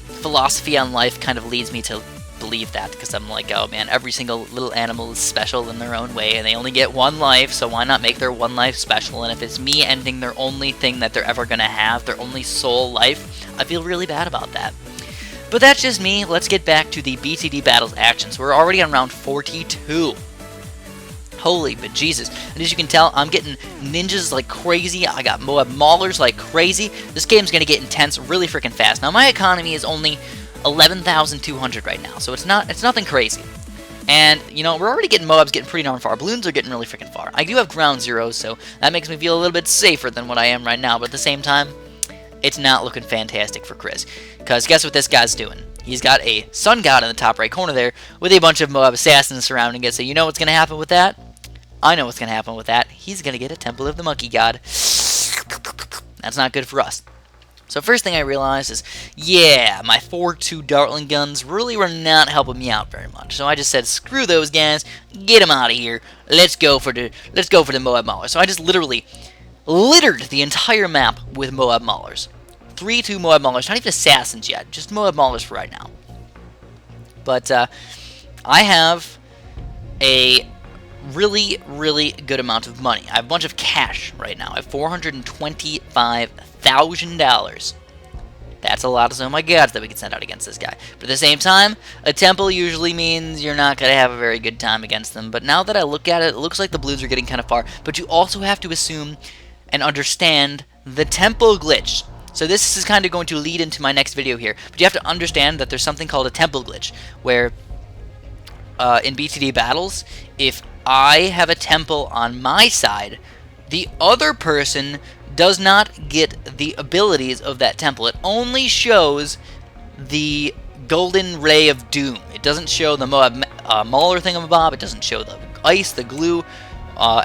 philosophy on life kind of leads me to believe that, because I'm like, oh man, every single little animal is special in their own way, and they only get one life, so why not make their one life special? And if it's me ending their only thing that they're ever gonna have, their only soul life, I feel really bad about that. But that's just me. Let's get back to the BTD battles action. So we're already on round 42. Holy bejesus. And as you can tell, I'm getting ninjas like crazy. I got Moab Maulers like crazy. This game's gonna get intense really freaking fast. Now my economy is only 11,200 right now, so it's nothing crazy. And, you know, we're already getting Moabs getting pretty darn far. Balloons are getting really freaking far. I do have ground zeros, so that makes me feel a little bit safer than what I am right now, but at the same time, it's not looking fantastic for Chris. Because guess what this guy's doing? He's got a sun god in the top right corner there with a bunch of Moab assassins surrounding it, so you know what's going to happen with that? I know what's going to happen with that. He's going to get a Temple of the Monkey God. That's not good for us. So first thing I realized is, yeah, my 4.2 Dartling guns really were not helping me out very much. So I just said, screw those guys, get them out of here. Let's go for the Moab Maulers. So I just literally littered the entire map with Moab Maulers. 3.2 Moab Maulers, not even assassins yet, just Moab Maulers for right now. But I have a really, really good amount of money. I have a bunch of cash right now. I have $425,000. That's a lot of oh my gods that we can send out against this guy. But at the same time, a temple usually means you're not going to have a very good time against them. But now that I look at it, it looks like the blues are getting kind of far. But you also have to assume and understand the temple glitch. So this is kind of going to lead into my next video here. But you have to understand that there's something called a temple glitch, where in BTD battles, if I have a temple on my side, the other person does not get the abilities of that temple. It only shows the golden ray of doom. It doesn't show the Moab Mauler thingamabob. It doesn't show the ice, the glue,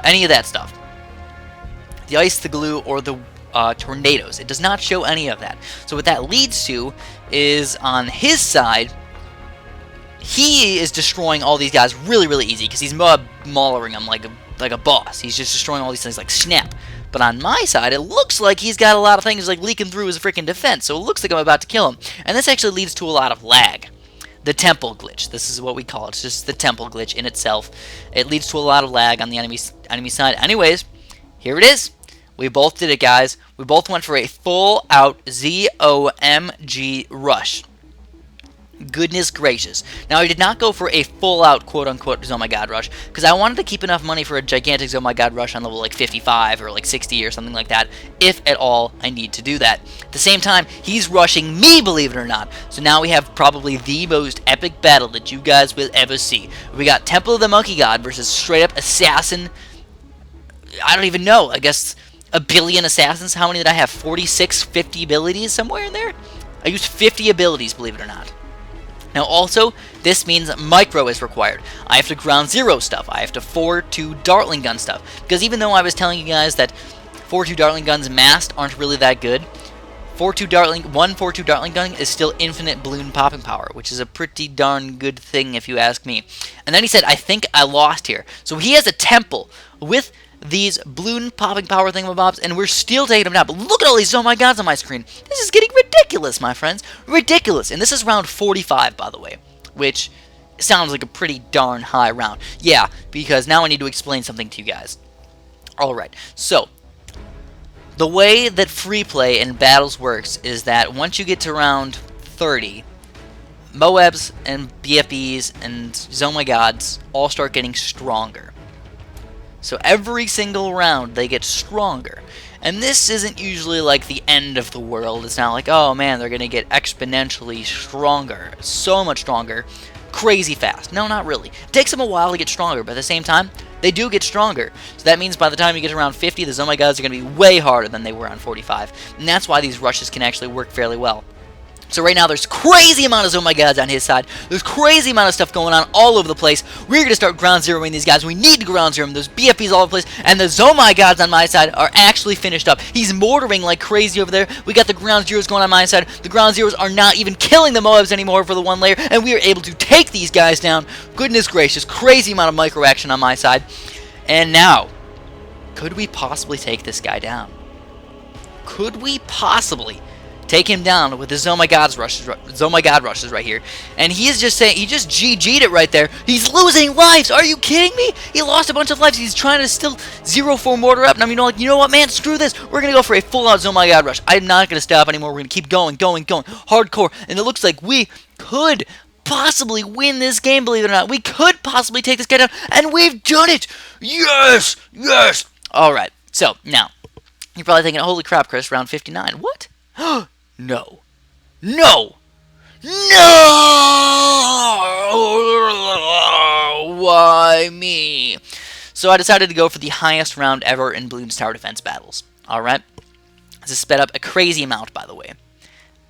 any of that stuff. The ice, the glue, or the tornadoes. It does not show any of that. So what that leads to is on his side, he is destroying all these guys really, really easy because he's maulering them like a boss. He's just destroying all these things like snap. But on my side, it looks like he's got a lot of things like leaking through his freaking defense. So it looks like I'm about to kill him. And this actually leads to a lot of lag. The temple glitch. This is what we call it. It's just the temple glitch in itself. It leads to a lot of lag on the enemy side. Anyways, here it is. We both did it, guys. We both went for a full-out ZOMG rush. Goodness gracious. Now, I did not go for a full-out, quote-unquote, Oh My God rush, because I wanted to keep enough money for a gigantic Oh My God rush on level, like, 55 or, like, 60 or something like that, if at all I need to do that. At the same time, he's rushing me, believe it or not. So now we have probably the most epic battle that you guys will ever see. We got Temple of the Monkey God versus straight-up Assassin. I don't even know. I guess a billion assassins. How many did I have? 46, 50 abilities somewhere in there? I used 50 abilities, believe it or not. Now also, this means micro is required. I have to ground zero stuff. I have to 4-2 Dartling gun stuff. Because even though I was telling you guys that 4-2 Dartling guns masked aren't really that good, 4-2 Dartling gun is still infinite balloon popping power, which is a pretty darn good thing if you ask me. And then he said, I think I lost here. So he has a temple with these balloon popping power thingamabobs, and we're still taking them down. But look at all these Oh My Gods on my screen. This is getting ridiculous, my friends. Ridiculous. And this is round 45, by the way, which sounds like a pretty darn high round. Yeah, because now I need to explain something to you guys. Alright, so the way that free play in battles works is that once you get to round 30, Moabs and BFBs and Oh My Gods all start getting stronger. So every single round, they get stronger. And this isn't usually like the end of the world. It's not like, oh man, they're going to get exponentially stronger. So much stronger. Crazy fast. No, not really. It takes them a while to get stronger, but at the same time, they do get stronger. So that means by the time you get to around 50, the Oh My Gods are going to be way harder than they were on 45. And that's why these rushes can actually work fairly well. So right now, there's crazy amount of Oh My Gods on his side. There's crazy amount of stuff going on all over the place. We're going to start ground zeroing these guys. We need to ground zero them. There's BFBs all over the place. And the Oh My Gods on my side are actually finished up. He's mortaring like crazy over there. We got the ground zeros going on my side. The ground zeros are not even killing the Moabs anymore for the one layer. And we are able to take these guys down. Goodness gracious. Crazy amount of micro action on my side. And now, could we possibly take this guy down? Could we possibly take him down with his Oh My God rushes right here? And he is just saying, he just GG'd it right there. He's losing lives. Are you kidding me? He lost a bunch of lives. He's trying to still 0-4 mortar up. And I'm like, you know what, man? Screw this. We're going to go for a full-out Oh My God rush. I'm not going to stop anymore. We're going to keep going. Hardcore. And it looks like we could possibly win this game, believe it or not. We could possibly take this guy down. And we've done it. Yes. Yes. All right. So, now, you're probably thinking, holy crap, Chris, round 59. What? No. No! No! Why me? So I decided to go for the highest round ever in Bloons Tower Defense battles. Alright? This is sped up a crazy amount, by the way.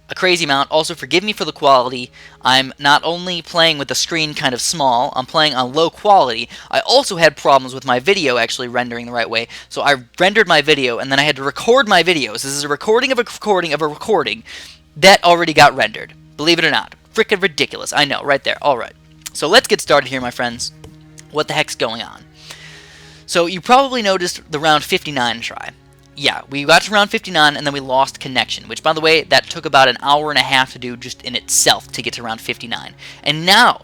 A crazy amount. Also, forgive me for the quality. I'm not only playing with the screen kind of small, I'm playing on low quality. I also had problems with my video actually rendering the right way. So I rendered my video, and then I had to record my videos. This is a recording of a recording of a recording that already got rendered. Believe it or not. Frickin' ridiculous. I know, right there. Alright. So let's get started here, my friends. What the heck's going on? So you probably noticed the round 59 try. Yeah, we got to round 59, and then we lost connection, which, by the way, that took about an hour and a half to do just in itself to get to round 59. And now,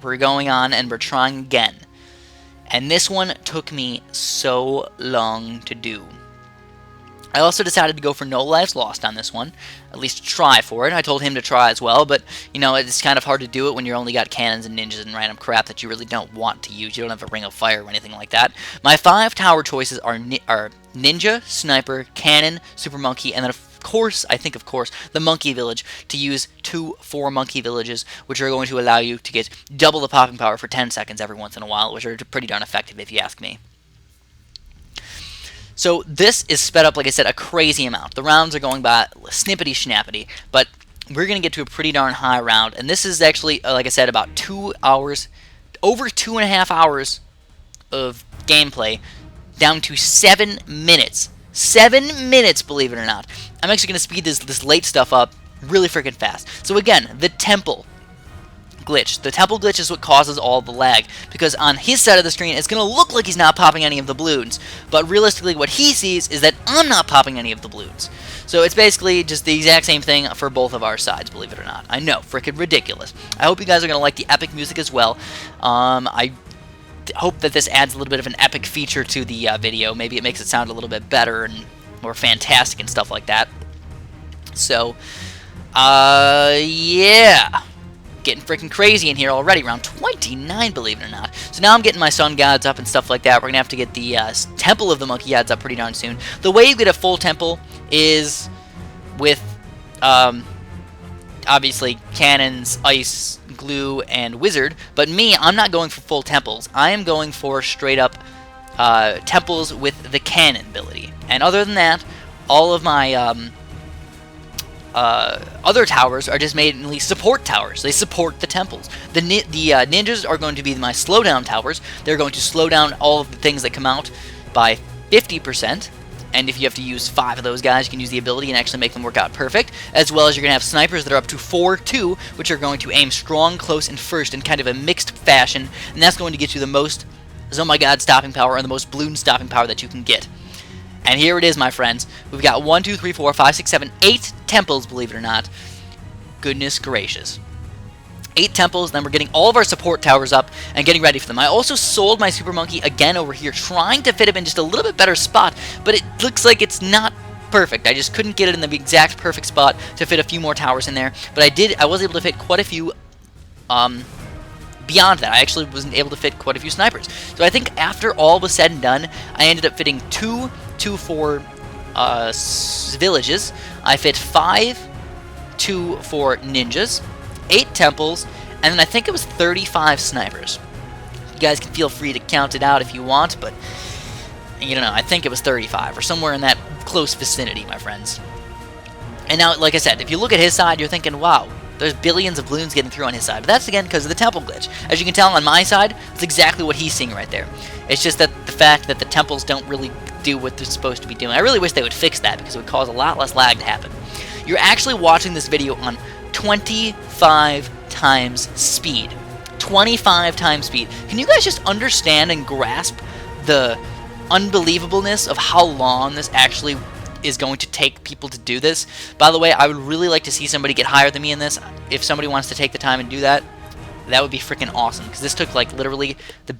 we're going on, and we're trying again. And this one took me so long to do. I also decided to go for no lives lost on this one, at least try for it. I told him to try as well, but, you know, it's kind of hard to do it when you only got cannons and ninjas and random crap that you really don't want to use. You don't have a ring of fire or anything like that. My 5 tower choices are ninja, sniper, cannon, super monkey, and then of course, the monkey village to use 2 4 monkey villages, which are going to allow you to get double the popping power for 10 seconds every once in a while, which are pretty darn effective if you ask me. So this is sped up, like I said, a crazy amount. The rounds are going by snippety schnappety, but we're going to get to a pretty darn high round, and this is actually, like I said, about 2 hours, over 2.5 hours of gameplay, down to 7 minutes. 7 minutes, believe it or not. I'm actually going to speed this late stuff up really freaking fast. So again, the temple glitch. The temple glitch is what causes all the lag, because on his side of the screen, it's going to look like he's not popping any of the balloons, but realistically what he sees is that I'm not popping any of the balloons. So it's basically just the exact same thing for both of our sides, believe it or not. I know, freaking ridiculous. I hope you guys are going to like the epic music as well. I hope that this adds a little bit of an epic feature to the video. Maybe it makes it sound a little bit better and more fantastic and stuff like that. So, yeah. Getting freaking crazy in here already. Round 29, believe it or not. So now I'm getting my sun gods up and stuff like that. We're going to have to get the Temple of the Monkey Gods up pretty darn soon. The way you get a full temple is with, obviously, cannons, ice, glue, and wizard. But me, I'm not going for full temples. I am going for straight up temples with the cannon ability. And other than that, all of my other towers are just mainly support towers. They support the temples. The ninjas are going to be my slowdown towers. They're going to slow down all of the things that come out by 50%. And if you have to use 5 of those guys, you can use the ability and actually make them work out perfect. As well as you're going to have snipers that are up to 4-2, which are going to aim strong, close, and first in kind of a mixed fashion. And that's going to get you the most Oh My God stopping power and the most balloon stopping power that you can get. And here it is, my friends. We've got 1, 2, 3, 4, 5, 6, 7, 8 temples, believe it or not. Goodness gracious. 8 temples, then we're getting all of our support towers up and getting ready for them. I also sold my Super Monkey again over here, trying to fit him in just a little bit better spot, but it looks like it's not perfect. I just couldn't get it in the exact perfect spot to fit a few more towers in there, but I was able to fit quite a few beyond that. I actually wasn't able to fit quite a few snipers. So I think after all was said and done, I ended up fitting 2 for villages. I fit 5 for ninjas, 8 temples, and then I think it was 35 snipers. You guys can feel free to count it out if you want, but you don't know, I think it was 35 or somewhere in that close vicinity, my friends. And now, like I said, if you look at his side, you're thinking, wow, there's billions of balloons getting through on his side. But that's, again, because of the temple glitch. As you can tell on my side, it's exactly what he's seeing right there. It's just that the fact that the temples don't really do what they're supposed to be doing. I really wish they would fix that, because it would cause a lot less lag to happen. You're actually watching this video on 25 times speed. 25 times speed. Can you guys just understand and grasp the unbelievableness of how long this actually is going to take people to do this? By the way, I would really like to see somebody get higher than me in this. If somebody wants to take the time and do that, that would be freaking awesome, because this took like literally the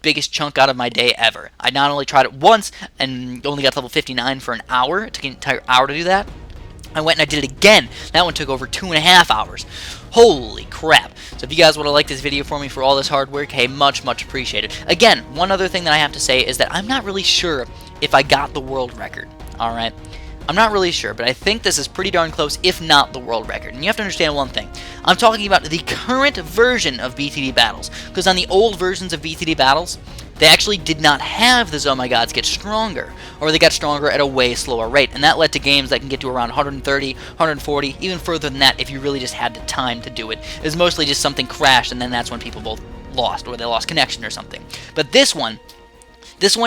biggest chunk out of my day ever. I not only tried it once and only got to level 59 for an hour. It took an entire hour to do that. I went and I did it again. That one took over 2.5 hours. Holy crap. So if you guys want to like this video for me for all this hard work, hey, much appreciated. Again, one other thing that I have to say is that I'm not really sure if I got the world record. Alright? I'm not really sure, but I think this is pretty darn close, if not the world record. And you have to understand one thing. I'm talking about the current version of BTD Battles. Because on the old versions of BTD Battles, they actually did not have the Oh My Gods get stronger. Or they got stronger at a way slower rate. And that led to games that can get to around 130, 140, even further than that if you really just had the time to do it. It was mostly just something crashed, and then that's when people both lost, or they lost connection or something. But this one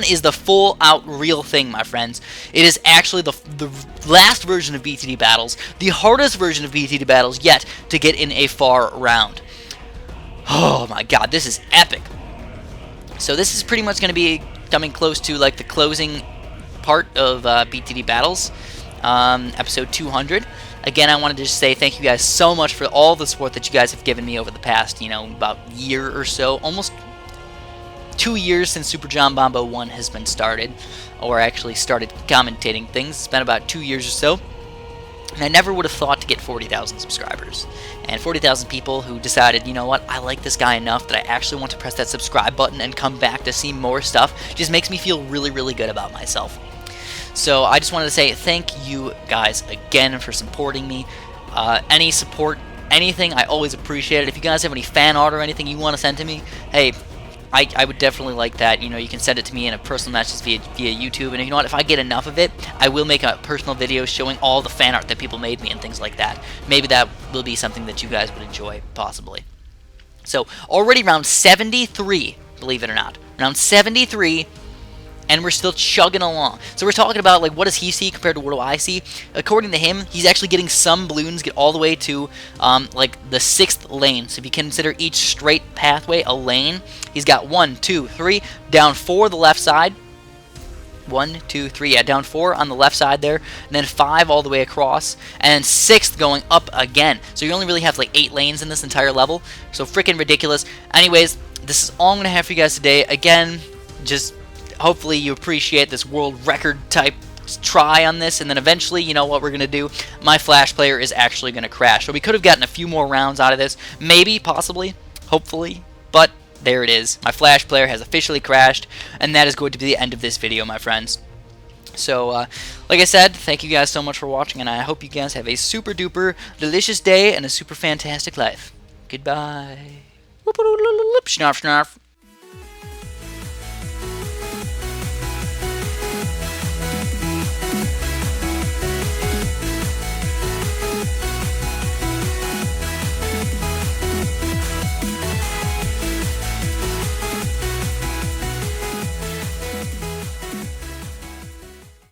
is the full-out real thing, my friends. It is actually the last version of BTD Battles, the hardest version of BTD Battles yet to get in a far round. Oh my god, this is epic. So this is pretty much going to be coming close to like the closing part of BTD Battles, episode 200. Again, I wanted to just say thank you guys so much for all the support that you guys have given me over the past, about year or so, almost 2 years since Super John Bombo 1 has been started, or actually started commentating things. It's been about 2 years or so, and I never would have thought to get 40,000 subscribers, and 40,000 people who decided, you know what, I like this guy enough that I actually want to press that subscribe button and come back to see more stuff, just makes me feel really good about myself. So I just wanted to say thank you guys again for supporting me. Any support, anything, I always appreciate it. If you guys have any fan art or anything you want to send to me, hey, I would definitely like that. You know, you can send it to me in a personal message via YouTube, and you know what, if I get enough of it, I will make a personal video showing all the fan art that people made me and things like that. Maybe that will be something that you guys would enjoy, possibly. So, already round 73, believe it or not. Round 73, and we're still chugging along. So we're talking about, like, what does he see compared to what do I see? According to him, he's actually getting some balloons get all the way to, like, the 6th lane. So if you consider each straight pathway a lane, he's got 1, 2, 3, down 4 the left side. 1, 2, 3, yeah, down 4 on the left side there, and then 5 all the way across, and then 6th going up again. So you only really have, like, 8 lanes in this entire level. So freaking ridiculous. Anyways, this is all I'm going to have for you guys today. Again, just hopefully you appreciate this world record type try on this, and then eventually, you know what we're going to do? My Flash player is actually going to crash. So we could have gotten a few more rounds out of this. Maybe, possibly, hopefully, but there it is. My Flash player has officially crashed, and that is going to be the end of this video, my friends. So, like I said, thank you guys so much for watching, and I hope you guys have a super duper delicious day and a super fantastic life. Goodbye. Schnarf, schnarf.